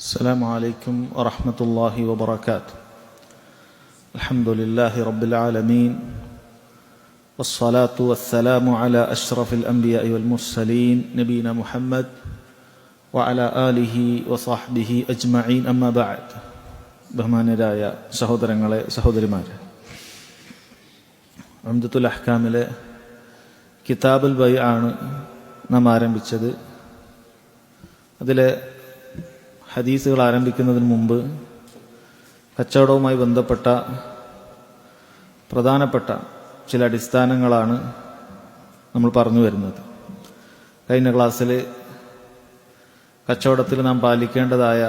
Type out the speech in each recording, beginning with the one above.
السلام عليكم ورحمة الله وبركاته. الحمد لله رب العالمين والصلاة والسلام على أشرف الأنبياء والمرسلين نبينا محمد وعلى آله وصحبه أجمعين أما بعد. ബഹുമാന്യരായ സഹോദരങ്ങളെ സഹോദരിമാരെ, ഉംദത്തുൽ അഹ്കാമിലെ കിതാബുൽ ബൈഅ ആണ് നാം ആരംഭിച്ചത്. അതിലെ ഹദീസുകൾ ആരംഭിക്കുന്നതിന് മുമ്പ് കച്ചവടവുമായി ബന്ധപ്പെട്ട പ്രധാനപ്പെട്ട ചില അടിസ്ഥാനങ്ങളാണ് നമ്മൾ പറഞ്ഞു വരുന്നത്. കഴിഞ്ഞ ക്ലാസ്സിൽ കച്ചവടത്തിൽ നാം പാലിക്കേണ്ടതായ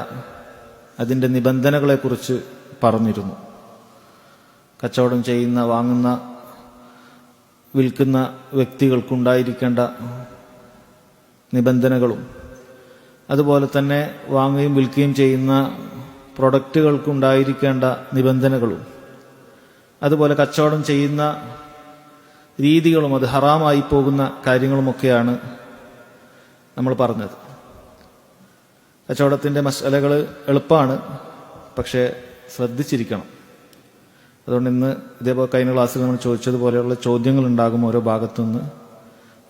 അതിൻ്റെ നിബന്ധനകളെക്കുറിച്ച് പറഞ്ഞിരുന്നു. കച്ചവടം ചെയ്യുന്ന, വാങ്ങുന്ന, വിൽക്കുന്ന വ്യക്തികൾക്കുണ്ടായിരിക്കേണ്ട നിബന്ധനകളും അതുപോലെ തന്നെ വാങ്ങുകയും വിൽക്കുകയും ചെയ്യുന്ന പ്രൊഡക്റ്റുകൾക്കുണ്ടായിരിക്കേണ്ട നിബന്ധനകളും അതുപോലെ കച്ചവടം ചെയ്യുന്ന രീതികളും അത് ഹറാമായി പോകുന്ന കാര്യങ്ങളുമൊക്കെയാണ് നമ്മൾ പറഞ്ഞത്. കച്ചവടത്തിൻ്റെ മസലകൾ എളുപ്പമാണ്, പക്ഷേ ശ്രദ്ധിച്ചിരിക്കണം. അതുകൊണ്ട് ഇന്ന് ഇതേപോലെ കഴിഞ്ഞ ക്ലാസ്സിൽ നമ്മൾ ചോദിച്ചതുപോലെയുള്ള ചോദ്യങ്ങൾ ഉണ്ടാകും ഓരോ ഭാഗത്തുനിന്ന്.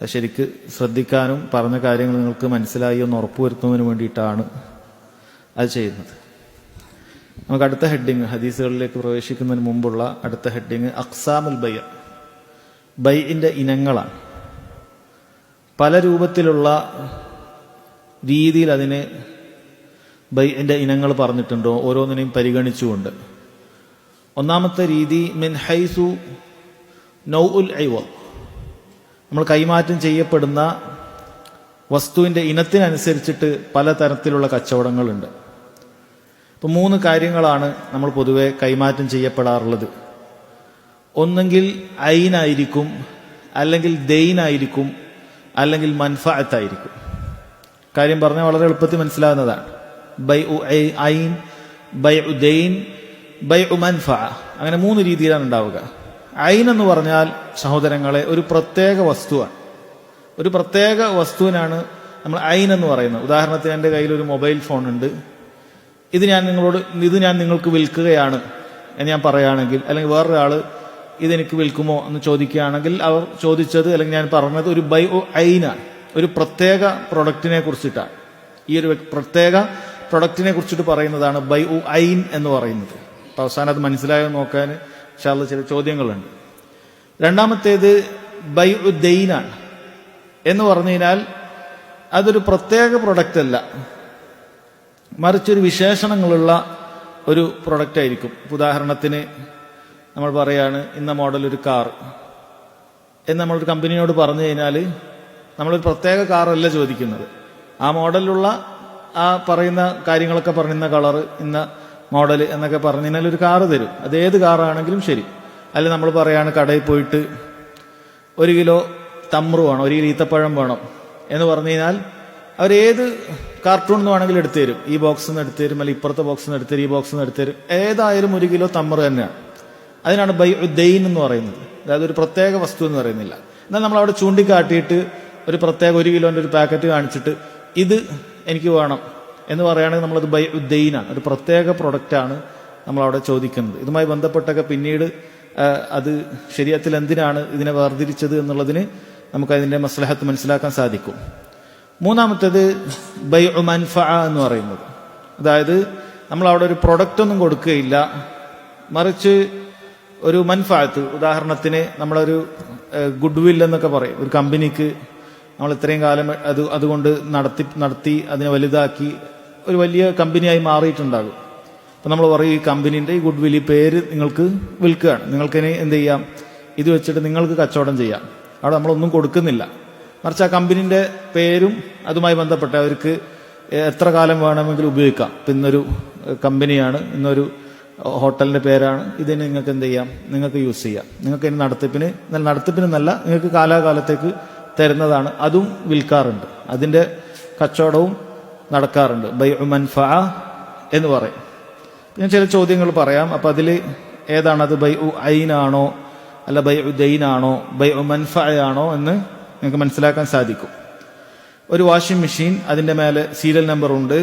ശരിക്ക് ശ്രദ്ധിക്കാനും പറഞ്ഞ കാര്യങ്ങൾ നിങ്ങൾക്ക് മനസ്സിലായി എന്ന് ഉറപ്പുവരുത്തുന്നതിന് വേണ്ടിയിട്ടാണ് അത് ചെയ്യുന്നത്. നമുക്ക് അടുത്ത ഹെഡിങ്, ഹദീസുകളിലേക്ക് പ്രവേശിക്കുന്നതിന് മുമ്പുള്ള അടുത്ത ഹെഡിങ് അഖ്സാമുൽ ബൈഅ, ബൈഇന്റെ ഇനങ്ങളാണ്. പല രൂപത്തിലുള്ള രീതിയിൽ അതിന് ബൈഇന്റെ ഇനങ്ങൾ പറഞ്ഞിട്ടുണ്ടോ, ഓരോന്നിനെയും പരിഗണിച്ചുകൊണ്ട്. ഒന്നാമത്തെ രീതി മിൻ ഹൈസു നൗഉൽ ഐവദ്, നമ്മൾ കൈമാറ്റം ചെയ്യപ്പെടുന്ന വസ്തുവിൻ്റെ ഇനത്തിനനുസരിച്ചിട്ട് പലതരത്തിലുള്ള കച്ചവടങ്ങളുണ്ട്. ഇപ്പം 3 കാര്യങ്ങളാണ് നമ്മൾ പൊതുവെ കൈമാറ്റം ചെയ്യപ്പെടാറുള്ളത്. ഒന്നെങ്കിൽ ഐനായിരിക്കും, അല്ലെങ്കിൽ ദൈനായിരിക്കും, അല്ലെങ്കിൽ മൻഫഅത്തായിരിക്കും. കാര്യം പറഞ്ഞാൽ വളരെ എളുപ്പത്തിൽ മനസ്സിലാകുന്നതാണ്. ബൈഉ ഐൻ, ബൈഉ ദൈൻ, ബൈഉ മൻഫഅ, അങ്ങനെ 3 രീതിയിലാണ് ഉണ്ടാവുക. ഐൻ എന്ന് പറഞ്ഞാൽ സഹോദരങ്ങളെ ഒരു പ്രത്യേക വസ്തുവാണ്. ഒരു പ്രത്യേക വസ്തുവിനാണ് നമ്മൾ ഐൻ എന്ന് പറയുന്നത്. ഉദാഹരണത്തിന് എൻ്റെ കയ്യിൽ ഒരു മൊബൈൽ ഫോൺ ഉണ്ട്, ഇത് ഞാൻ നിങ്ങൾക്ക് വിൽക്കുകയാണ് എന്ന് ഞാൻ പറയുകയാണെങ്കിൽ, അല്ലെങ്കിൽ വേറൊരാൾ ഇതെനിക്ക് വിൽക്കുമോ എന്ന് ചോദിക്കുകയാണെങ്കിൽ, അവർ ചോദിച്ചത് അല്ലെങ്കിൽ ഞാൻ പറഞ്ഞത് ഒരു ബൈഉ ഐനാണ്, ഒരു പ്രത്യേക പ്രൊഡക്റ്റിനെ കുറിച്ചിട്ടാണ്. ഈ ഒരു പ്രത്യേക പ്രൊഡക്റ്റിനെ കുറിച്ചിട്ട് പറയുന്നതാണ് ബൈഉ ഐൻ എന്ന് പറയുന്നത്. അപ്പോൾ അവസാനം അത് മനസ്സിലായോ നോക്കാൻ ഇൻഷാ അല്ലാഹ് ചില ചോദ്യങ്ങളുണ്ട്. രണ്ടാമത്തേത് ബൈഉ ദൈനാണ്. എന്ന് പറഞ്ഞു കഴിഞ്ഞാൽ അതൊരു പ്രത്യേക പ്രൊഡക്റ്റ് അല്ല, മറിച്ചൊരു വിശേഷണങ്ങളുള്ള ഒരു പ്രൊഡക്റ്റ് ആയിരിക്കും. ഉദാഹരണത്തിന് നമ്മൾ പറയാണ് ഇന്ന മോഡൽ ഒരു കാർ എന്ന് നമ്മളൊരു കമ്പനിയോട് പറഞ്ഞു കഴിഞ്ഞാൽ നമ്മളൊരു പ്രത്യേക കാറല്ല ചോദിക്കുന്നത്. ആ മോഡലിലുള്ള ആ പറയുന്ന കാര്യങ്ങളൊക്കെ പറയുന്ന കളറ്, ഇന്ന മോഡൽ എന്നൊക്കെ പറഞ്ഞു കഴിഞ്ഞാൽ ഒരു കാറ് തരും. അതേത് കാറാണെങ്കിലും ശരി. അല്ലെങ്കിൽ നമ്മൾ പറയാണ് കടയിൽ പോയിട്ട് 1 കിലോ തമ്രു വേണം, 1 കിലോ ഈത്തപ്പഴം വേണം എന്ന് പറഞ്ഞു കഴിഞ്ഞാൽ അവരേത് കാർട്ടൂൺ എന്ന് വേണമെങ്കിലും എടുത്തു തരും. ഈ ബോക്സിൽ നിന്ന് എടുത്തു തരും, അല്ലെങ്കിൽ ഇപ്പുറത്തെ ബോക്സിൽ നിന്ന് എടുത്തു തരും, ഈ ബോക്സിൽ നിന്ന് എടുത്തു തരും. ഏതായാലും 1 കിലോ തമ്രു തന്നെയാണ്. അതിനാണ് ബൈഉ ദൈൻ എന്ന് പറയുന്നത്. അതായത് ഒരു പ്രത്യേക വസ്തു എന്ന് പറയുന്നില്ല. എന്നാൽ നമ്മളവിടെ ചൂണ്ടിക്കാട്ടിയിട്ട് ഒരു പ്രത്യേക 1 കിലോന്റെ ഒരു പാക്കറ്റ് കാണിച്ചിട്ട് ഇത് എനിക്ക് വേണം എന്ന് പറയുകയാണെങ്കിൽ നമ്മളത് ബൈഉ ദൈനാണ്, ഒരു പ്രത്യേക പ്രൊഡക്റ്റാണ് നമ്മളവിടെ ചോദിക്കുന്നത്. ഇതുമായി ബന്ധപ്പെട്ടൊക്കെ പിന്നീട് അത് ശരീഅത്തിൽ എന്തിനാണ് ഇതിനെ വേർതിരിച്ചത് എന്നുള്ളതിന് നമുക്കതിൻ്റെ മസ്ലഹത്ത് മനസ്സിലാക്കാൻ സാധിക്കും. മൂന്നാമത്തേത് ബൈഉ മൻഫഅ എന്ന് പറയുന്നത്. അതായത് നമ്മളവിടെ ഒരു പ്രൊഡക്റ്റ് ഒന്നും കൊടുക്കുകയില്ല, മറിച്ച് ഒരു മൻഫഅത്ത്. ഉദാഹരണത്തിന് നമ്മളൊരു ഗുഡ് വിൽ എന്നൊക്കെ പറയും. ഒരു കമ്പനിക്ക് നമ്മൾ ഇത്രയും കാലം അതുകൊണ്ട് നടത്തി അതിനെ വലുതാക്കി ഒരു വലിയ കമ്പനിയായി മാറിയിട്ടുണ്ടാകും. അപ്പം നമ്മൾ പറയും ഈ കമ്പനീൻ്റെ ഈ ഗുഡ് വിൽ, ഈ പേര് നിങ്ങൾക്ക് വിൽക്കുകയാണ്, നിങ്ങൾക്കിനി എന്ത് ചെയ്യാം, ഇത് വെച്ചിട്ട് നിങ്ങൾക്ക് കച്ചവടം ചെയ്യാം. അവിടെ നമ്മളൊന്നും കൊടുക്കുന്നില്ല, മറിച്ച് ആ കമ്പനീൻ്റെ പേരും അതുമായി ബന്ധപ്പെട്ട അവർക്ക് എത്ര കാലം വേണമെങ്കിലും ഉപയോഗിക്കാം. ഇപ്പം ഇന്നൊരു കമ്പനിയാണ്, ഇന്നൊരു ഹോട്ടലിൻ്റെ പേരാണ്, ഇതിന് നിങ്ങൾക്ക് എന്ത് ചെയ്യാം, നിങ്ങൾക്ക് യൂസ് ചെയ്യാം. നിങ്ങൾക്ക് ഇനി നടത്തിപ്പിനെന്നല്ല, നിങ്ങൾക്ക് കാലാകാലത്തേക്ക് തരുന്നതാണ്. അതും വിൽക്കാറുണ്ട്, അതിൻ്റെ കച്ചവടവും നടക്കാറുണ്ട്. ബൈഉ മൻഫഅ എന്ന് പറയും. ഞാൻ ചില ചോദ്യങ്ങൾ പറയാം. അപ്പം അതിൽ ഏതാണത്, ബൈഉ ഐനാണോ അല്ല ബൈഉ ദൈനാണോ ബൈഉ മൻഫഅയാണോ എന്ന് നിങ്ങൾക്ക് മനസ്സിലാക്കാൻ സാധിക്കും. ഒരു വാഷിംഗ് മെഷീൻ, അതിൻ്റെ മേലെ സീരിയൽ നമ്പർ ഉണ്ട്.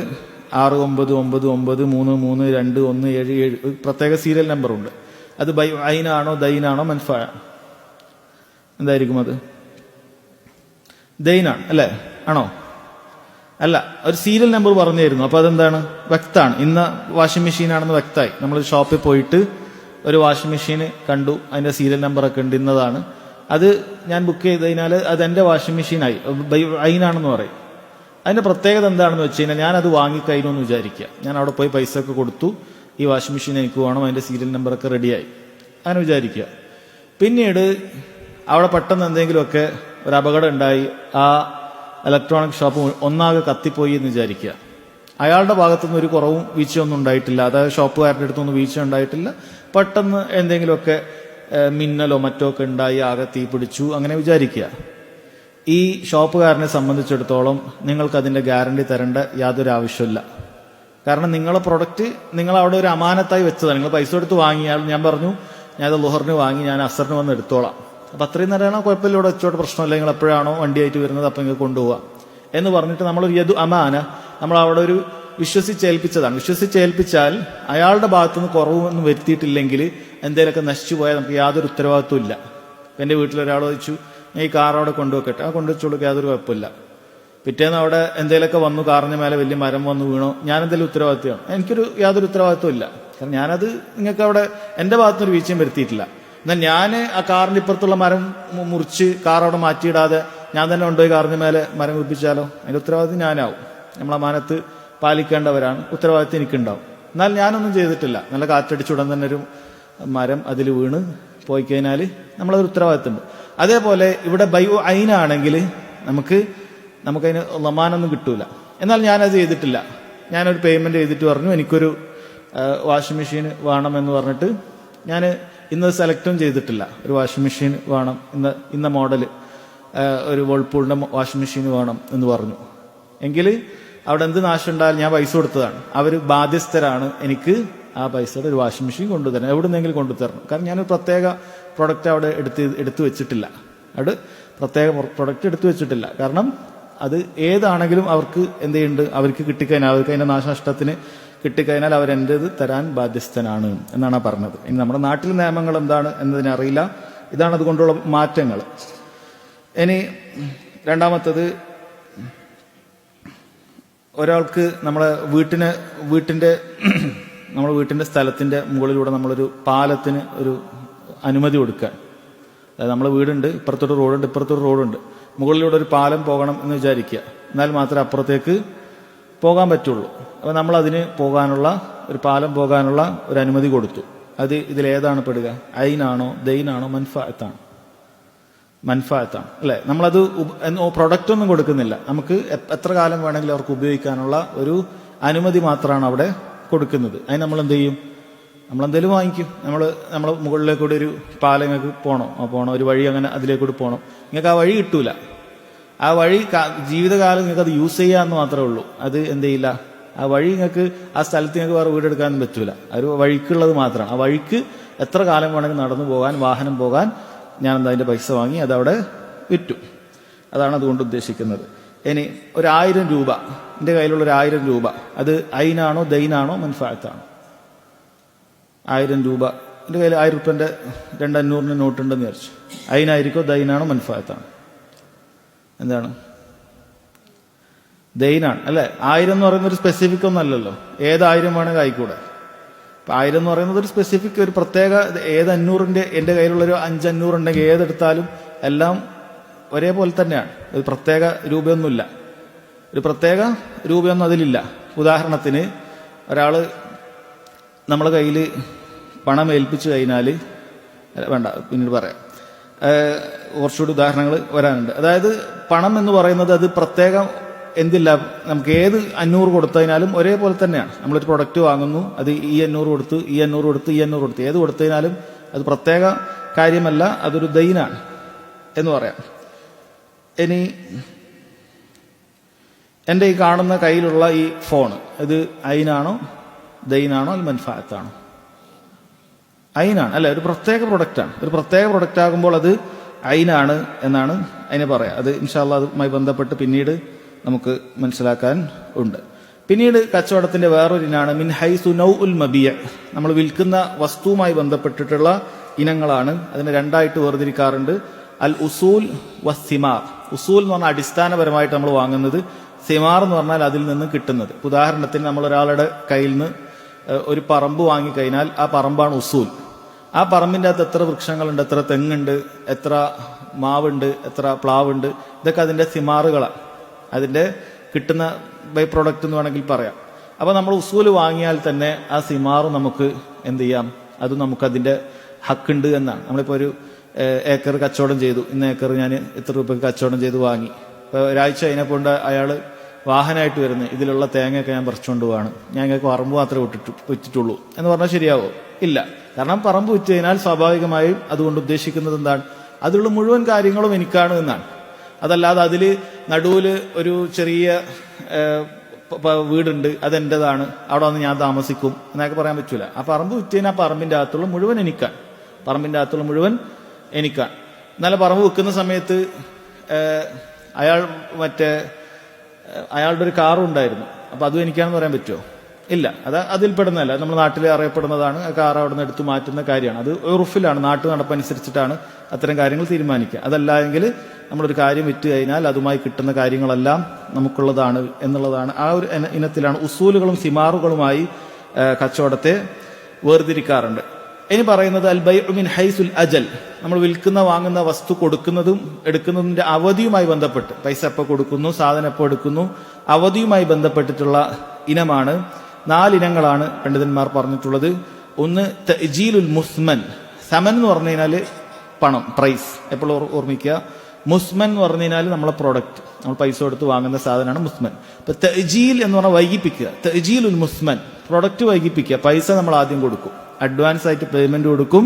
69933217 ഒരു പ്രത്യേക സീരിയൽ നമ്പറുണ്ട്. അത് ബൈ ഐനാണോ ദൈനാണോ മൻഫ? എന്തായിരിക്കും അത്? ദൈനാണ് അല്ലേ? ആണോ? അല്ല, ഒരു സീരിയൽ നമ്പർ പറഞ്ഞു തരുന്നു. അപ്പൊ അതെന്താണ്? വ്യക്തമാണ്. ഇന്ന വാഷിംഗ് മെഷീനാണെന്ന് വ്യക്തമായി. നമ്മൾ ഷോപ്പിൽ പോയിട്ട് ഒരു വാഷിംഗ് മെഷീൻ കണ്ടു, അതിന്റെ സീരിയൽ നമ്പറൊക്കെ ഉണ്ട്, ഇന്നതാണ്. അത് ഞാൻ ബുക്ക് ചെയ്ത് കഴിഞ്ഞാൽ അത് എന്റെ വാഷിംഗ് മെഷീനായി, ഐനാണെന്ന് പറയും. അതിന്റെ പ്രത്യേകത എന്താണെന്ന് വെച്ച് കഴിഞ്ഞാൽ ഞാനത് വാങ്ങിക്കഴിഞ്ഞു എന്ന് വിചാരിക്കുക. ഞാൻ അവിടെ പോയി പൈസ ഒക്കെ കൊടുത്തു, ഈ വാഷിംഗ് മെഷീൻ എനിക്ക് വേണം, അതിന്റെ സീരിയൽ നമ്പറൊക്കെ റെഡിയായി, അങ്ങനെ വിചാരിക്കുക. പിന്നീട് അവിടെ പെട്ടെന്ന് എന്തെങ്കിലുമൊക്കെ ഒരു അപകടം ഉണ്ടായി, ആ ഇലക്ട്രോണിക് ഷോപ്പ് ഒന്നാകെ കത്തിപ്പോയി എന്ന് വിചാരിക്കുക. അയാളുടെ ഭാഗത്തുനിന്ന് ഒരു കുറവും വീഴ്ചയൊന്നും ഉണ്ടായിട്ടില്ല, അതായത് ഷോപ്പുകാരുടെ അടുത്തൊന്നും വീഴ്ച ഉണ്ടായിട്ടില്ല. പെട്ടെന്ന് എന്തെങ്കിലുമൊക്കെ മിന്നലോ മറ്റോ ഒക്കെ ഉണ്ടായി ആകെ തീ പിടിച്ചു, അങ്ങനെ വിചാരിക്കുക. ഈ ഷോപ്പുകാരനെ സംബന്ധിച്ചിടത്തോളം നിങ്ങൾക്ക് അതിന്റെ ഗ്യാരണ്ടി തരേണ്ട യാതൊരു ആവശ്യമില്ല. കാരണം നിങ്ങളെ പ്രൊഡക്റ്റ് നിങ്ങൾ അവിടെ ഒരു അമാനത്തായി വെച്ചതാണ്. നിങ്ങൾ പൈസ കൊടുത്ത് വാങ്ങിയാൽ, ഞാൻ പറഞ്ഞു ഞാനത് ലുഹറിന് വാങ്ങി, ഞാൻ അസറിന് വന്ന് എടുത്തോളാം, അപ്പൊ അത്രയും നേരമാണോ കുഴപ്പമില്ല, ഇവിടെ വെച്ചോട്ട് പ്രശ്നമില്ല, നിങ്ങൾ എപ്പോഴാണോ വണ്ടിയായിട്ട് വരുന്നത് അപ്പം നിങ്ങൾക്ക് കൊണ്ടുപോകാം എന്ന് പറഞ്ഞിട്ട് നമ്മളൊരു യദു അമാന നമ്മൾ അവിടെ ഒരു വിശ്വസിച്ചേൽപ്പിച്ചതാണ്. വിശ്വസിച്ചേൽപ്പിച്ചാൽ അയാളുടെ ഭാഗത്തുനിന്ന് കുറവൊന്നും വരുത്തിയിട്ടില്ലെങ്കിൽ എന്തെങ്കിലുമൊക്കെ നശിച്ചു പോയാൽ നമുക്ക് യാതൊരു ഉത്തരവാദിത്വം ഇല്ല. എൻ്റെ വീട്ടിലൊരാൾ ചോദിച്ചു, ഞാൻ ഈ കാർ അവിടെ കൊണ്ടുവെക്കട്ടെ, ആ കൊണ്ടുവച്ചോളൂ, യാതൊരു കുഴപ്പമില്ല. പിറ്റേന്ന് അവിടെ എന്തെങ്കിലുമൊക്കെ വന്നു, കാറിന് മേലെ വലിയ മരം വന്നു വീണോ, ഞാൻ എന്തെങ്കിലും ഉത്തരവാദിത്വമാണ്? എനിക്കൊരു യാതൊരു ഉത്തരവാദിത്വം ഇല്ല. കാരണം ഞാനത് നിങ്ങൾക്ക് അവിടെ എൻ്റെ ഭാഗത്തുനിന്നൊരു വീഴ്ചയും വരുത്തിയിട്ടില്ല. എന്നാൽ ഞാൻ ആ കാറിന്റെ ഇപ്പുറത്തുള്ള മരം മുറിച്ച് കാർ അവിടെ മാറ്റിയിടാതെ ഞാൻ തന്നെ കൊണ്ടുപോയി കാറിന് മേലെ മരം കുപ്പിച്ചാലോ? അതിന്റെ ഉത്തരവാദിത്വം ഞാനാവും. നമ്മൾ അമാനത്ത് പാലിക്കേണ്ടവരാണ്, ഉത്തരവാദിത്വം എനിക്കുണ്ടാവും. എന്നാൽ ഞാനൊന്നും ചെയ്തിട്ടില്ല. നല്ല കാറ്റടിച്ചുടൻ തന്നെ ഒരു മരം അതിൽ വീണ് പോയി കഴിഞ്ഞാൽ നമ്മളതൊരു ഉത്തരവാദിത്തമുണ്ട്. അതേപോലെ ഇവിടെ ബൈ ഐനാണെങ്കിൽ നമുക്കതിന് ലമാനൊന്നും കിട്ടൂല. എന്നാൽ ഞാനത് ചെയ്തിട്ടില്ല. ഞാനൊരു പേയ്മെന്റ് ചെയ്തിട്ട് പറഞ്ഞു എനിക്കൊരു വാഷിംഗ് മെഷീൻ വേണമെന്ന് പറഞ്ഞിട്ട് ഞാൻ ഇന്ന് സെലക്റ്റും ചെയ്തിട്ടില്ല. ഒരു വാഷിംഗ് മെഷീൻ വേണം, ഇന്ന മോഡൽ ഒരു വേൾപൂളിന്റെ വാഷിംഗ് മെഷീൻ വേണം എന്ന് പറഞ്ഞു. എങ്കിൽ അവിടെ എന്ത് നാശം ഉണ്ടായാലും ഞാൻ പൈസ കൊടുത്തതാണ്, അവർ ബാധ്യസ്ഥരാണ് എനിക്ക് ആ പൈസയുടെ ഒരു വാഷിംഗ് മെഷീൻ കൊണ്ടുതരണം, എവിടുന്നെങ്കിലും കൊണ്ടുതരണം. കാരണം ഞാനൊരു പ്രത്യേക പ്രൊഡക്റ്റ് അവിടെ എടുത്തു വെച്ചിട്ടില്ല. അവിടെ പ്രത്യേക പ്രൊഡക്റ്റ് എടുത്തു വെച്ചിട്ടില്ല. കാരണം അത് ഏതാണെങ്കിലും അവർക്ക് എന്ത് ചെയ്യുന്നുണ്ട്, അവർക്ക് കിട്ടിക്കഴിഞ്ഞാൽ, അവർക്ക് അതിന്റെ നാശനഷ്ടത്തിന് കിട്ടിക്കഴിഞ്ഞാൽ അവരെൻ്റെത് തരാൻ ബാധ്യസ്ഥനാണ് എന്നാണ് പറഞ്ഞത്. ഇനി നമ്മുടെ നാട്ടിലെ നിയമങ്ങൾ എന്താണ് എന്നതിനറിയില്ല. ഇതാണ് അതുകൊണ്ടുള്ള മാറ്റങ്ങൾ. ഇനി രണ്ടാമത്തത്, ഒരാൾക്ക് നമ്മുടെ വീട്ടിന്റെ സ്ഥലത്തിന്റെ മുകളിലൂടെ നമ്മളൊരു പാലത്തിന് ഒരു അനുമതി കൊടുക്കാൻ. അതായത് നമ്മളെ വീടുണ്ട്, ഇപ്പുറത്തൊരു റോഡുണ്ട്, ഇപ്പുറത്തൊരു റോഡുണ്ട്, മുകളിലൂടെ ഒരു പാലം പോകണം എന്ന് വിചാരിക്കുക. എന്നാൽ മാത്രമേ അപ്പുറത്തേക്ക് പോകാൻ പറ്റുള്ളൂ. അപ്പൊ നമ്മൾ അതിന് പോകാനുള്ള ഒരു പാലം പോകാനുള്ള ഒരു അനുമതി കൊടുത്തു. അത് ഇതിലേതാണ് പെടുക? ഐനാണോ ദൈനാണോ മൻഫഅത്താണ്? മൻഫഅത്താണ് അല്ലെ? നമ്മളത് പ്രൊഡക്റ്റ് ഒന്നും കൊടുക്കുന്നില്ല. നമുക്ക് എത്ര കാലം വേണമെങ്കിലും അവർക്ക് ഉപയോഗിക്കാനുള്ള ഒരു അനുമതി മാത്രമാണ് അവിടെ കൊടുക്കുന്നത്. അതിന് നമ്മൾ എന്ത് ചെയ്യും? നമ്മളെന്തെങ്കിലും വാങ്ങിക്കും. നമ്മൾ മുകളിലേക്കൂടെ ഒരു പാലം നിങ്ങൾക്ക് പോകണം, ഒരു വഴി അങ്ങനെ അതിലേക്കൂടെ പോകണം. നിങ്ങൾക്ക് ആ വഴി കിട്ടൂല. ആ വഴി ജീവിതകാലം നിങ്ങൾക്ക് അത് യൂസ് ചെയ്യാമെന്ന് മാത്രമേ ഉള്ളൂ. അത് എന്ത് ചെയ്യില്ല, ആ വഴി നിങ്ങൾക്ക് ആ സ്ഥലത്ത് നിങ്ങൾക്ക് വേറെ വീടെടുക്കാനും പറ്റൂല. ഒരു വഴിക്കുള്ളത് മാത്രമാണ്. ആ വഴിക്ക് എത്ര കാലം വേണമെങ്കിൽ നടന്നു പോകാൻ, വാഹനം പോകാൻ ഞാൻ അതിന്റെ പൈസ വാങ്ങി അതവിടെ വിറ്റു. അതാണ് അതുകൊണ്ട് ഉദ്ദേശിക്കുന്നത്. ഇനി 1000 രൂപ, എൻ്റെ കയ്യിലുള്ള 1000 രൂപ, അത് ഐനാണോ ദൈനാണോ മൻഫഅത്താണോ? 1000 രൂപ എൻ്റെ കയ്യിൽ 1000 രൂപന്റെ 200 നോട്ടുണ്ടെന്ന് വിചാരിച്ചു. ഐനായിരിക്കോ ദൈനാണോ മൻഫഅത്താണോ? എന്താണ്? ദൈനാണ് അല്ലെ? 1000 എന്ന് പറയുന്നത് ഒരു സ്പെസിഫിക് ഒന്നല്ലല്ലോ. ഏത് 1000 വേണമെങ്കിൽ ആയിക്കൂടെ. 1000 എന്ന് പറയുന്നത് ഒരു സ്പെസിഫിക്, ഒരു പ്രത്യേക, ഏത് 500ന്റെ എൻ്റെ കയ്യിലുള്ളൊരു 500 ഉണ്ടെങ്കിൽ ഏതെടുത്താലും എല്ലാം ഒരേപോലെ തന്നെയാണ്. ഒരു പ്രത്യേക രൂപയൊന്നുമില്ല. ഒരു പ്രത്യേക രൂപയൊന്നും അതിലില്ല. ഉദാഹരണത്തിന് ഒരാള് നമ്മളെ കയ്യിൽ പണം ഏൽപ്പിച്ചു കഴിഞ്ഞാൽ, വേണ്ട പിന്നീട് പറയാം, കുറച്ചുകൂടി ഉദാഹരണങ്ങൾ വരാനുണ്ട്. അതായത് പണം എന്ന് പറയുന്നത് അത് പ്രത്യേകം എന്തില്ല, നമുക്ക് ഏത് 500 കൊടുത്തതിനാലും ഒരേപോലെ തന്നെയാണ്. നമ്മളൊരു പ്രൊഡക്റ്റ് വാങ്ങുന്നു, അത് ഈ 500 കൊടുത്ത്, ഈ 500 കൊടുത്ത്, ഈ 500 കൊടുത്ത്, ഏത് കൊടുത്തതിനാലും അത് പ്രത്യേക കാര്യമല്ല, അതൊരു ദൈനാണ് എന്ന് പറയാം. ഇനി എൻ്റെ ഈ കാണുന്ന കയ്യിലുള്ള ഈ ഫോണ്, ഇത് ഐനാണോ ദൈനാണോ അല്ല മൻഫഅത്താണോ? ഐനാണ് അല്ലെ? ഒരു പ്രത്യേക പ്രൊഡക്റ്റാണ്. ഒരു പ്രത്യേക പ്രൊഡക്റ്റ് ആകുമ്പോൾ അത് ഐനാണ് എന്നാണ് അതിനെ പറയാം. അത് ഇൻഷാ അല്ലാഹ് അതുമായി ബന്ധപ്പെട്ട് പിന്നീട് നമുക്ക് മനസ്സിലാക്കാൻ ഉണ്ട്. പിന്നീട് കച്ചവടത്തിന്റെ വേറൊരു ഇനാണ് മിൻ ഹൈസു നൗഉൽ മബിയ, നമ്മൾ വിൽക്കുന്ന വസ്തുവുമായി ബന്ധപ്പെട്ടിട്ടുള്ള ഇനങ്ങളാണ്. അതിനെ രണ്ടായിട്ട് വേർതിരിക്കാറുണ്ട്. അൽ ഉസൂൽ വസ്സിമാർ. ഉസൂൽ എന്ന് പറഞ്ഞാൽ അടിസ്ഥാനപരമായിട്ട് നമ്മൾ വാങ്ങുന്നത്, സിമാർ എന്ന് പറഞ്ഞാൽ അതിൽ നിന്ന് കിട്ടുന്നത്. ഉദാഹരണത്തിന് നമ്മൾ ഒരാളുടെ കയ്യിൽ നിന്ന് ഒരു പറമ്പ് വാങ്ങിക്കഴിഞ്ഞാൽ ആ പറമ്പാണ് ഉസൂൽ. ആ പറമ്പിന്റെ അകത്ത് എത്ര വൃക്ഷങ്ങളുണ്ട്, എത്ര തെങ്ങുണ്ട്, എത്ര മാവുണ്ട്, എത്ര പ്ലാവുണ്ട്, ഇതൊക്കെ അതിന്റെ സിമാറുകളാണ്, അതിന്റെ കിട്ടുന്ന ബൈ പ്രോഡക്റ്റ് എന്ന് വേണമെങ്കിൽ പറയാം. അപ്പൊ നമ്മൾ ഉസൂല് വാങ്ങിയാൽ തന്നെ ആ സിമാറ് നമുക്ക് എന്ത് ചെയ്യാം, അത് നമുക്ക് അതിന്റെ ഹക്കുണ്ട് എന്നാണ്. നമ്മളിപ്പോ ഒരു ഏക്കർ കച്ചവടം ചെയ്തു, ഇന്ന ഏക്കർ ഞാൻ ഇത്ര രൂപയ്ക്ക് കച്ചവടം ചെയ്ത് വാങ്ങി. ഇപ്പൊ ഒരാഴ്ച അതിനെക്കൊണ്ട് അയാള് വാഹനമായിട്ട് വരുന്നത്, ഇതിലുള്ള തേങ്ങയൊക്കെ ഞാൻ പറിച്ചുകൊണ്ട് പോവാണ്, ഞാൻ ഞങ്ങൾക്ക് പറമ്പ് മാത്രമേ വിറ്റിട്ടുള്ളൂ എന്ന് പറഞ്ഞാൽ ശരിയാവോ? ഇല്ല. കാരണം പറമ്പ് വിറ്റ് കഴിഞ്ഞാൽ സ്വാഭാവികമായും അതുകൊണ്ട് ഉദ്ദേശിക്കുന്നത് എന്താണ്, അതിലുള്ള മുഴുവൻ കാര്യങ്ങളും എനിക്കാണ് എന്നാണ്. അതല്ലാതെ അതിൽ നടുവിൽ ഒരു ചെറിയ വീടുണ്ട്, അതെന്റേതാണ്, അവിടെ വന്ന് ഞാൻ താമസിക്കും എന്നൊക്കെ പറയാൻ പറ്റൂല. ആ പറമ്പ് വിറ്റ് കഴിഞ്ഞാൽ പറമ്പിന്റെ അകത്തുള്ള മുഴുവൻ എനിക്കാണ്, പറമ്പിന്റെ അകത്തുള്ള മുഴുവൻ എനിക്കാണ്. എന്നാലും പറമ്പ് വിൽക്കുന്ന സമയത്ത് അയാൾ അയാളുടെ ഒരു കാറും ഉണ്ടായിരുന്നു, അപ്പൊ അതും എനിക്കാണെന്ന് പറയാൻ പറ്റുമോ? ഇല്ല. അത് അതിൽപ്പെടുന്നതല്ല, നമ്മുടെ നാട്ടിൽ അറിയപ്പെടുന്നതാണ്. ആ കാർ അവിടെ നിന്ന് എടുത്തു മാറ്റുന്ന കാര്യമാണ്. അത് ഉറുഫിലാണ്, നാട്ടു നടപ്പനുസരിച്ചിട്ടാണ് അത്തരം കാര്യങ്ങൾ തീരുമാനിക്കുക. അതല്ല എങ്കിൽ നമ്മളൊരു കാര്യം വിറ്റ് കഴിഞ്ഞാൽ അതുമായി കിട്ടുന്ന കാര്യങ്ങളെല്ലാം നമുക്കുള്ളതാണ് എന്നുള്ളതാണ്. ആ ഒരു ഇനത്തിലാണ് ഉസൂലുകളും സിമാറുകളുമായി കച്ചവടത്തെ വേർതിരിക്കാറുണ്ട്. ഇനി പറയുന്നത് അൽ ബൈഉ മിൻ ഹൈസുൽ അജൽ, നമ്മൾ വിൽക്കുന്ന വാങ്ങുന്ന വസ്തു കൊടുക്കുന്നതും എടുക്കുന്നതിന്റെ അവധിയുമായി ബന്ധപ്പെട്ട്, പൈസ എപ്പോൾ കൊടുക്കുന്നു, സാധനം എപ്പോൾ എടുക്കുന്നു, അവധിയുമായി ബന്ധപ്പെട്ടിട്ടുള്ള ഇനമാണ്. 4 ഇനങ്ങളാണ് പണ്ഡിതന്മാർ പറഞ്ഞിട്ടുള്ളത്. ഒന്ന് തഅജീലുൽ മുസ്മൻ. സമൻ എന്ന് പറഞ്ഞു കഴിഞ്ഞാൽ പണം, പ്രൈസ്, എപ്പോഴും ഓർമ്മിക്കുക. മുസ്മൻ എന്ന് പറഞ്ഞു കഴിഞ്ഞാൽ നമ്മളെ പ്രോഡക്റ്റ്, നമ്മൾ പൈസ കൊടുത്ത് വാങ്ങുന്ന സാധനമാണ് മുസ്മൻ. ഇപ്പൊ തഅജീൽ എന്ന് പറഞ്ഞാൽ വൈകിപ്പിക്കുക. തഅജീലുൽ മുസ്മൻ, പ്രൊഡക്റ്റ് വൈകിപ്പിക്കുക. പൈസ നമ്മൾ ആദ്യം കൊടുക്കും, അഡ്വാൻസ് ആയിട്ട് പേയ്മെന്റ് കൊടുക്കും,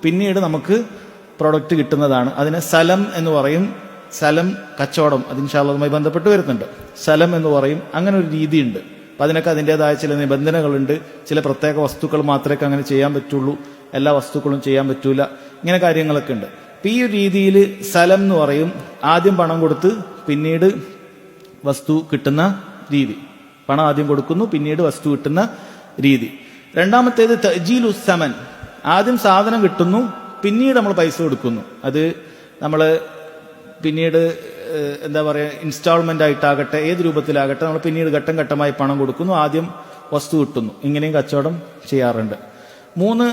പിന്നീട് നമുക്ക് പ്രൊഡക്റ്റ് കിട്ടുന്നതാണ്. അതിന് സലം എന്ന് പറയും. സലം കച്ചവടം, അത് ഇൻഷാ അല്ലാഹ് അതുമായി ബന്ധപ്പെട്ട് വരുന്നുണ്ട്. സലം എന്ന് പറയും. അങ്ങനെ ഒരു രീതിയുണ്ട്. അപ്പൊ അതിനൊക്കെ അതിൻ്റെതായ ചില നിബന്ധനകളുണ്ട്. ചില പ്രത്യേക വസ്തുക്കൾ മാത്രമേ അങ്ങനെ ചെയ്യാൻ പറ്റുള്ളൂ, എല്ലാ വസ്തുക്കളും ചെയ്യാൻ പറ്റൂല, ഇങ്ങനെ കാര്യങ്ങളൊക്കെ ഉണ്ട്. അപ്പൊ ഈ ഒരു രീതിയിൽ സലം എന്ന് പറയും. ആദ്യം പണം കൊടുത്ത് പിന്നീട് വസ്തു കിട്ടുന്ന രീതി. പണം ആദ്യം കൊടുക്കുന്നു, പിന്നീട് വസ്തു കിട്ടുന്ന രീതി. രണ്ടാമത്തേത് തഅജീലു സമൻ. ആദ്യം സാധനം കിട്ടുന്നു, പിന്നീട് നമ്മൾ പൈസ കൊടുക്കുന്നു. അത് നമ്മൾ പിന്നീട് എന്താ പറയുക, ഇൻസ്റ്റാൾമെന്റ് ആയിട്ടാകട്ടെ, ഏത് രൂപത്തിലാകട്ടെ, നമ്മൾ പിന്നീട് ഘട്ടം ഘട്ടമായി പണം കൊടുക്കുന്നു, ആദ്യം വസ്തു കിട്ടുന്നു. ഇങ്ങനെയും കച്ചവടം ചെയ്യാറുണ്ട്. 3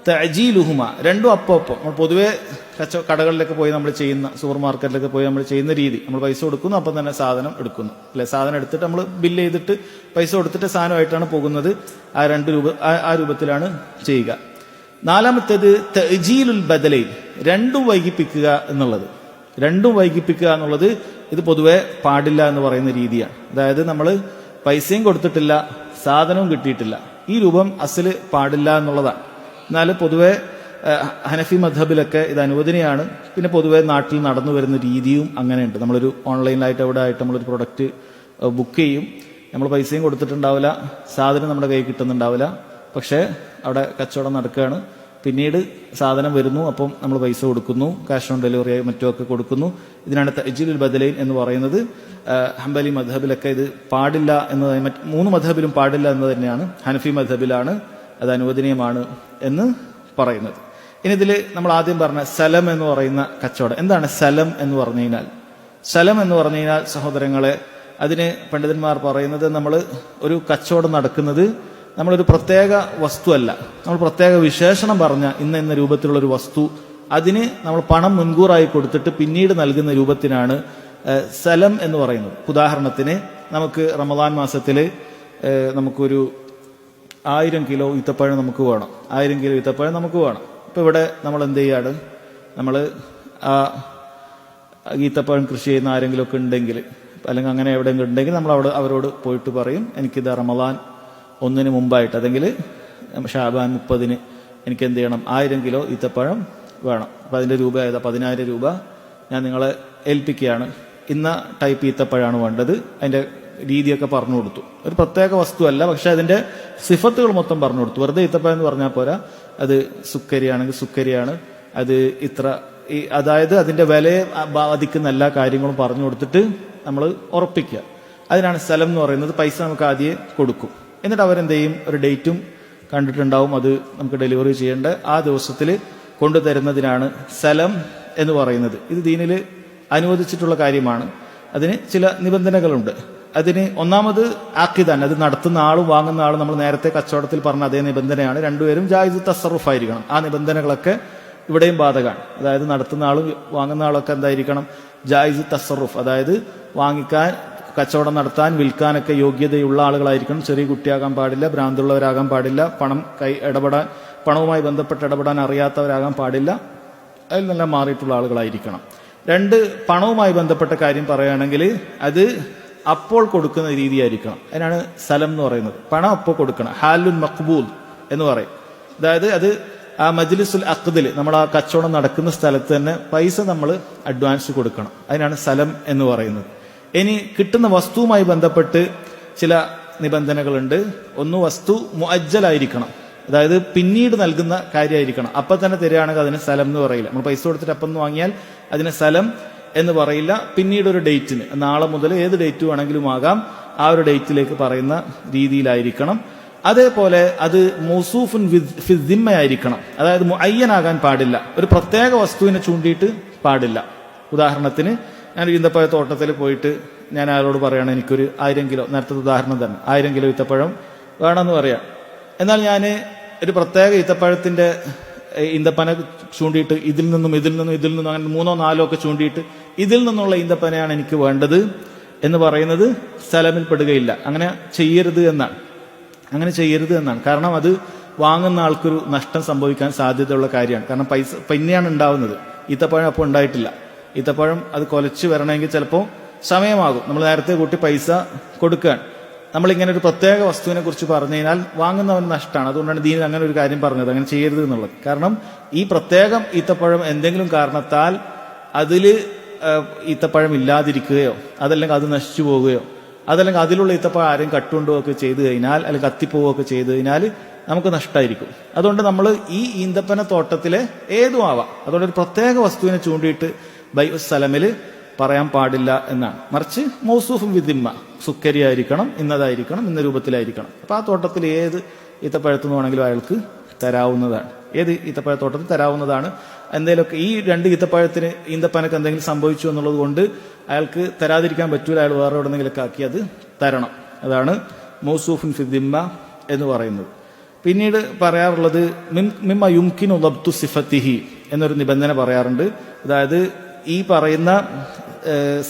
തഅജീലുഹുമ, രണ്ടും ഒപ്പം. നമ്മൾ പൊതുവെ കടകളിലൊക്കെ പോയി നമ്മൾ ചെയ്യുന്ന, സൂപ്പർ മാർക്കറ്റിലൊക്കെ പോയി നമ്മൾ ചെയ്യുന്ന രീതി, നമ്മൾ പൈസ കൊടുക്കുന്നു, അപ്പം തന്നെ സാധനം എടുക്കുന്നു, അല്ലെ? സാധനം എടുത്തിട്ട് നമ്മൾ ബില്ല് ചെയ്തിട്ട് പൈസ കൊടുത്തിട്ട് സാധനമായിട്ടാണ് പോകുന്നത്. ആ രൂപത്തിലാണ് ചെയ്യുക. 4മത്തേത് തഅജീലുൽ ബദലൈൻ, രണ്ടും വൈകിപ്പിക്കുക എന്നുള്ളത്. ഇത് പൊതുവെ പാടില്ല എന്ന് പറയുന്ന രീതിയാണ്. അതായത് നമ്മൾ പൈസയും കൊടുത്തിട്ടില്ല, സാധനവും കിട്ടിയിട്ടില്ല, ഈ രൂപം അസല് പാടില്ല എന്നുള്ളതാണ്. എന്നാൽ പൊതുവെ ഹനഫി മദ്ഹബിലൊക്കെ ഇത് അനുവദനീയമാണ്. പിന്നെ പൊതുവെ നാട്ടിൽ നടന്നു വരുന്ന രീതിയും അങ്ങനെയുണ്ട്. നമ്മളൊരു ഓൺലൈനിലായിട്ട് എവിടെ ആയിട്ട് നമ്മളൊരു പ്രൊഡക്റ്റ് ബുക്ക് ചെയ്യും, നമ്മൾ പൈസയും കൊടുത്തിട്ടുണ്ടാവില്ല, സാധനം നമ്മുടെ കയ്യിൽ കിട്ടുന്നുണ്ടാവില്ല, പക്ഷേ അവിടെ കച്ചവടം നടക്കുകയാണ്. പിന്നീട് സാധനം വരുന്നു, അപ്പം നമ്മൾ പൈസ കൊടുക്കുന്നു, ക്യാഷ് ഓൺ ഡെലിവറി ആയി മറ്റുമൊക്കെ കൊടുക്കുന്നു. ഇതിനാണ് തഅജീലുൽ ബദലൈൻ എന്ന് പറയുന്നത്. ഹംബലി മദ്ഹബിലൊക്കെ ഇത് പാടില്ല എന്ന്, 3 മദ്ഹബിലും പാടില്ല എന്ന് തന്നെയാണ്. ഹനഫി മദ്ഹബിലാണ് അത് അനുവദനീയമാണ് എന്ന് പറയുന്നത്. ഇനി ഇതിൽ നമ്മൾ ആദ്യം പറഞ്ഞ സലം എന്ന് പറയുന്ന കച്ചവടം. എന്താണ് സലം എന്ന് പറഞ്ഞു കഴിഞ്ഞാൽ? സലം എന്ന് പറഞ്ഞു കഴിഞ്ഞാൽ സഹോദരങ്ങളെ, അതിന് പണ്ഡിതന്മാർ പറയുന്നത്, നമ്മൾ ഒരു കച്ചവടം നടക്കുന്നത് നമ്മളൊരു പ്രത്യേക വസ്തുവല്ല, നമ്മൾ പ്രത്യേക വിശേഷണം പറഞ്ഞ ഇന്ന രൂപത്തിലുള്ളൊരു വസ്തു, അതിന് നമ്മൾ പണം മുൻകൂറായി കൊടുത്തിട്ട് പിന്നീട് നൽകുന്ന രൂപത്തിനാണ് സലം എന്ന് പറയുന്നത്. ഉദാഹരണത്തിന് നമുക്ക് റമദാൻ മാസത്തിൽ നമുക്കൊരു 1000 കിലോ ഈത്തപ്പഴം നമുക്ക് വേണം. 1000 കിലോ ഈത്തപ്പഴം നമുക്ക് വേണം. ഇപ്പൊ ഇവിടെ നമ്മൾ എന്ത് ചെയ്യാണ്, നമ്മൾ ആ ഈത്തപ്പഴം കൃഷി ചെയ്യുന്ന ആരെങ്കിലും ഒക്കെ ഉണ്ടെങ്കിൽ, അല്ലെങ്കിൽ അങ്ങനെ എവിടെയെങ്കിലും ഉണ്ടെങ്കിൽ നമ്മൾ അവരോട് പോയിട്ട് പറയും, എനിക്കിത് റമദാൻ 1 മുമ്പായിട്ട്, അല്ലെങ്കിൽ ഷാബാൻ 30 എനിക്ക് എന്ത് ചെയ്യണം, 1000 കിലോ ഈത്തപ്പഴം വേണം. അപ്പൊ അതിന്റെ രൂപ ഏതാ? 10000 രൂപ ഞാൻ നിങ്ങളെ ഏൽപ്പിക്കുകയാണ്. ഇന്ന ടൈപ്പ് ഈത്തപ്പഴമാണ് വേണ്ടത്. അതിന്റെ രീതിയൊക്കെ പറഞ്ഞു കൊടുത്തു. ഒരു പ്രത്യേക വസ്തുവല്ല, പക്ഷെ അതിന്റെ സിഫത്തുകൾ മൊത്തം പറഞ്ഞു കൊടുത്തു. വെറുതെ ഈത്തപ്പഴം എന്ന് പറഞ്ഞാൽ പോരാ, അത് സുക്കരിയാണെങ്കിൽ സുക്കരിയാണ്, അത് ഇത്ര, അതായത് അതിന്റെ വിലയെ ബാധിക്കുന്ന എല്ലാ കാര്യങ്ങളും പറഞ്ഞു കൊടുത്തിട്ട് നമ്മൾ ഉറപ്പിക്കുക. അതിനാണ് സലം എന്ന് പറയുന്നത്. പൈസ നമുക്ക് ആദ്യം കൊടുക്കും, എന്നിട്ട് അവരെന്ത് ചെയ്യും, ഒരു ഡേറ്റും കണ്ടിട്ടുണ്ടാവും, അത് നമുക്ക് ഡെലിവറി ചെയ്യേണ്ട ആ ദിവസത്തിൽ കൊണ്ടുതരുന്നതിനാണ് സലം എന്ന് പറയുന്നത്. ഇത് ദീനിൽ അനുവദിച്ചിട്ടുള്ള കാര്യമാണ്. അതിന് ചില നിബന്ധനകളുണ്ട്. അതിന് ഒന്നാമത് ആക്കിദാൻ, അത് നടത്തുന്ന ആളും വാങ്ങുന്ന ആളും നമ്മൾ നേരത്തെ കച്ചവടത്തിൽ പറഞ്ഞ അതേ നിബന്ധനയാണ്. രണ്ടുപേരും ജായിസ് തസറുഫ് ആയിരിക്കണം. ആ നിബന്ധനകളൊക്കെ ഇവിടെയും ബാധകമാണ്. അതായത് നടത്തുന്ന ആളും വാങ്ങുന്ന ആളൊക്കെ എന്തായിരിക്കണം, ജായിസ് തസറുഫ്, അതായത് വാങ്ങിക്കാൻ, കച്ചവടം നടത്താൻ, വിൽക്കാനൊക്കെ യോഗ്യതയുള്ള ആളുകളായിരിക്കണം. ചെറിയ കുട്ടിയാകാൻ പാടില്ല, ഭ്രാന്തുള്ളവരാകാൻ പാടില്ല, പണവുമായി ബന്ധപ്പെട്ട് ഇടപെടാൻ അറിയാത്തവരാകാൻ പാടില്ല, അതിൽ നിന്നെല്ലാം മാറിയിട്ടുള്ള ആളുകളായിരിക്കണം. രണ്ട്, പണവുമായി ബന്ധപ്പെട്ട കാര്യം പറയുകയാണെങ്കിൽ അത് അപ്പോൾ കൊടുക്കുന്ന രീതിയായിരിക്കണം. അതിനാണ് സലം എന്ന് പറയുന്നത്. പണം അപ്പോൾ കൊടുക്കണം. ഹാലുൻ മഖ്ബൂൽ എന്ന് പറയും. അതായത് അത് ആ മജ്ലിസുൽ അഖ്ദിൽ, നമ്മൾ ആ കച്ചവടം നടക്കുന്ന സ്ഥലത്ത് തന്നെ പൈസ നമ്മൾ അഡ്വാൻസ് കൊടുക്കണം. അതിനാണ് സലം എന്ന് പറയുന്നത്. ഇനി കിട്ടുന്ന വസ്തുവുമായി ബന്ധപ്പെട്ട് ചില നിബന്ധനകളുണ്ട്. ഒന്ന്, വസ്തു മുഅജ്ജലായിരിക്കണം, അതായത് പിന്നീട് നൽകുന്ന കാര്യമായിരിക്കണം. അപ്പം തന്നെ തരികയാണെങ്കിൽ അതിന് സലം എന്ന് പറയില്ല. നമ്മൾ പൈസ കൊടുത്തിട്ട് അപ്പം വാങ്ങിയാൽ അതിന് സലം എന്ന് പറയില്ല. പിന്നീട് ഒരു ഡേറ്റിന്, നാളെ മുതൽ ഏത് ഡേറ്റ് വേണമെങ്കിലും ആകാം, ആ ഒരു ഡേറ്റിലേക്ക് പറയുന്ന രീതിയിലായിരിക്കണം. അതേപോലെ അത് മൗസൂഫുൻ ഫിദ്ദിമ്മയായിരിക്കണം, അതായത് മുഅയ്യനാകാൻ പാടില്ല, ഒരു പ്രത്യേക വസ്തുവിനെ ചൂണ്ടിയിട്ട് പാടില്ല. ഉദാഹരണത്തിന്, ഞാൻ ഈന്തപ്പഴ തോട്ടത്തിൽ പോയിട്ട് ഞാൻ അയാളോട് പറയുകയാണ്, എനിക്കൊരു 1000 കിലോ, നേരത്തെ ഉദാഹരണം തന്നെ, 1000 കിലോ ഈത്തപ്പഴം വേണമെന്ന് പറയാം. എന്നാൽ ഞാൻ ഒരു പ്രത്യേക ഈത്തപ്പഴത്തിന്റെ ഈന്തപ്പന ചൂണ്ടിയിട്ട് ഇതിൽ നിന്നും അങ്ങനെ 3ഓ 4ഓ ഒക്കെ ചൂണ്ടിയിട്ട് ഇതിൽ നിന്നുള്ള ഈന്തപ്പനയാണ് എനിക്ക് വേണ്ടത് എന്ന് പറയുന്നത് സലമിൽ പെടുകയില്ല. അങ്ങനെ ചെയ്യരുത് എന്നാണ്. കാരണം അത് വാങ്ങുന്ന ആൾക്കൊരു നഷ്ടം സംഭവിക്കാൻ സാധ്യതയുള്ള കാര്യമാണ്. കാരണം പൈസ പിന്നെയാണ് ഉണ്ടാവുന്നത്, ഈത്തപ്പഴം അപ്പോൾ ഉണ്ടായിട്ടില്ല. ഈത്തപ്പഴം അത് കൊലച്ച് വരണമെങ്കിൽ ചിലപ്പോൾ സമയമാകും. നമ്മൾ നേരത്തെ കൂട്ടി പൈസ കൊടുക്കുകയാണ്. നമ്മളിങ്ങനെ ഒരു പ്രത്യേക വസ്തുവിനെ കുറിച്ച് പറഞ്ഞു കഴിഞ്ഞാൽ വാങ്ങുന്നവന് നഷ്ടമാണ്. അതുകൊണ്ടാണ് ദീനിൽ അങ്ങനെ ഒരു കാര്യം പറഞ്ഞത്, അങ്ങനെ ചെയ്യരുത് എന്നുള്ളത്. കാരണം ഈ പ്രത്യേകം ഈത്തപ്പഴം എന്തെങ്കിലും കാരണത്താൽ അതിൽ ഈത്തപ്പഴം ഇല്ലാതിരിക്കുകയോ അതല്ലെങ്കിൽ അത് നശിച്ചു പോവുകയോ അതല്ലെങ്കിൽ അതിലുള്ള ഈത്തപ്പഴം ആരെയും കട്ടുകൊണ്ടുപോവുകയൊക്കെ ചെയ്തു കഴിഞ്ഞാൽ, അല്ലെങ്കിൽ കത്തിപ്പോവുകയൊക്കെ ചെയ്തു കഴിഞ്ഞാൽ നമുക്ക് നഷ്ടമായിരിക്കും. അതുകൊണ്ട് നമ്മൾ ഈ ഈന്തപ്പന തോട്ടത്തിലെ ഏതും ആവാം. അതുകൊണ്ട് ഒരു പ്രത്യേക വസ്തുവിനെ ചൂണ്ടിയിട്ട് ബൈഉ സലമിൽ പറയാൻ പാടില്ല എന്നാണ്. മറിച്ച് മൗസൂഫും വിദിമ്മ, സുക്കരി ആയിരിക്കണം, ഇന്നതായിരിക്കണം, ഇന്ന രൂപത്തിലായിരിക്കണം. അപ്പൊ ആ തോട്ടത്തിൽ ഏത് ഈത്തപ്പഴത്തുനിന്ന് വേണമെങ്കിലും അയാൾക്ക് തരാവുന്നതാണ്. ഏത് ഈത്തപ്പഴത്തോട്ടത്തിൽ തരാവുന്നതാണ്. എന്തെങ്കിലുമൊക്കെ ഈ 2 ഈന്തപ്പനക്ക് എന്തെങ്കിലും സംഭവിച്ചു എന്നുള്ളത് കൊണ്ട് അയാൾക്ക് തരാതിരിക്കാൻ പറ്റൂല. അയാൾ വേറെ എവിടെന്നെങ്കിലൊക്കെ ആക്കി അത് തരണം. അതാണ് മൗസൂഫുൻ ഫിദ്ദിമ്മ എന്ന് പറയുന്നത്. പിന്നീട് പറയാറുള്ളത് മിമ്മ യുംകിനു ദബ്തു സിഫത്തിഹി എന്നൊരു നിബന്ധന പറയാറുണ്ട്. അതായത് ഈ പറയുന്ന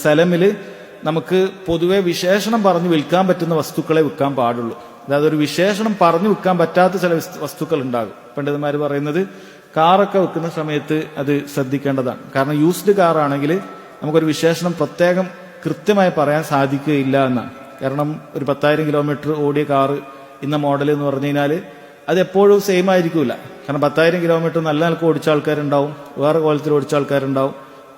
സലമിൽ നമുക്ക് പൊതുവെ വിശേഷണം പറഞ്ഞു വിൽക്കാൻ പറ്റുന്ന വസ്തുക്കളെ വിൽക്കാൻ പാടുള്ളൂ. അതായത് ഒരു വിശേഷണം പറഞ്ഞു വിൽക്കാൻ പറ്റാത്ത ചില വസ്തുക്കൾ ഉണ്ടാകും. പണ്ഡിതന്മാർ പറയുന്നത് കാറൊക്കെ വെക്കുന്ന സമയത്ത് അത് ശ്രദ്ധിക്കേണ്ടതാണ്. കാരണം യൂസ്ഡ് കാറാണെങ്കിൽ നമുക്കൊരു വിശേഷണം പ്രത്യേകം കൃത്യമായി പറയാൻ സാധിക്കുകയില്ല എന്നാണ്. കാരണം ഒരു 10,000 കിലോമീറ്റർ ഓടിയ കാറ് ഇന്ന മോഡൽ എന്ന് പറഞ്ഞു കഴിഞ്ഞാൽ അത് എപ്പോഴും സെയിം ആയിരിക്കില്ല. കാരണം 10,000 കിലോമീറ്റർ നല്ല നിലക്ക് ഓടിച്ച ആൾക്കാരുണ്ടാവും, വേറെ കോലത്തിൽ ഓടിച്ച ആൾക്കാരുണ്ടാവും,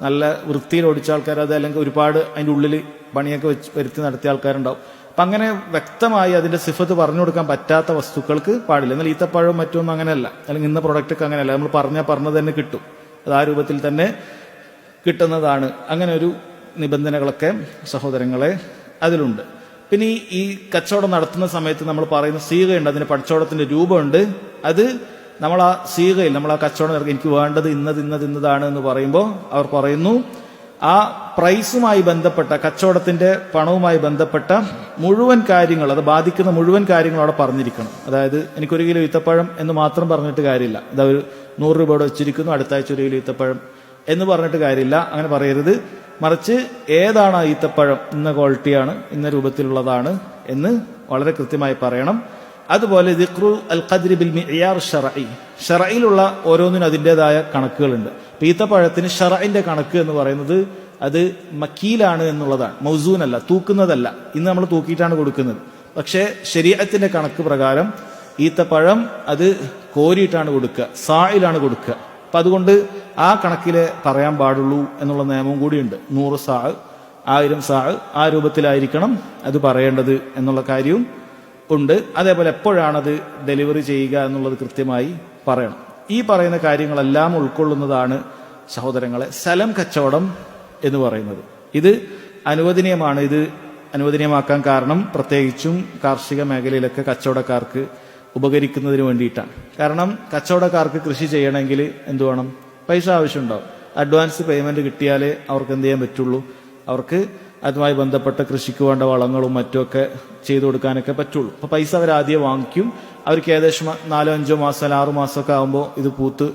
നല്ല വൃത്തിയിൽ ഓടിച്ച ആൾക്കാർ, അത് അല്ലെങ്കിൽ ഒരുപാട് അതിൻ്റെ ഉള്ളിൽ പണിയൊക്കെ വരുത്തി നടത്തിയ ആൾക്കാരുണ്ടാവും. അപ്പം അങ്ങനെ വ്യക്തമായി അതിന്റെ സിഫത്ത് പറഞ്ഞു കൊടുക്കാൻ പറ്റാത്ത വസ്തുക്കൾക്ക് പാടില്ല. എന്നാൽ ഈത്തപ്പഴവും മറ്റൊന്നും അങ്ങനെയല്ല, അല്ലെങ്കിൽ ഇന്ന പ്രൊഡക്റ്റൊക്കെ അങ്ങനെയല്ല. നമ്മൾ പറഞ്ഞത് തന്നെ കിട്ടും, അത് ആ രൂപത്തിൽ തന്നെ കിട്ടുന്നതാണ്. അങ്ങനെ ഒരു നിബന്ധനകളൊക്കെ സഹോദരങ്ങളെ അതിലുണ്ട്. പിന്നെ ഈ കച്ചവടം നടത്തുന്ന സമയത്ത് നമ്മൾ പറയുന്ന സീകയുണ്ട്, അതിന് കച്ചവടത്തിന്റെ രൂപമുണ്ട്. അത് നമ്മൾ ആ സീകയിൽ, നമ്മൾ ആ കച്ചവടം എനിക്ക് വേണ്ടത് ഇന്നതാണ് എന്ന് പറയുമ്പോൾ അവർ പറയുന്നു ആ പ്രൈസുമായി ബന്ധപ്പെട്ട, കച്ചവടത്തിന്റെ പണവുമായി ബന്ധപ്പെട്ട മുഴുവൻ കാര്യങ്ങൾ, അത് ബാധിക്കുന്ന മുഴുവൻ കാര്യങ്ങൾ അവിടെ പറഞ്ഞിരിക്കണം. അതായത് എനിക്കൊരു കിലോ ഈത്തപ്പഴം എന്ന് മാത്രം പറഞ്ഞിട്ട് കാര്യമില്ല. ഇതാ ഒരു 100 രൂപയുടെ വെച്ചിരിക്കുന്നു, അടുത്ത ആഴ്ച 1 കിലോ ഈത്തപ്പഴം എന്ന് പറഞ്ഞിട്ട് കാര്യമില്ല. അങ്ങനെ പറയരുത്. മറിച്ച് ഏതാണ് ആ ഈത്തപ്പഴം, ഇന്ന ക്വാളിറ്റിയാണ്, ഇന്ന രൂപത്തിലുള്ളതാണ് എന്ന് വളരെ കൃത്യമായി പറയണം. അതുപോലെ ദിക്റു അൽ ഖദ്രി ബിൽ മിഅ്യാർ ശർഈ, ശർഈലുള്ള ഓരോന്നിനും അതിൻ്റെതായ കണക്കുകളുണ്ട്. ഈത്തപ്പഴത്തിന് ശർഈന്റെ കണക്ക് എന്ന് പറയുന്നത് അത് മക്കീലാണ് എന്നുള്ളതാണ്, മൗസൂനല്ല, തൂക്കുന്നതല്ല. ഇന്ന് നമ്മൾ തൂക്കിയിട്ടാണ് കൊടുക്കുന്നത്. പക്ഷേ ശരീഅത്തിന്റെ കണക്ക് പ്രകാരം ഈത്തപ്പഴം അത് കോരിയിട്ടാണ് കൊടുക്കുക, സായിലാണ് കൊടുക്കുക. അപ്പൊ അതുകൊണ്ട് ആ കണക്കിലെ പറയാൻ പാടുള്ളൂ എന്നുള്ള നിയമവും കൂടിയുണ്ട്. 100 സാ, 1000 സാ, ആ രൂപത്തിലായിരിക്കണം അത് പറയേണ്ടത് എന്നുള്ള കാര്യവും ഉണ്ട്. അതേപോലെ എപ്പോഴാണത് ഡെലിവറി ചെയ്യുക എന്നുള്ളത് കൃത്യമായി പറയണം. ഈ പറയുന്ന കാര്യങ്ങളെല്ലാം ഉൾക്കൊള്ളുന്നതാണ് സഹോദരങ്ങളെ സലം കച്ചവടം എന്ന് പറയുന്നത്. ഇത് അനുവദനീയമാണ്. ഇത് അനുവദനീയമാക്കാൻ കാരണം പ്രത്യേകിച്ചും കാർഷിക മേഖലയിലൊക്കെ കച്ചവടക്കാർക്ക് ഉപകരിക്കുന്നതിന് വേണ്ടിയിട്ടാണ്. കാരണം കച്ചവടക്കാർക്ക് കൃഷി ചെയ്യണമെങ്കിൽ എന്ത് വേണം? പൈസ ആവശ്യമുണ്ടാവും. അഡ്വാൻസ് പേയ്മെന്റ് കിട്ടിയാലേ അവർക്ക് എന്ത് ചെയ്യാൻ പറ്റുള്ളൂ? അവർക്ക് അതുമായി ബന്ധപ്പെട്ട കൃഷിക്ക് വേണ്ട വളങ്ങളും മറ്റുമൊക്കെ ചെയ്തു കൊടുക്കാനൊക്കെ പറ്റുള്ളൂ. അപ്പൊ പൈസ അവർ ആദ്യം വാങ്ങിക്കും. അവർക്ക് ഏകദേശം 4-5 മാസം അല്ല 6 മാസമൊക്കെ ആകുമ്പോൾ ഇത് പൂത്ത്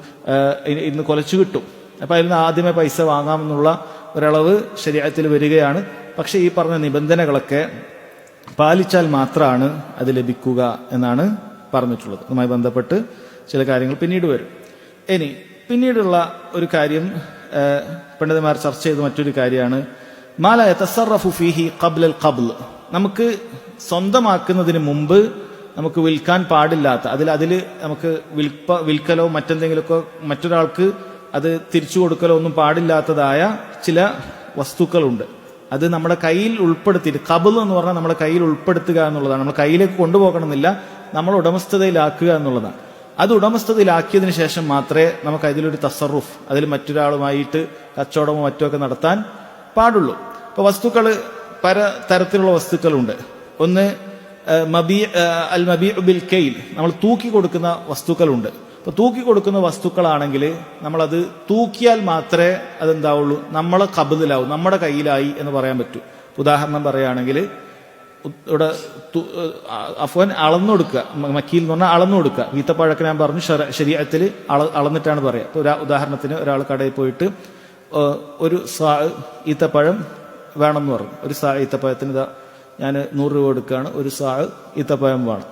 ഇന്ന് കൊലച്ചു കിട്ടും. അപ്പൊ അതിൽ നിന്ന് ആദ്യമേ പൈസ വാങ്ങാമെന്നുള്ള ഒരളവ് ശരീഅത്തിൽ വരികയാണ്. പക്ഷെ ഈ പറഞ്ഞ നിബന്ധനകളൊക്കെ പാലിച്ചാൽ മാത്രമാണ് അത് ലഭിക്കുക എന്നാണ് പറഞ്ഞിട്ടുള്ളത്. അതുമായി ബന്ധപ്പെട്ട് ചില കാര്യങ്ങൾ പിന്നീട് വരും. ഇനി പിന്നീടുള്ള ഒരു കാര്യം പണ്ഡിതന്മാർ ചർച്ച ചെയ്ത മറ്റൊരു കാര്യമാണ് മാല യതസറഫു ഫീഹി ഖബ്ലൽ ഖബ്ൽ. നമുക്ക് സ്വന്തമാക്കുന്നതിന് മുമ്പ് നമുക്ക് വിൽക്കാൻ പാടില്ലാത്ത അതിൽ നമുക്ക് വിൽക്കലോ മറ്റെന്തെങ്കിലുമൊക്കെ മറ്റൊരാൾക്ക് അത് തിരിച്ചു കൊടുക്കലോ ഒന്നും പാടില്ലാത്തതായ ചില വസ്തുക്കളുണ്ട്. അത് നമ്മുടെ കയ്യിൽ ഉൾപ്പെടുത്തിയിട്ട്, ഖബ്ൽ എന്ന് പറഞ്ഞാൽ നമ്മുടെ കയ്യിൽ ഉൾപ്പെടുത്തുക എന്നുള്ളതാണ്. നമ്മൾ കയ്യിലേക്ക് കൊണ്ടുപോകണമെന്നില്ല, നമ്മൾ ഉടമസ്ഥതയിലാക്കുക എന്നുള്ളതാണ്. അത് ഉടമസ്ഥതയിലാക്കിയതിനു ശേഷം മാത്രമേ നമുക്ക് അതിലൊരു തസറുഫ്, അതിൽ മറ്റൊരാളുമായിട്ട് കച്ചവടമോ മറ്റോ ഒക്കെ നടത്താൻ പാടുള്ളൂ. ഇപ്പൊ വസ്തുക്കൾ പല തരത്തിലുള്ള വസ്തുക്കളുണ്ട്. ഒന്ന് അൽ മബീഉ ബിൽ കൈൽ, നമ്മൾ തൂക്കി കൊടുക്കുന്ന വസ്തുക്കളുണ്ട്. അപ്പൊ തൂക്കി കൊടുക്കുന്ന വസ്തുക്കളാണെങ്കിൽ നമ്മളത് തൂക്കിയാൽ മാത്രമേ അതെന്താവുള്ളൂ, നമ്മളെ ഖബ്ദിലാവും, നമ്മുടെ കയ്യിലായി എന്ന് പറയാൻ പറ്റൂ. ഉദാഹരണം പറയുകയാണെങ്കിൽ ഇവിടെ അഫ്വാൻ അളന്നൊടുക്കുക, മക്കീൽ എന്ന് പറഞ്ഞാൽ അളന്നൊടുക്കുക. ഈത്തപ്പഴമൊക്കെ ഞാൻ പറഞ്ഞു ശരീഅത്തിൽ അളന്നിട്ടാണ് പറയുക. ഇപ്പൊ ഉദാഹരണത്തിന് ഒരാൾ കടയിൽ പോയിട്ട് ഒരു സാ ഈത്തപ്പഴം വേണമെന്ന് പറഞ്ഞു. ഒരു സാ ഈത്തപ്പഴത്തിന് ഇതാ ഞാൻ 100 രൂപ കൊടുക്കുകയാണ്, ഒരു സാ ഈത്തപ്പഴം വേണം.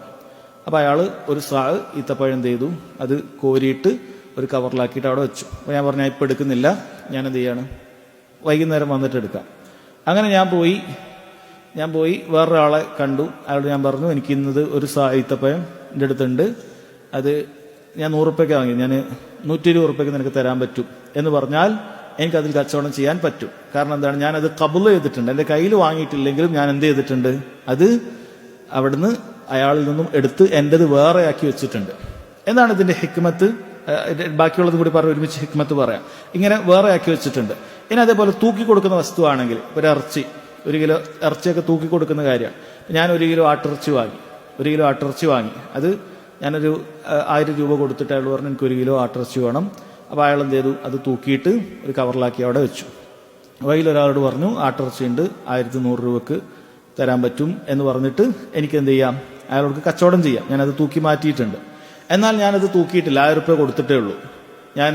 അപ്പൊ അയാൾ ഒരു സാ ഈത്തപ്പഴം എന്ത് ചെയ്തു, അത് കോരിയിട്ട് ഒരു കവറിലാക്കിയിട്ട് അവിടെ വെച്ചു. അപ്പൊ ഞാൻ പറഞ്ഞു ഇപ്പൊ എടുക്കുന്നില്ല, ഞാൻ എന്ത് ചെയ്യാണ്, വൈകുന്നേരം വന്നിട്ട് എടുക്കാം. അങ്ങനെ ഞാൻ പോയി വേറൊരാളെ കണ്ടു. അയാളോട് ഞാൻ പറഞ്ഞു എനിക്ക് ഇന്നത് ഒരു സാ ഈത്തപ്പഴം എൻ്റെ അടുത്തുണ്ട്, അത് ഞാൻ 100 റുപ്യക്ക് വാങ്ങി, ഞാൻ 120 റുപ്യക്ക് നിനക്ക് തരാൻ പറ്റും എന്ന് പറഞ്ഞാൽ എനിക്കതിൽ കച്ചവടം ചെയ്യാൻ പറ്റും. കാരണം എന്താണ്, ഞാനത് ഖബ്ൽ ചെയ്തിട്ടുണ്ട്. എൻ്റെ കയ്യിൽ വാങ്ങിയിട്ടില്ലെങ്കിലും ഞാൻ എന്ത് ചെയ്തിട്ടുണ്ട്, അത് അവിടുന്ന് അയാളിൽ നിന്നും എടുത്ത് എൻ്റെത് വേറെ ആക്കി വെച്ചിട്ടുണ്ട്. എന്താണ് ഇതിന്റെ ഹിക്മത്ത്? ബാക്കിയുള്ളത് കൂടി പറഞ്ഞ് ഒരുമിച്ച് ഹിക്മത്ത് പറയാം. ഇങ്ങനെ വേറെ ആക്കി വെച്ചിട്ടുണ്ട്. ഇനി അതേപോലെ തൂക്കി കൊടുക്കുന്ന വസ്തുവാണെങ്കിൽ ഒരു ഇറച്ചി, 1 കിലോ ഇറച്ചിയൊക്കെ തൂക്കി കൊടുക്കുന്ന കാര്യമാണ്. ഞാൻ 1 കിലോ ആട്ടിറച്ചി വാങ്ങി. അത് ഞാനൊരു 1000 രൂപ കൊടുത്തിട്ട് അയാൾ പറഞ്ഞു എനിക്ക് 1 കിലോ ആട്ടിറച്ചി വേണം. അപ്പോൾ അയാൾ എന്ത് ചെയ്തു, അത് തൂക്കിയിട്ട് ഒരു കവറിലാക്കി അവിടെ വെച്ചു. വൈകിലൊരാളോട് പറഞ്ഞു ആട്ടിറച്ചി ഉണ്ട്, 1100 രൂപക്ക് തരാൻ പറ്റും എന്ന് പറഞ്ഞിട്ട് എനിക്ക് എന്ത് ചെയ്യാം, അയാളോട് കച്ചവടം ചെയ്യാം. ഞാനത് തൂക്കി മാറ്റിയിട്ടുണ്ട്. എന്നാൽ ഞാനത് തൂക്കിയിട്ടില്ല, 1000 രൂപ കൊടുത്തിട്ടേ ഉള്ളൂ. ഞാൻ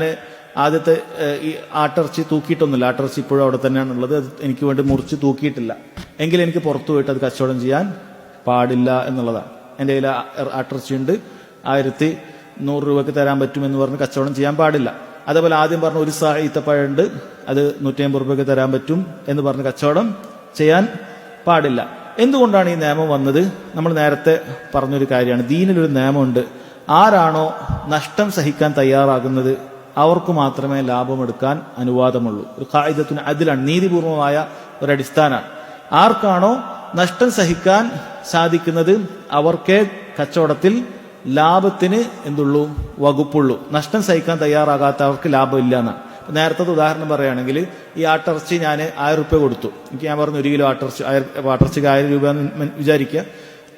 ആദ്യത്തെ ഈ ആട്ടിറച്ചി തൂക്കിയിട്ടൊന്നുമില്ല, ആട്ടിറച്ചി ഇപ്പോഴും അവിടെ തന്നെയാണുള്ളത്, അത് എനിക്ക് വേണ്ടി മുറിച്ച് തൂക്കിയിട്ടില്ല. എങ്കിൽ എനിക്ക് പുറത്തു പോയിട്ട് അത് കച്ചവടം ചെയ്യാൻ പാടില്ല എന്നുള്ളതാണ്. എൻ്റെ കയ്യിൽ ആട്ടിറച്ചി ഉണ്ട്, 1100 രൂപക്ക് തരാൻ പറ്റുമെന്ന് പറഞ്ഞ് കച്ചവടം ചെയ്യാൻ പാടില്ല. അതേപോലെ ആദ്യം പറഞ്ഞ ഒരു സാ ഈത്തപ്പഴം ഉണ്ട്, അത് 150 രൂപയ്ക്ക് തരാൻ പറ്റും എന്ന് പറഞ്ഞ് കച്ചവടം ചെയ്യാൻ പാടില്ല. എന്തുകൊണ്ടാണ് ഈ നിയമം വന്നത്? നമ്മൾ നേരത്തെ പറഞ്ഞൊരു കാര്യമാണ്. ദീനിലൊരു നിയമമുണ്ട്, ആരാണോ നഷ്ടം സഹിക്കാൻ തയ്യാറാകുന്നത് അവർക്ക് മാത്രമേ ലാഭമെടുക്കാൻ അനുവാദമുള്ളൂ. ഒരു ഖായിദത്തുൻ അദ്ലാണ്, നീതിപൂർവമായ ഒരടിസ്ഥാനമാണ്. ആർക്കാണോ നഷ്ടം സഹിക്കാൻ സാധിക്കുന്നത് അവർക്കേ കച്ചവടത്തിൽ ലാഭത്തിന് എന്തുള്ളൂ, വകുപ്പുള്ളൂ. നഷ്ടം സഹിക്കാൻ തയ്യാറാകാത്തവർക്ക് ലാഭമില്ല എന്നാണ്. നേരത്തെ ഉദാഹരണം പറയുകയാണെങ്കിൽ ഈ ആട്ടിറച്ചി ഞാൻ 1000 രൂപ കൊടുത്തു. ഞാൻ പറഞ്ഞു 1 കിലോ ആട്ടിറച്ചിക്ക് 1000 രൂപ എന്ന് വിചാരിക്കുക.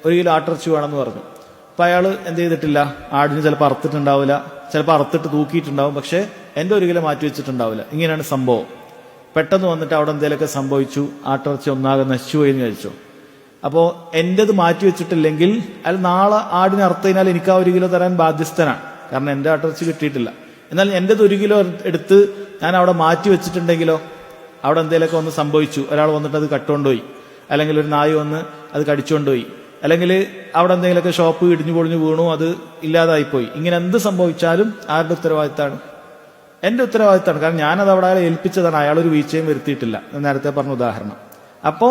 1 കിലോ ആട്ടിറച്ചി വേണമെന്ന് പറഞ്ഞു. അപ്പൊ അയാൾ എന്ത് ചെയ്തിട്ടില്ല, ആടിന് ചിലപ്പോൾ അറുത്തിട്ടുണ്ടാവില്ല, ചിലപ്പോൾ അറുത്തിട്ട് തൂക്കിയിട്ടുണ്ടാവും, പക്ഷെ എൻ്റെ 1 കിലോ മാറ്റി വെച്ചിട്ടുണ്ടാവില്ല. ഇങ്ങനെയാണ് സംഭവം. പെട്ടെന്ന് വന്നിട്ട് അവിടെ എന്തെങ്കിലുമൊക്കെ സംഭവിച്ചു, ആട്ടിറച്ചി ഒന്നാകെ നശിച്ചു പോയി എന്ന് വിചാരിച്ചു. അപ്പോൾ എൻ്റെത് മാറ്റി വെച്ചിട്ടില്ലെങ്കിൽ അയാൾ നാളെ ആടിനെ അറുത്തതിനാൽ എനിക്ക് ആ 1 കിലോ തരാൻ ബാധ്യസ്ഥനാണ്. കാരണം എൻ്റെ ആട്ടിറച്ചി കിട്ടിയിട്ടില്ല. എന്നാൽ എൻ്റെത് 1 കിലോ എടുത്ത് ഞാൻ അവിടെ മാറ്റി വെച്ചിട്ടുണ്ടെങ്കിലോ, അവിടെ എന്തെങ്കിലുമൊക്കെ ഒന്ന് സംഭവിച്ചു, ഒരാൾ വന്നിട്ട് അത് കട്ടുകൊണ്ടുപോയി, അല്ലെങ്കിൽ ഒരു നായ വന്ന് അത് കടിച്ചുകൊണ്ടുപോയി, അല്ലെങ്കിൽ അവിടെ എന്തെങ്കിലുമൊക്കെ ഷോപ്പ് ഇടിഞ്ഞു പൊളിഞ്ഞു വീണു, അത് ഇല്ലാതായിപ്പോയി. ഇങ്ങനെ എന്ത് സംഭവിച്ചാലും ആരുടെ ഉത്തരവാദിത്തമാണ്? എൻ്റെ ഉത്തരവാദിത്തമാണ്. കാരണം ഞാനത് അവിടെ അയാളെ ഏൽപ്പിച്ചതാണ്, അയാളൊരു വീഴ്ചയും വരുത്തിയിട്ടില്ല. നേരത്തെ പറഞ്ഞ ഉദാഹരണം. അപ്പോ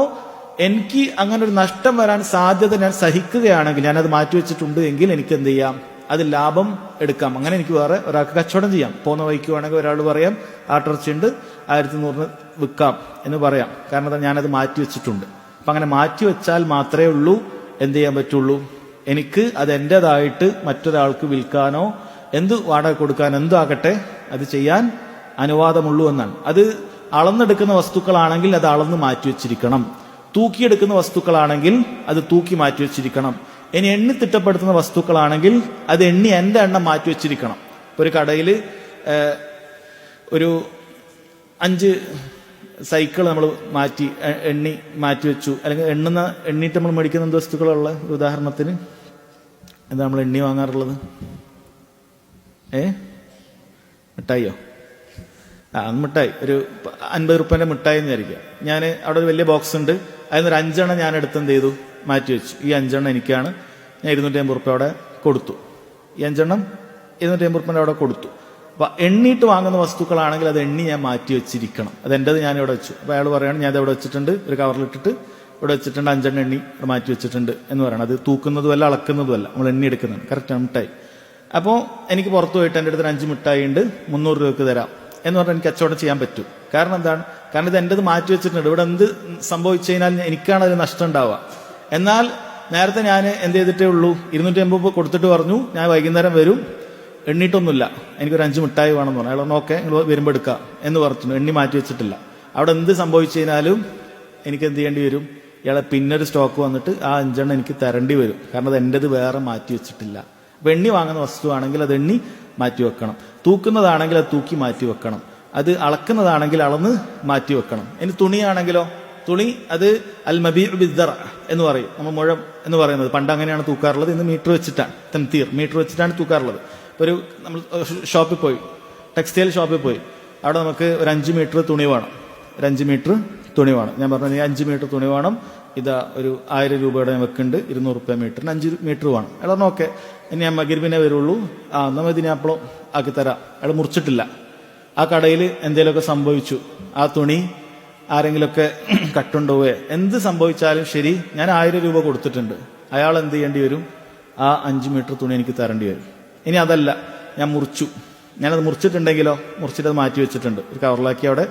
എനിക്ക് അങ്ങനെ ഒരു നഷ്ടം വരാൻ സാധ്യത ഞാൻ സഹിക്കുകയാണെങ്കിൽ, ഞാനത് മാറ്റിവെച്ചിട്ടുണ്ട് എങ്കിൽ എനിക്ക് എന്ത് ചെയ്യാം, അത് ലാഭം എടുക്കാം. അങ്ങനെ എനിക്ക് വേറെ ഒരാൾക്ക് കച്ചവടം ചെയ്യാം. പോകുന്ന വഴിക്ക് വേണമെങ്കിൽ ഒരാൾ പറയാം ആട്ടിറച്ചി ഉണ്ട് 1100 വിൽക്കാം എന്ന് പറയാം. കാരണം ഞാനത് മാറ്റിവെച്ചിട്ടുണ്ട്. അപ്പൊ അങ്ങനെ മാറ്റിവെച്ചാൽ മാത്രമേ ഉള്ളൂ എന്ത് ചെയ്യാൻ പറ്റുള്ളൂ, എനിക്ക് അത് എൻ്റെതായിട്ട് മറ്റൊരാൾക്ക് വിൽക്കാനോ എന്ത് വാടക കൊടുക്കാൻ എന്തോ ആകട്ടെ അത് ചെയ്യാൻ അനുവാദമുള്ളൂ എന്നാണ്. അത് അളന്നെടുക്കുന്ന വസ്തുക്കളാണെങ്കിൽ അത് അളന്ന് മാറ്റിവെച്ചിരിക്കണം. തൂക്കിയെടുക്കുന്ന വസ്തുക്കളാണെങ്കിൽ അത് തൂക്കി മാറ്റിവെച്ചിരിക്കണം. ഇനി എണ്ണി തിട്ടപ്പെടുത്തുന്ന വസ്തുക്കളാണെങ്കിൽ അത് എണ്ണി എന്റെ എണ്ണം മാറ്റിവെച്ചിരിക്കണം. ഇപ്പൊ ഒരു കടയിൽ ഒരു 5 സൈക്കിൾ നമ്മൾ എണ്ണി മാറ്റിവെച്ചു, അല്ലെങ്കിൽ എണ്ണിയിട്ട് നമ്മൾ മേടിക്കുന്ന എന്ത് വസ്തുക്കളുള്ള ഒരു ഉദാഹരണത്തിന് എന്താ നമ്മൾ എണ്ണി വാങ്ങാറുള്ളത്? മിഠായിയോ? മിഠായി ഒരു 50 റുപ്യന്റെ മിഠായി എന്ന് വിചാരിക്കുക. ഞാൻ അവിടെ ഒരു വലിയ ബോക്സ് ഉണ്ട്, അതിനൊരു 5 എണ്ണം ഞാൻ എടുത്ത് എന്ത് ചെയ്തു? മാറ്റിവെച്ചു. ഈ 5 എണ്ണം എനിക്കാണ്, ഞാൻ 250 റുപ്യ അവിടെ കൊടുത്തു. ഈ 5 എണ്ണം 250 റുപ്യന്റെ അവിടെ കൊടുത്തു. അപ്പൊ എണ്ണിയിട്ട് വാങ്ങുന്ന വസ്തുക്കളാണെങ്കിൽ അത് എണ്ണി ഞാൻ മാറ്റി വെച്ചിരിക്കണം. അത് എന്റേത് ഞാൻ ഇവിടെ വെച്ചു. അപ്പൊ അയാൾ പറയാണ് ഞാൻ ഇവിടെ വെച്ചിട്ടുണ്ട്, ഒരു കവറിലിട്ടിട്ട് ഇവിടെ വെച്ചിട്ടുണ്ട്, 5 എണ്ണം എണ്ണി മാറ്റി വെച്ചിട്ടുണ്ട് എന്ന് പറയണം. അത് തൂക്കുന്നതുമല്ല അളക്കുന്നതുമല്ല, നമ്മൾ എണ്ണി എടുക്കുന്നുണ്ട്. കറക്റ്റാണ് മിഠായി. അപ്പോൾ എനിക്ക് പുറത്തു പോയിട്ട് എൻ്റെ അടുത്ത് 5 മിഠായി ഉണ്ട്, 300 രൂപക്ക് തരാം എന്ന് പറഞ്ഞാൽ എനിക്ക് കച്ചവടം ചെയ്യാൻ പറ്റും. കാരണം എന്താണ്? കാരണം ഇത് എന്റേത് മാറ്റി വെച്ചിട്ടുണ്ട്. ഇവിടെ എന്ത് സംഭവിച്ചു കഴിഞ്ഞാൽ എനിക്കാണ് അതിന് നഷ്ടം ഉണ്ടാവുക. എന്നാൽ നേരത്തെ ഞാൻ എന്ത് ചെയ്തിട്ടേ ഉള്ളൂ? 250 കൊടുത്തിട്ട് പറഞ്ഞു ഞാൻ വൈകുന്നേരം വരും, എണ്ണിയിട്ടൊന്നുമില്ല, എനിക്കൊരു 5 മിഠായി വേണമെന്ന് പറഞ്ഞു. അയാൾ പറഞ്ഞു ഓക്കെ നിങ്ങൾ വരുമ്പോൾ എടുക്കാം എന്ന് പറഞ്ഞു. എണ്ണി മാറ്റി വെച്ചിട്ടില്ല. അവിടെ എന്ത് സംഭവിച്ചു കഴിഞ്ഞാലും എനിക്ക് എന്ത് ചെയ്യേണ്ടി വരും? ഇയാളെ പിന്നൊരു സ്റ്റോക്ക് വന്നിട്ട് ആ 5 എണ്ണം എനിക്ക് തരേണ്ടി വരും. കാരണം അത് എന്റേത് വേറെ മാറ്റി വെച്ചിട്ടില്ല. അപ്പൊ എണ്ണി വാങ്ങുന്ന വസ്തുവാണെങ്കിൽ അത് എണ്ണി മാറ്റി വെക്കണം. തൂക്കുന്നതാണെങ്കിൽ അത് തൂക്കി മാറ്റി വെക്കണം. അത് അളക്കുന്നതാണെങ്കിൽ അളന്ന് മാറ്റി വെക്കണം. ഇനി തുണിയാണെങ്കിലോ, തുണി അത് അൽ മബീഉ ബിദ്ദറ എന്ന് പറയും, നമ്മൾ മുഴം എന്ന് പറയുന്നത്. പണ്ട് അങ്ങനെയാണ് തൂക്കാറുള്ളത്, ഇന്ന് മീറ്റർ വെച്ചിട്ടാണ്, തൻതീർ മീറ്റർ വെച്ചിട്ടാണ് തൂക്കാറുള്ളത്. ഒരു നമ്മൾ ഷോപ്പിൽ പോയി, ടെക്സ്റ്റൈൽ ഷോപ്പിൽ പോയി, അവിടെ നമുക്ക് ഒരു 5 മീറ്റർ തുണി വേണം, ഒരു 5 മീറ്റർ തുണി വേണം. ഞാൻ പറഞ്ഞു 5 മീറ്റർ തുണി വേണം, ഇതാ ഒരു 1000 രൂപയുടെ വെക്കുന്നുണ്ട്, 200 റുപ്യ മീറ്ററിന് 5 മീറ്റർ വേണം. അയാൾ പറഞ്ഞു ഓക്കെ, ഇനി ഞാൻ മഗ്‌രിബിനെ വരുള്ളൂ, നമ്മൾ ഇതിനെ അപ്പോഴും ആക്കി തരാം. അയാൾ മുറിച്ചിട്ടില്ല. ആ കടയിൽ എന്തെങ്കിലുമൊക്കെ സംഭവിച്ചു, ആ തുണി ആരെങ്കിലുമൊക്കെ കട്ടുണ്ടോവേ എന്ത് സംഭവിച്ചാലും ശരി, ഞാൻ 1000 രൂപ കൊടുത്തിട്ടുണ്ട്, അയാൾ എന്ത് ചെയ്യേണ്ടി വരും? ആ 5 മീറ്റർ തുണി എനിക്ക് തരേണ്ടി വരും. ഇനി അതല്ല, ഞാൻ മുറിച്ചു, ഞാനത് മുറിച്ചിട്ടുണ്ടെങ്കിലോ, മുറിച്ചിട്ട് അത് മാറ്റി വെച്ചിട്ടുണ്ട്, ഒരു കവറിലാക്കി അവിടെ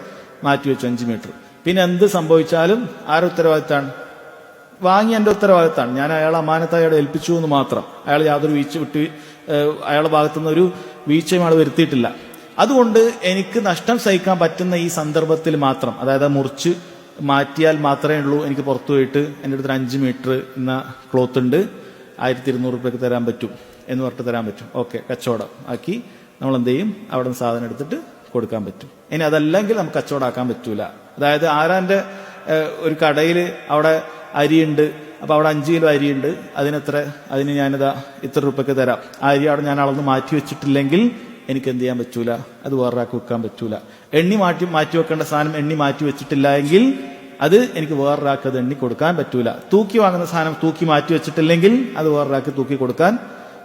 മാറ്റി വെച്ചു 5 മീറ്റർ. പിന്നെ എന്ത് സംഭവിച്ചാലും ആരുടെ ഉത്തരവാദിത്തമാണ്? വാങ്ങി എൻ്റെ ഉത്തരവാദിത്തമാണ്. ഞാൻ അയാളെ അമാനത്തായി അവിടെ ഏൽപ്പിച്ചു എന്ന് മാത്രം. അയാൾ യാതൊരു അയാളുടെ ഭാഗത്തുനിന്ന് ഒരു വീഴ്ചയും ആൾ വരുത്തിയിട്ടില്ല. അതുകൊണ്ട് എനിക്ക് നഷ്ടം സഹിക്കാൻ പറ്റുന്ന ഈ സന്ദർഭത്തിൽ മാത്രം, അതായത് മുറിച്ച് മാറ്റിയാൽ മാത്രമേ ഉള്ളൂ എനിക്ക് പുറത്തു പോയിട്ട് എൻ്റെ അടുത്ത് 5 മീറ്റർ എന്ന ക്ലോത്ത് ഉണ്ട്, 1200 റുപ്യക്ക് തരാൻ പറ്റും എന്ന് പറഞ്ഞിട്ട് തരാൻ പറ്റും. ഓക്കെ, കച്ചവടം ആക്കി നമ്മൾ എന്ത് ചെയ്യും? അവിടെ നിന്ന് സാധനം എടുത്തിട്ട് കൊടുക്കാൻ പറ്റും. ഇനി അതല്ലെങ്കിൽ നമുക്ക് കച്ചവടമാക്കാൻ പറ്റൂല. അതായത് ആരാന്റെ ഒരു കടയിൽ അവിടെ അരിയുണ്ട്, അപ്പൊ അവിടെ 5 കിലോ അരിയുണ്ട്, അതിന് ഞാനിതാ ഇത്ര റുപ്യക്ക് തരാം. ആ അരി അവിടെ ഞാൻ അളന്ന് മാറ്റി വെച്ചിട്ടില്ലെങ്കിൽ എനിക്ക് എന്ത് ചെയ്യാൻ പറ്റൂല? അത് വേറൊരാൾക്ക് വെക്കാൻ പറ്റൂല. എണ്ണി മാറ്റി വെക്കേണ്ട സാധനം എണ്ണി മാറ്റി വെച്ചിട്ടില്ല എങ്കിൽ അത് എനിക്ക് വേറൊരാൾക്ക് അത് എണ്ണി കൊടുക്കാൻ പറ്റൂല. തൂക്കി വാങ്ങുന്ന സാധനം തൂക്കി മാറ്റി വെച്ചിട്ടില്ലെങ്കിൽ അത് വേറൊരാൾക്ക് തൂക്കി കൊടുക്കാൻ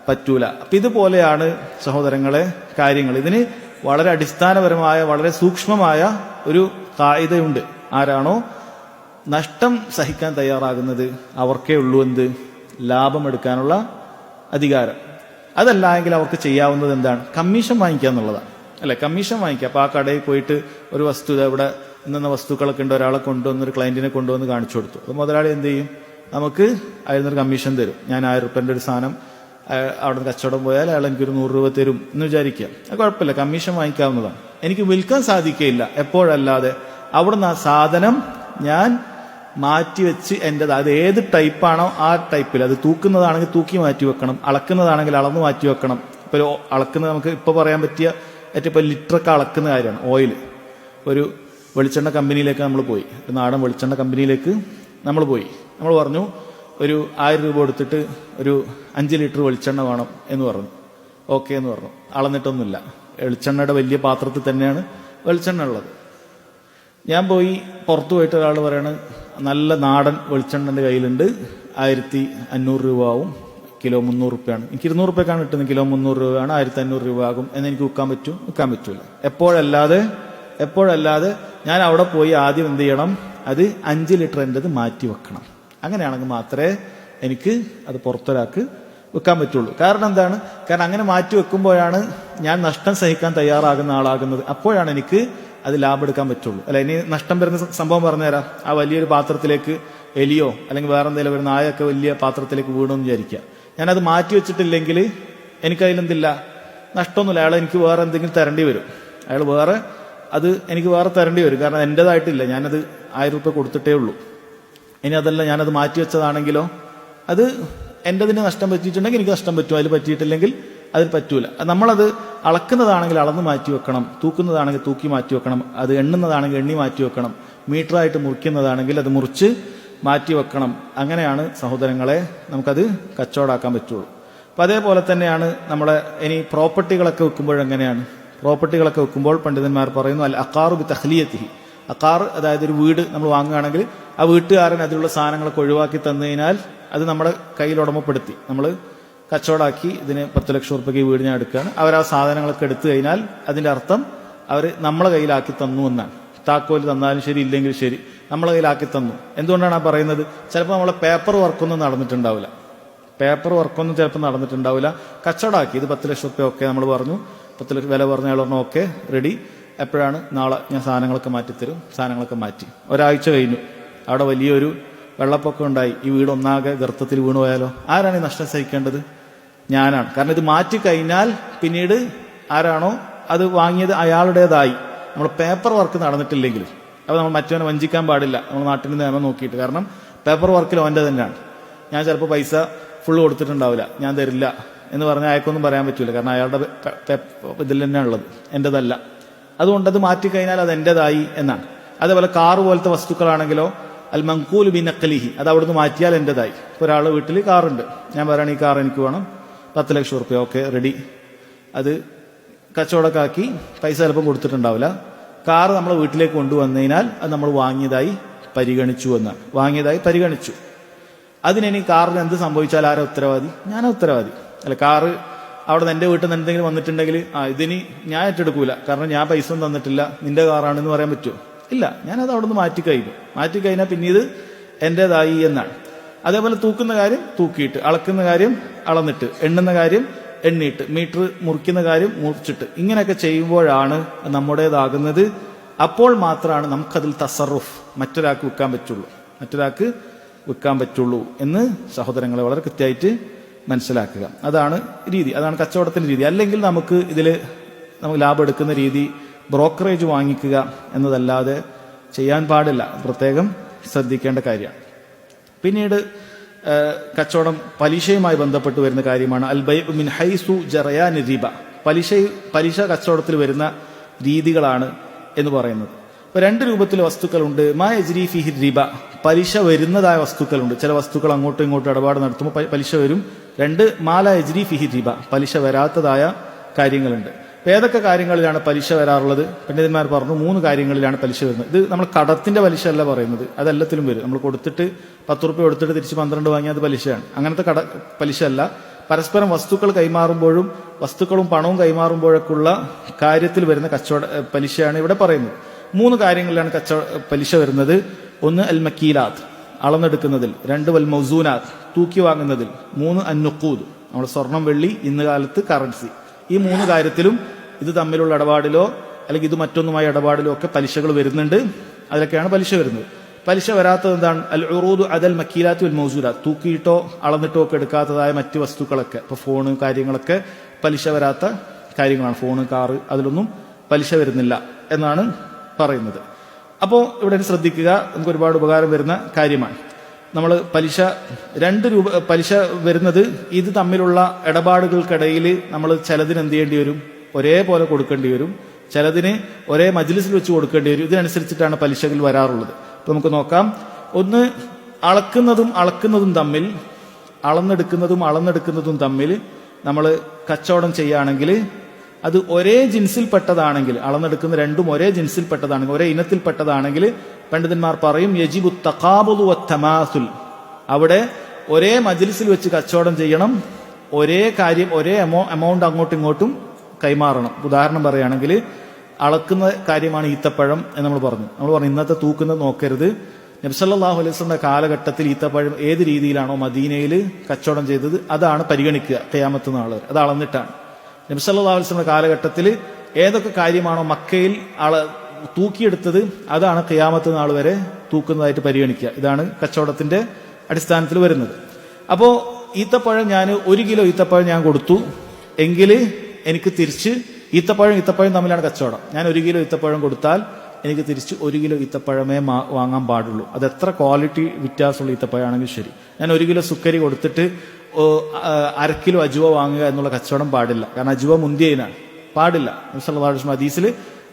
പറ്റൂല. അപ്പൊ ഇതുപോലെയാണ് സഹോദരങ്ങളെ കാര്യങ്ങൾ. ഇതിന് വളരെ അടിസ്ഥാനപരമായ, വളരെ സൂക്ഷ്മമായ ഒരു കായികയുണ്ട്. ആരാണോ നഷ്ടം സഹിക്കാൻ തയ്യാറാകുന്നത് അവർക്കേ ഉള്ളൂ എന്ത്? ലാഭം എടുക്കാനുള്ള അധികാരം. അതല്ല എങ്കിൽ അവർക്ക് ചെയ്യാവുന്നത് എന്താണ്? കമ്മീഷൻ വാങ്ങിക്കുക എന്നുള്ളതാണ്, അല്ലെ? കമ്മീഷൻ വാങ്ങിക്കുക. അപ്പൊ ആ കടയിൽ പോയിട്ട് ഒരു വസ്തു, ഇവിടെ ഇന്ന വസ്തുക്കളൊക്കെ ഉണ്ട്, ഒരാളെ കൊണ്ടുവന്ന്, ഒരു ക്ലയന്റിനെ കൊണ്ടുവന്ന് കാണിച്ചു കൊടുത്തു. അപ്പൊ മുതലാളി എന്ത് ചെയ്യും? നമുക്ക് അതിനൊരു കമ്മീഷൻ തരും. ഞാൻ 1000 റുപ്യന്റെ ഒരു സാധനം അവിടെ കച്ചവടം പോയാൽ അയാൾ എനിക്കൊരു 100 രൂപ തരും എന്ന് വിചാരിക്കുക. അത് കുഴപ്പമില്ല, കമ്മീഷൻ വാങ്ങിക്കാവുന്നതാണ്. എനിക്ക് വിൽക്കാൻ സാധിക്കുകയില്ല എപ്പോഴല്ലാതെ അവിടുന്ന് ആ സാധനം ഞാൻ മാറ്റിവെച്ച് എൻ്റെത്, അത് ഏത് ടൈപ്പാണോ ആ ടൈപ്പിൽ, അത് തൂക്കുന്നതാണെങ്കിൽ തൂക്കി മാറ്റി വെക്കണം, അളക്കുന്നതാണെങ്കിൽ അളന്ന് മാറ്റി വെക്കണം. ഇപ്പൊ അളക്കുന്നത് നമുക്ക് ഇപ്പൊ പറയാൻ പറ്റിയ ഏറ്റവും ഇപ്പൊ ലിറ്ററൊക്കെ അളക്കുന്ന കാര്യമാണ്. ഓയിൽ, ഒരു വെളിച്ചെണ്ണ കമ്പനിയിലേക്ക് നമ്മൾ പോയി, ഒരു നാടൻ വെളിച്ചെണ്ണ കമ്പനിയിലേക്ക് നമ്മൾ പോയി. നമ്മൾ പറഞ്ഞു ഒരു 1000 രൂപ കൊടുത്തിട്ട് ഒരു 5 ലിറ്റർ വെളിച്ചെണ്ണ വേണം എന്ന് പറഞ്ഞു. ഓക്കെ എന്ന് പറഞ്ഞു. അളന്നിട്ടൊന്നുമില്ല, വെളിച്ചെണ്ണയുടെ വലിയ പാത്രത്തിൽ തന്നെയാണ് വെളിച്ചെണ്ണ ഉള്ളത്. ഞാൻ പോയി പുറത്തു പോയിട്ട് ഒരാൾ പറയണ് നല്ല നാടൻ വെളിച്ചെണ്ണ എൻ്റെ കയ്യിലുണ്ട്, 1500 രൂപ ആവും, കിലോ 300 റുപ്യാണ്. എനിക്ക് 200 റുപ്യക്കാണ് കിട്ടുന്നത്, കിലോ 300 രൂപയാണ്, 1500 രൂപ ആകും എന്ന് എനിക്ക് വിൽക്കാൻ പറ്റും? വിൽക്കാൻ പറ്റൂല. എപ്പോഴല്ലാതെ ഞാൻ അവിടെ പോയി ആദ്യം എന്ത് ചെയ്യണം? അത് 5 ലിറ്റർ എൻ്റെത് മാറ്റി വെക്കണം. അങ്ങനെയാണെങ്കിൽ മാത്രമേ എനിക്ക് അത് പുറത്തൊരാൾക്ക് വെക്കാൻ പറ്റുള്ളൂ. കാരണം എന്താണ്? കാരണം അങ്ങനെ മാറ്റി വെക്കുമ്പോഴാണ് ഞാൻ നഷ്ടം സഹിക്കാൻ തയ്യാറാകുന്ന ആളാകുന്നത്. അപ്പോഴാണ് എനിക്ക് അത് ലാഭം എടുക്കാൻ പറ്റുള്ളൂ. അല്ല, ഇനി നഷ്ടം വരുന്ന സംഭവം പറഞ്ഞുതരാം. ആ വലിയൊരു പാത്രത്തിലേക്ക് എലിയോ അല്ലെങ്കിൽ വേറെ എന്തെങ്കിലും ഒരു നായൊക്കെ വലിയ പാത്രത്തിലേക്ക് വീണമെന്ന് വിചാരിക്കുക. ഞാനത് മാറ്റി വെച്ചിട്ടില്ലെങ്കിൽ എനിക്കതിലെന്തില്ല, നഷ്ടമൊന്നുമില്ല. അയാൾ എനിക്ക് വേറെ എന്തെങ്കിലും തരേണ്ടി വരും. എനിക്ക് വേറെ തരേണ്ടി വരും. കാരണം എൻ്റെതായിട്ടില്ല, ഞാനത് 1000 രൂപ കൊടുത്തിട്ടേ ഉള്ളൂ. ഇനി അതല്ല ഞാനത് മാറ്റിവെച്ചതാണെങ്കിലോ, അത് എൻ്റെതിന് നഷ്ടം പറ്റിയിട്ടുണ്ടെങ്കിൽ എനിക്ക് നഷ്ടം പറ്റും, അതിൽ പറ്റിയിട്ടില്ലെങ്കിൽ അതിൽ പറ്റൂല. നമ്മളത് അളക്കുന്നതാണെങ്കിൽ അളന്ന് മാറ്റി വെക്കണം, തൂക്കുന്നതാണെങ്കിൽ തൂക്കി മാറ്റി വെക്കണം, അത് എണ്ണുന്നതാണെങ്കിൽ എണ്ണി മാറ്റി വെക്കണം, മീറ്ററായിട്ട് മുറിക്കുന്നതാണെങ്കിൽ അത് മുറിച്ച് മാറ്റി വെക്കണം. അങ്ങനെയാണ് സഹോദരങ്ങളെ നമുക്കത് കച്ചവടമാക്കാൻ പറ്റുള്ളൂ. അപ്പം അതേപോലെ തന്നെയാണ് നമ്മളെ ഇനി പ്രോപ്പർട്ടികളൊക്കെ വെക്കുമ്പോഴെങ്ങനെയാണ്? പ്രോപ്പർട്ടികളൊക്കെ വെക്കുമ്പോൾ പണ്ഡിതന്മാർ പറയുന്നു അൽ അഖാറു ബി തഖ്ലിയത്തിഹി. അഖാർ അതായത് ഒരു വീട് നമ്മൾ വാങ്ങുകയാണെങ്കിൽ ആ വീട്ടുകാരൻ അതിലുള്ള സാധനങ്ങളൊക്കെ ഒഴിവാക്കി തന്നു കഴിഞ്ഞാൽ അത് നമ്മുടെ കയ്യിൽ ഉടമപ്പെടുത്തി നമ്മൾ കച്ചവടമാക്കി, ഇതിന് 10 ലക്ഷം റുപ്യക്ക് ഈ വീട് ഞാൻ എടുക്കുകയാണ്, അവർ ആ സാധനങ്ങളൊക്കെ എടുത്തു കഴിഞ്ഞാൽ അതിൻ്റെ അർത്ഥം അവർ നമ്മളെ കയ്യിലാക്കി തന്നു എന്നാണ്. താക്കോൽ തന്നാലും ശരി ഇല്ലെങ്കിൽ ശരി നമ്മളെ കയ്യിലാക്കി തന്നു. എന്തുകൊണ്ടാണ് ആ പറയുന്നത്? ചിലപ്പോൾ നമ്മളെ പേപ്പർ വർക്കൊന്നും നടന്നിട്ടുണ്ടാവില്ല, ചിലപ്പോൾ നടന്നിട്ടുണ്ടാവില്ല. കച്ചവടമാക്കി ഇത് 10 ലക്ഷം റുപ്യ ഒക്കെ നമ്മൾ പറഞ്ഞു, 10 ലക്ഷം വില പറഞ്ഞ ആൾ പറഞ്ഞു ഓക്കെ റെഡി, എപ്പോഴാണ്? നാളെ ഞാൻ സാധനങ്ങളൊക്കെ മാറ്റിത്തരും. സാധനങ്ങളൊക്കെ മാറ്റി ഒരാഴ്ച കഴിഞ്ഞു, അവിടെ വലിയൊരു വെള്ളപ്പൊക്കം ഉണ്ടായി, ഈ വീട് ഒന്നാകെ ഗർത്തത്തിൽ വീണു പോയാലോ? ആരാണ് ഈ നഷ്ടം സഹിക്കേണ്ടത്? ഞാനാണ്. കാരണം ഇത് മാറ്റി കഴിഞ്ഞാൽ പിന്നീട് ആരാണോ അത് വാങ്ങിയത് അയാളുടേതായി. നമ്മൾ പേപ്പർ വർക്ക് നടന്നിട്ടില്ലെങ്കിൽ അപ്പോൾ നമ്മൾ മറ്റവനെ വഞ്ചിക്കാൻ പാടില്ല, നമ്മൾ നാട്ടിൽ നിയമം നോക്കിയിട്ട്. കാരണം പേപ്പർ വർക്കിൽ അവൻ്റെ തന്നെയാണ്. ഞാൻ ചിലപ്പോൾ പൈസ ഫുള്ള് കൊടുത്തിട്ടുണ്ടാവില്ല, ഞാൻ തരില്ല എന്ന് പറഞ്ഞാൽ അയാൾക്കൊന്നും പറയാൻ പറ്റില്ല, കാരണം അയാളുടെ ഇതിൽ തന്നെയാണ് ഉള്ളത്, എൻ്റെതല്ല. അതുകൊണ്ടത് മാറ്റിക്കഴിഞ്ഞാൽ അത് എൻ്റെതായി എന്നാണ്. അതേപോലെ കാറ് പോലത്തെ വസ്തുക്കളാണെങ്കിലോ അൽ മൻഖൂൽ ബി നഖ്ലിഹി, അത് അവിടുന്ന് മാറ്റിയാൽ എൻ്റെതായി. ഇപ്പോൾ ഒരാളുടെ വീട്ടിൽ കാറുണ്ട്, ഞാൻ പറയുകയാണ് ഈ കാർ എനിക്ക് വേണം, 10 ലക്ഷം റുപ്യ ഓക്കെ റെഡി. അത് കച്ചവടമൊക്കെ ആക്കി പൈസ ചിലപ്പം കൊടുത്തിട്ടുണ്ടാവില്ല. കാറ് നമ്മളെ വീട്ടിലേക്ക് കൊണ്ടുവന്നതിനാൽ അത് നമ്മൾ വാങ്ങിയതായി പരിഗണിച്ചു എന്നാണ്. വാങ്ങിയതായി പരിഗണിച്ചു. അതിനി കാറിന് എന്ത് സംഭവിച്ചാൽ ആരാ ഉത്തരവാദി? ഞാനാ ഉത്തരവാദി. അല്ല, കാറ് അവിടെ നിന്ന് എൻ്റെ വീട്ടിൽ നിന്ന് എന്തെങ്കിലും വന്നിട്ടുണ്ടെങ്കിൽ ഇതിനി ഞാൻ ഏറ്റെടുക്കൂല, കാരണം ഞാൻ പൈസ ഒന്നും തന്നിട്ടില്ല, നിന്റെ കാറാണെന്ന് പറയാൻ പറ്റുമോ? ഇല്ല, ഞാനത് അവിടെ നിന്ന് മാറ്റിക്കഴിഞ്ഞാൽ പിന്നെ ഇത് എൻ്റെതായി എന്നാണ്. അതേപോലെ തൂക്കുന്ന കാര്യം തൂക്കിയിട്ട്, അളക്കുന്ന കാര്യം അളന്നിട്ട്, എണ്ണുന്ന കാര്യം എണ്ണിയിട്ട്, മീറ്റർ മുറിക്കുന്ന കാര്യം മുറിച്ചിട്ട്, ഇങ്ങനെയൊക്കെ ചെയ്യുമ്പോഴാണ് നമ്മുടേതാകുന്നത്. അപ്പോൾ മാത്രമാണ് നമുക്കതിൽ തസറുഫ് മറ്റൊരാൾക്ക് വിൽക്കാൻ പറ്റുള്ളൂ എന്ന് സഹോദരങ്ങളെ വളരെ കൃത്യമായിട്ട് മനസ്സിലാക്കുക. അതാണ് രീതി, അതാണ് കച്ചവടത്തിന്റെ രീതി. അല്ലെങ്കിൽ നമുക്ക് ലാഭം എടുക്കുന്ന രീതി ബ്രോക്കറേജ് വാങ്ങിക്കുക എന്നതല്ലാതെ ചെയ്യാൻ പാടില്ല. പ്രത്യേകം ശ്രദ്ധിക്കേണ്ട കാര്യമാണ്. പിന്നീട് കച്ചവടം പലിശയുമായി ബന്ധപ്പെട്ട് വരുന്ന കാര്യമാണ് അൽ ബൈഉ മിൻ ഹൈസു ജറയാൻ റിബ. പലിശ കച്ചവടത്തിൽ വരുന്ന രീതികളാണ് എന്ന് പറയുന്നത്. ഇപ്പൊ 2 രൂപത്തിലെ വസ്തുക്കളുണ്ട്. മാ യജ്രി ഫിഹി റിബ, പലിശ വരുന്നതായ വസ്തുക്കളുണ്ട്. ചില വസ്തുക്കൾ അങ്ങോട്ടും ഇങ്ങോട്ടും ഇടപാട് നടത്തുമ്പോൾ പലിശ വരും. 2 മാല യജ്രി ഫിഹി റിബ, പലിശ വരാത്തതായ കാര്യങ്ങളുണ്ട്. ഇപ്പൊ ഏതൊക്കെ കാര്യങ്ങളിലാണ് പലിശ വരാറുള്ളത്? പണ്ഡിതന്മാർ പറഞ്ഞു 3 കാര്യങ്ങളിലാണ് പലിശ വരുന്നത്. ഇത് നമ്മൾ കടത്തിന്റെ പലിശ അല്ല പറയുന്നത്, അതെല്ലാത്തിലും വരും. നമ്മൾ കൊടുത്തിട്ട് 10 റുപ്യ കൊടുത്തിട്ട് തിരിച്ച് 12 വാങ്ങിയാൽ അത് പലിശയാണ്. അങ്ങനത്തെ പലിശ അല്ല. പരസ്പരം വസ്തുക്കൾ കൈമാറുമ്പോഴും വസ്തുക്കളും പണവും കൈമാറുമ്പോഴൊക്കെയുള്ള കാര്യത്തിൽ വരുന്ന പലിശയാണ് ഇവിടെ പറയുന്നത്. 3 കാര്യങ്ങളിലാണ് പലിശ വരുന്നത്. 1 അൽ മക്കീലാത്ത്, അളന്നെടുക്കുന്നതിൽ. 2 വൽ മൗസൂനാത്ത്, തൂക്കി വാങ്ങുന്നതിൽ. 3 അൻ നുഖൂദ്, നമ്മൾ സ്വർണം വെള്ളി ഇന്ന് കാലത്ത് കറൻസി. ഈ 3 കാര്യത്തിലും ഇത് തമ്മിലുള്ള ഇടപാടിലോ അല്ലെങ്കിൽ ഇത് മറ്റൊന്നുമായ ഇടപാടിലോ ഒക്കെ പലിശകൾ വരുന്നുണ്ട്. അതിലൊക്കെയാണ് പലിശ വരുന്നത്. പലിശ വരാത്തത് എന്താണ്? അൽ ഉറൂദു അദൽ മക്കീലാത്ത് വൽ മൗസൂലാത്ത്, തൂക്കിയിട്ടോ അളന്നിട്ടോ ഒക്കെ എടുക്കാത്തതായ മറ്റ് വസ്തുക്കളൊക്കെ, ഇപ്പൊ ഫോണ് കാര്യങ്ങളൊക്കെ പലിശ വരാത്ത കാര്യങ്ങളാണ്. ഫോണ്, കാറ്, അതിലൊന്നും പലിശ വരുന്നില്ല എന്നാണ് പറയുന്നത്. അപ്പോൾ ഇവിടെ ശ്രദ്ധിക്കുക, നമുക്ക് ഒരുപാട് ഉപകാരം വരുന്ന കാര്യമാണ്. നമ്മൾ പലിശ 2 രൂപ പലിശ വരുന്നത് ഇത് തമ്മിലുള്ള ഇടപാടുകൾക്കിടയിൽ നമ്മൾ ചിലതിന് എന്ത് ചെയ്യേണ്ടി വരും? ഒരേപോലെ കൊടുക്കേണ്ടി വരും. ചിലതിന് ഒരേ മജ്ലിസിൽ വെച്ച് കൊടുക്കേണ്ടി വരും. ഇതിനനുസരിച്ചിട്ടാണ് പലിശകൾ വരാറുള്ളത്. അപ്പൊ നമുക്ക് നോക്കാം. 1, അളക്കുന്നതും തമ്മിൽ, അളന്നെടുക്കുന്നതും തമ്മിൽ നമ്മൾ കച്ചവടം ചെയ്യുകയാണെങ്കിൽ അത് ഒരേ ജിൻസിൽപ്പെട്ടതാണെങ്കിൽ, അളന്നെടുക്കുന്ന 2ഉം ഒരേ ജിൻസിൽപ്പെട്ടതാണെങ്കിൽ, ഒരേ ഇനത്തിൽപ്പെട്ടതാണെങ്കിൽ പണ്ഡിതന്മാർ പറയും യജിബു തഖാബുദു വത്തമാസുൽ, അവിടെ ഒരേ മജ്ലിസിൽ വെച്ച് കച്ചവടം ചെയ്യണം. ഒരേ കാര്യം, ഒരേ എമൗണ്ട് അങ്ങോട്ടും ഇങ്ങോട്ടും കൈമാറണം. ഉദാഹരണം പറയുകയാണെങ്കിൽ അളക്കുന്ന കാര്യമാണ് ഈത്തപ്പഴം എന്ന് നമ്മൾ പറഞ്ഞു. ഇന്നത്തെ തൂക്കുന്നത് നോക്കരുത്. നബി സല്ലല്ലാഹു അലൈഹി വസല്ലമയുടെ കാലഘട്ടത്തിൽ ഈത്തപ്പഴം ഏത് രീതിയിലാണോ മദീനയിൽ കച്ചവടം ചെയ്തത് അതാണ് പരിഗണിക്കുക ഖിയാമത്ത് നാൾ വരെ. അത് അളന്നിട്ടാണ്. നബി സല്ലല്ലാഹു അലൈഹി വസല്ലമയുടെ കാലഘട്ടത്തിൽ ഏതൊക്കെ കാര്യമാണോ മക്കയിൽ തൂക്കിയെടുത്തത് അതാണ് ഖിയാമത്ത് നാൾ വരെ തൂക്കുന്നതായിട്ട് പരിഗണിക്കുക. ഇതാണ് കച്ചവടത്തിന്റെ അടിസ്ഥാനത്തിൽ വരുന്നത്. അപ്പോ ഈത്തപ്പഴം 1 കിലോ ഈത്തപ്പഴം ഞാൻ കൊടുത്തു എങ്കിൽ എനിക്ക് തിരിച്ച് ഈത്തപ്പഴം തമ്മിലാണ് കച്ചവടം. ഞാൻ 1 കിലോ ഈത്തപ്പഴം കൊടുത്താൽ എനിക്ക് തിരിച്ച് 1 കിലോ ഈത്തപ്പഴമേ വാങ്ങാൻ പാടുള്ളൂ. അത് എത്ര ക്വാളിറ്റി വ്യത്യാസമുള്ള ഈത്തപ്പഴമാണെങ്കിൽ ശരി. ഞാൻ 1 കിലോ സുക്കരി കൊടുത്തിട്ട് 1/2 കിലോ അജുവ വാങ്ങുക എന്നുള്ള കച്ചവടം പാടില്ല. കാരണം അജുവ മുന്തിയതിനാണ്, പാടില്ല. ഹദീസിൽ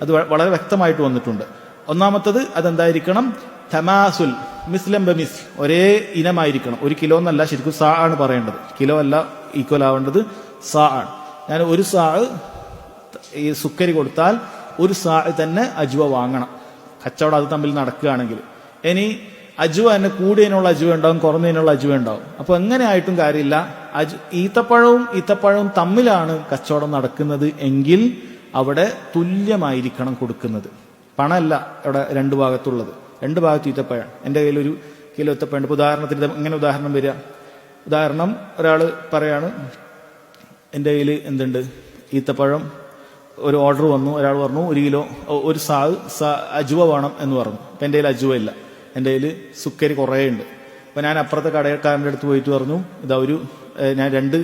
അത് വളരെ വ്യക്തമായിട്ട് വന്നിട്ടുണ്ട്. ഒന്നാമത്തത് അതെന്തായിരിക്കണം? തമാസുൽ മിസ്ലം ബമിസ്, ഒരേ ഇനമായിരിക്കണം. 1 കിലോ എന്നല്ല, ശരിക്കും സാ ആണ് പറയേണ്ടത്, കിലോ അല്ല ഈക്വൽ ആവേണ്ടത്, സാ ആണ്. ഞാൻ 1 സാ ഈ സുക്കരി കൊടുത്താൽ 1 സാ തന്നെ അജുവ വാങ്ങണം, കച്ചവടം അത് തമ്മിൽ നടക്കുകയാണെങ്കിൽ. ഇനി അജുവ തന്നെ കൂടിയതിനുള്ള അജുവ ഉണ്ടാവും, കുറഞ്ഞതിനുള്ള അജുവ ഉണ്ടാവും. അപ്പൊ എങ്ങനെ ആയിട്ടും കാര്യമില്ല. ഈത്തപ്പഴവും തമ്മിലാണ് കച്ചവടം നടക്കുന്നത് എങ്കിൽ അവിടെ തുല്യമായിരിക്കണം കൊടുക്കുന്നത്. പണമല്ല അവിടെ 2 ഭാഗത്തുള്ളത്, 2 ഭാഗത്ത് ഈത്തപ്പഴം. എൻ്റെ കയ്യിൽ 1 കിലോ ഈത്തപ്പഴം. ഉദാഹരണത്തിന് എങ്ങനെ ഉദാഹരണം വരിക? ഉദാഹരണം, ഒരാൾ പറയാണ് എൻ്റെ കയ്യിൽ എന്തുണ്ട് ഈത്തപ്പഴം, ഒരു ഓർഡർ വന്നു, ഒരാൾ പറഞ്ഞു 1 കിലോ 1 സാ അജുവ വേണം എന്ന് പറഞ്ഞു. അപ്പം എൻ്റെ കയ്യിൽ അജുവ ഇല്ല, എൻ്റെ കയ്യിൽ സുക്കരി കുറേ ഉണ്ട്. അപ്പം ഞാൻ അപ്പുറത്തെ കടക്കാരൻ്റെ അടുത്ത് പോയിട്ട് പറഞ്ഞു, ഇതാ ഞാൻ 2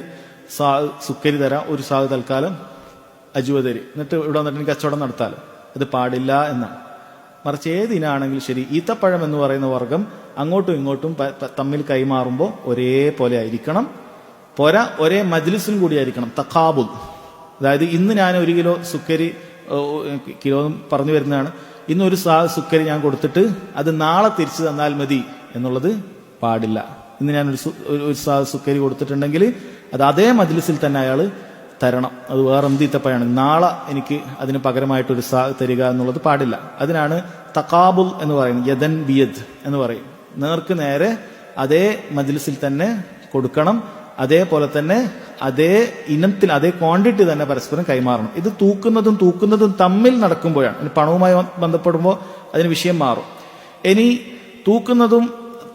സാ സുക്കരി തരാം, 1 സാ തൽക്കാലം അജുവ തരും, എന്നിട്ട് ഇവിടെ വന്നിട്ട് എനിക്ക് കച്ചവടം നടത്താലോ. അത് പാടില്ല എന്നാണ്. മറിച്ച് ഏതിനാണെങ്കിലും ശരി, ഈത്തപ്പഴം എന്ന് പറയുന്ന വർഗം അങ്ങോട്ടും ഇങ്ങോട്ടും തമ്മിൽ കൈമാറുമ്പോൾ ഒരേപോലെ ആയിരിക്കണം. പോരാ, ഒരേ മജ്ലിസിലും കൂടി ആയിരിക്കണം. തഖാബുൽ, അതായത് ഇന്ന് ഞാൻ 1 കിലോ സുക്കരി, കിലോ പറഞ്ഞു വരുന്നതാണ്, ഇന്ന് 1 സാ സുക്കരി ഞാൻ കൊടുത്തിട്ട് അത് നാളെ തിരിച്ചു തന്നാൽ മതി എന്നുള്ളത് പാടില്ല. ഇന്ന് ഞാൻ ഒരു സാ സുക്കരി കൊടുത്തിട്ടുണ്ടെങ്കിൽ അത് അതേ മജ്ലിസിൽ തന്നെ അയാൾ തരണം. അത് വേറെ എന്ത് ഈത്തപ്പഴമാണ്, നാളെ എനിക്ക് അതിന് പകരമായിട്ടൊരു സാ തരിക എന്നുള്ളത് പാടില്ല. അതിനാണ് തഖാബുൽ എന്ന് പറയുന്നത്, യദൻ ബിയദ് എന്ന് പറയും. നേർക്ക് നേരെ അതേ മജ്ലിസിൽ തന്നെ കൊടുക്കണം. അതേപോലെ തന്നെ അതേ ഇനത്തിൽ അതേ ക്വാണ്ടിറ്റി തന്നെ പരസ്പരം കൈമാറണം. ഇത് തൂക്കുന്നതും തമ്മിൽ നടക്കുമ്പോഴാണ്. പണവുമായി ബന്ധപ്പെടുമ്പോൾ അതിന് വിഷയം മാറും. ഇനി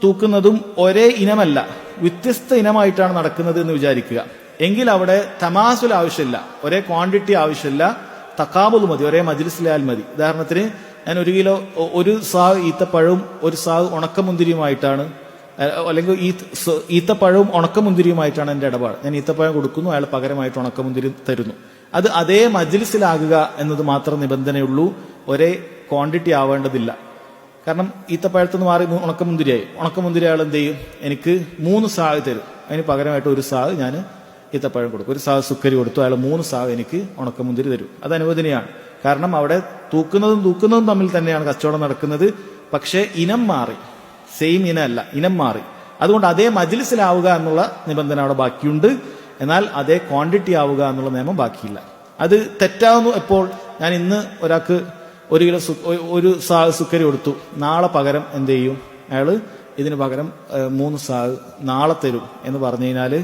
തൂക്കുന്നതും ഒരേ ഇനമല്ല, വ്യത്യസ്ത ഇനമായിട്ടാണ് നടക്കുന്നത് എന്ന് വിചാരിക്കുക. എങ്കിൽ അവിടെ തമാസുൽ ആവശ്യമില്ല, ഒരേ ക്വാണ്ടിറ്റി ആവശ്യമില്ല, തഖാബുൽ മതി, ഒരേ മജ്ലിസിലായാൽ മതി. ഉദാഹരണത്തിന് ഞാൻ 1 കിലോ 1 സാ ഈത്തപ്പഴവും 1 സാ ഉണക്കമുന്തിരിയുമായിട്ടാണ്, അല്ലെങ്കിൽ ഈത്തപ്പഴവും ഉണക്കമുന്തിരിയുമായിട്ടാണ് എൻ്റെ ഇടപാട്. ഞാൻ ഈത്തപ്പഴം കൊടുക്കുന്നു, അയാൾ പകരമായിട്ട് ഉണക്കമുന്തിരി തരുന്നു. അത് അതേ മജ്ലിസിലാകുക എന്നത് മാത്രം നിബന്ധനയുള്ളൂ, ഒരേ ക്വാണ്ടിറ്റി ആവേണ്ടതില്ല. കാരണം ഈത്തപ്പഴത്തുനിന്ന് മാറി ഉണക്കമുന്തിരിയായി, ഉണക്കമുന്തിരി അയാൾ എന്ത് ചെയ്യും, എനിക്ക് 3 സാ തരും, അതിന് പകരമായിട്ട് 1 സാ ഞാൻ ഈത്തപ്പഴം കൊടുക്കും. 1 സാ സുക്കരി കൊടുത്തു, അയാൾ 3 സാ എനിക്ക് ഉണക്കമുന്തിരി തരും. അത് അനുവദനീയമാണ്. കാരണം അവിടെ തൂക്കുന്നതും തമ്മിൽ തന്നെയാണ് കച്ചവടം നടക്കുന്നത്. പക്ഷേ ഇനം മാറി, സെയിം ഇനമല്ല, ഇനം മാറി. അതുകൊണ്ട് അതേ മജ്ലിസിലാവുക എന്നുള്ള നിബന്ധന അവിടെ ബാക്കിയുണ്ട്. എന്നാൽ അതേ ക്വാണ്ടിറ്റി ആവുക എന്നുള്ള നിയമം ബാക്കിയില്ല. അത് തെറ്റാവുന്നു എപ്പോൾ? ഞാൻ ഇന്ന് ഒരാൾക്ക് 1 കിലോ 1 സാ സുക്കരി കൊടുത്തു, നാളെ പകരം എന്ത് ചെയ്യും, അയാൾ ഇതിന് പകരം 3 സാ നാളെ തരും എന്ന് പറഞ്ഞു കഴിഞ്ഞാൽ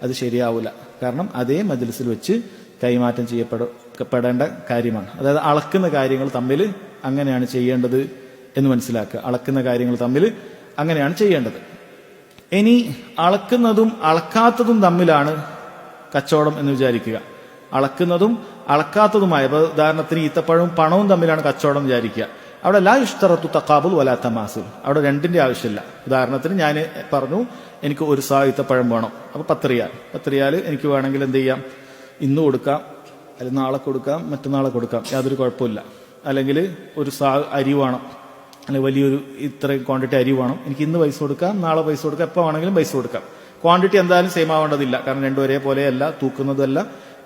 അത് ശരിയാവില്ല. കാരണം അതേ മജ്ലിസിൽ വെച്ച് കൈമാറ്റം ചെയ്യപ്പെടേണ്ട കാര്യമാണ്. അതായത് അളക്കുന്ന കാര്യങ്ങൾ തമ്മിൽ അങ്ങനെയാണ് ചെയ്യേണ്ടത് എന്ന് മനസ്സിലാക്കുക. അളക്കുന്ന കാര്യങ്ങൾ തമ്മിൽ അങ്ങനെയാണ് ചെയ്യേണ്ടത്. ഇനി അളക്കുന്നതും അളക്കാത്തതും തമ്മിലാണ് കച്ചവടം എന്ന് വിചാരിക്കുക. അളക്കുന്നതും അളക്കാത്തതുമായ, ഉദാഹരണത്തിന് ഈത്തപ്പഴവും പണവും തമ്മിലാണ് കച്ചവടം വിചാരിക്കുക. അവിടെ ലാ യുഷ്തറത്തു തഖാബുൽ വലാ തമാസുൽ, അവിടെ 2ന്റെ ആവശ്യമില്ല. ഉദാഹരണത്തിന് ഞാൻ പറഞ്ഞു എനിക്ക് 1 സാ ഈത്തപ്പഴം വേണം, അപ്പൊ 10 റിയാൽ എനിക്ക് വേണമെങ്കിൽ എന്ത് ചെയ്യാം, ഇന്ന് കൊടുക്കാം, അല്ലെങ്കിൽ നാളെ കൊടുക്കാം, മറ്റന്നാളെ കൊടുക്കാം, യാതൊരു കുഴപ്പമില്ല. അല്ലെങ്കിൽ 1 സാ അരി വേണം, അല്ലെങ്കിൽ വലിയൊരു ഇത്രയും ക്വാണ്ടിറ്റി അരി വേണം, എനിക്ക് ഇന്ന് പൈസ കൊടുക്കാം, നാളെ പൈസ കൊടുക്കാം, എപ്പോൾ വേണമെങ്കിലും പൈസ കൊടുക്കാം. ക്വാണ്ടിറ്റി എന്തായാലും സെയിം ആവേണ്ടതില്ല, കാരണം 2 ഒരേപോലെയല്ല, തൂക്കുന്നതല്ല,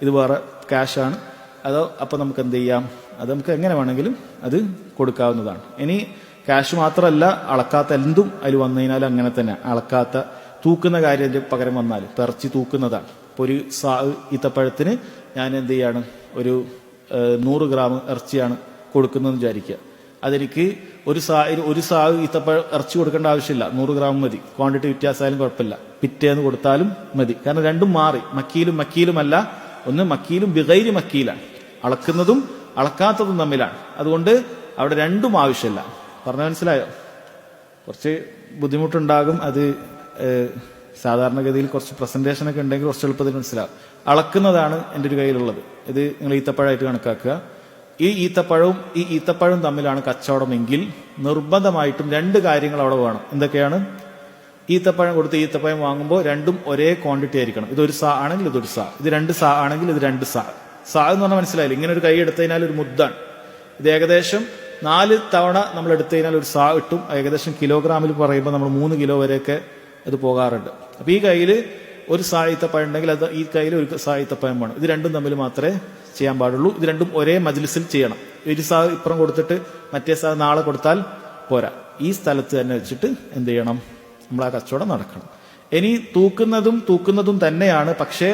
ഇത് വേറെ ക്യാഷാണ്. അപ്പോൾ നമുക്ക് എന്ത് ചെയ്യാം, അത് നമുക്ക് എങ്ങനെ വേണമെങ്കിലും അത് കൊടുക്കാവുന്നതാണ്. ഇനി ക്യാഷ് മാത്രമല്ല, അളക്കാത്ത എന്തും അതിൽ വന്നു കഴിഞ്ഞാൽ അങ്ങനെ തന്നെ, അളക്കാത്ത തൂക്കുന്ന കാര്യം പകരം വന്നാൽ ഇറച്ചി തൂക്കുന്നതാണ്. ഇപ്പോൾ 1 സാ ഈത്തപ്പഴത്തിന് ഞാൻ എന്ത് ചെയ്യാണ്, ഒരു 100 ഗ്രാം ഇറച്ചിയാണ് കൊടുക്കുന്നതെന്ന് വിചാരിക്കുക. അതെനിക്ക് 1 സാ ഈത്തപ്പഴം ഇറച്ചി കൊടുക്കേണ്ട ആവശ്യമില്ല, 100 ഗ്രാം മതി. ക്വാണ്ടിറ്റി വ്യത്യാസമായാലും കുഴപ്പമില്ല, പിറ്റേന്ന് കൊടുത്താലും മതി. കാരണം രണ്ടും മാറി, മക്കീലുമല്ല, ഒന്ന് മക്കീലും ബിഗൈരി മക്കീലാണ്, അളക്കുന്നതും അളക്കാത്തതും തമ്മിലാണ്. അതുകൊണ്ട് അവിടെ രണ്ടും ആവശ്യമില്ല. പറഞ്ഞ മനസ്സിലായോ? കുറച്ച് ബുദ്ധിമുട്ടുണ്ടാകും. അത് സാധാരണഗതിയിൽ കുറച്ച് പ്രസന്റേഷനൊക്കെ ഉണ്ടെങ്കിൽ കുറച്ച് എളുപ്പത്തിൽ മനസ്സിലാവും. അളക്കുന്നതാണ് എൻ്റെ ഒരു കയ്യിലുള്ളത്. ഇത് നിങ്ങൾ ഈത്തപ്പഴമായിട്ട് കണക്കാക്കുക. ഈ ഈത്തപ്പഴവും തമ്മിലാണ് കച്ചവടമെങ്കിൽ നിർബന്ധമായിട്ടും 2 കാര്യങ്ങൾ അവിടെ വേണം. എന്തൊക്കെയാണ്? ഈത്തപ്പഴം കൊടുത്ത് ഈത്തപ്പഴം വാങ്ങുമ്പോൾ രണ്ടും ഒരേ ക്വാണ്ടിറ്റി ആയിരിക്കണം. ഇതൊരു സാ ആണെങ്കിൽ ഇതൊരു സാ, ഇത് 2 സാ ആണെങ്കിൽ ഇത് 2 സാ. സാ എന്ന് പറഞ്ഞാൽ മനസ്സിലായില്ല, ഇങ്ങനെ ഒരു കൈ എടുത്തതിനാൽ ഒരു മുദ്ദാണ്. ഇത് ഏകദേശം 4 തവണ നമ്മൾ എടുത്തു കഴിഞ്ഞാൽ ഒരു സാ കിട്ടും. ഏകദേശം കിലോഗ്രാമിൽ പറയുമ്പോൾ നമ്മൾ 3 കിലോ വരെയൊക്കെ അത് പോകാറുണ്ട്. അപ്പൊ ഈ കയ്യിൽ ഒരു സാ ഈത്തപ്പഴം ഉണ്ടെങ്കിൽ അത് ഈ കയ്യിൽ ഒരു സാ ഈത്തപ്പഴം വേണം. ഇത് രണ്ടും തമ്മിൽ മാത്രമേ ചെയ്യാൻ പാടുള്ളൂ. ഇത് രണ്ടും ഒരേ മജ്ലിസിൽ ചെയ്യണം. ഒരു സാ ഇപ്പുറം കൊടുത്തിട്ട് മറ്റേ സാ നാളെ കൊടുത്താൽ പോരാ. ഈ സ്ഥലത്ത് തന്നെ വെച്ചിട്ട് എന്ത് ചെയ്യണം? നമ്മൾ ആ കച്ചവടം നടക്കണം. ഇനി തൂക്കുന്നതും തന്നെയാണ്, പക്ഷേ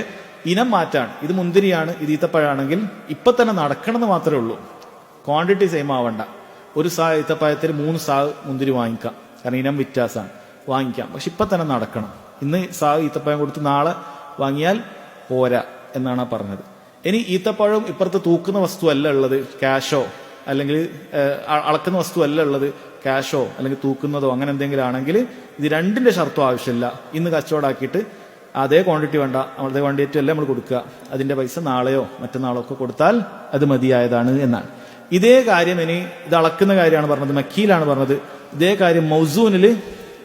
ഇനം മാറ്റാണ്. ഇത് മുന്തിരിയാണ്, ഇത് ഈത്തപ്പഴമാണെങ്കിൽ ഇപ്പൊ തന്നെ നടക്കണം എന്ന് മാത്രമേ ഉള്ളൂ. ക്വാണ്ടിറ്റി സെയിം ആവണ്ട. ഒരു സാ ഈത്തപ്പഴത്തിൽ 3 സാ മുന്തിരി വാങ്ങിക്കാം, കാരണം ഇനം വ്യത്യാസമാണ്, വാങ്ങിക്കാം. പക്ഷെ ഇപ്പൊ തന്നെ നടക്കണം. ഇന്ന് സാ ഈത്തപ്പഴം കൊടുത്ത് നാളെ വാങ്ങിയാൽ പോരാ എന്നാണ് പറഞ്ഞത്. ഇനി ഈത്തപ്പഴം ഇപ്പുറത്ത് തൂക്കുന്ന വസ്തു അല്ല ഉള്ളത്, ക്യാഷോ അല്ലെങ്കിൽ അളക്കുന്ന വസ്തു അല്ല ഉള്ളത്, ക്യാഷോ അല്ലെങ്കിൽ തൂക്കുന്നതോ അങ്ങനെ എന്തെങ്കിലും ആണെങ്കിൽ ഇത് രണ്ടിന്റെ ഷർത്തും ആവശ്യമില്ല. ഇന്ന് കച്ചവടമാക്കിയിട്ട് അതേ ക്വാണ്ടിറ്റി വേണ്ട, അതേ ക്വാണ്ടിറ്റി അല്ല നമ്മൾ കൊടുക്കുക, അതിന്റെ പൈസ നാളെയോ മറ്റന്നാളോ ഒക്കെ കൊടുത്താൽ അത് മതിയായതാണ് എന്നാണ്. ഇതേ കാര്യം ഇനി ഇത് അളക്കുന്ന കാര്യമാണ് പറഞ്ഞത്, മക്കീലാണ് പറഞ്ഞത്. ഇതേ കാര്യം മൗസൂനിൽ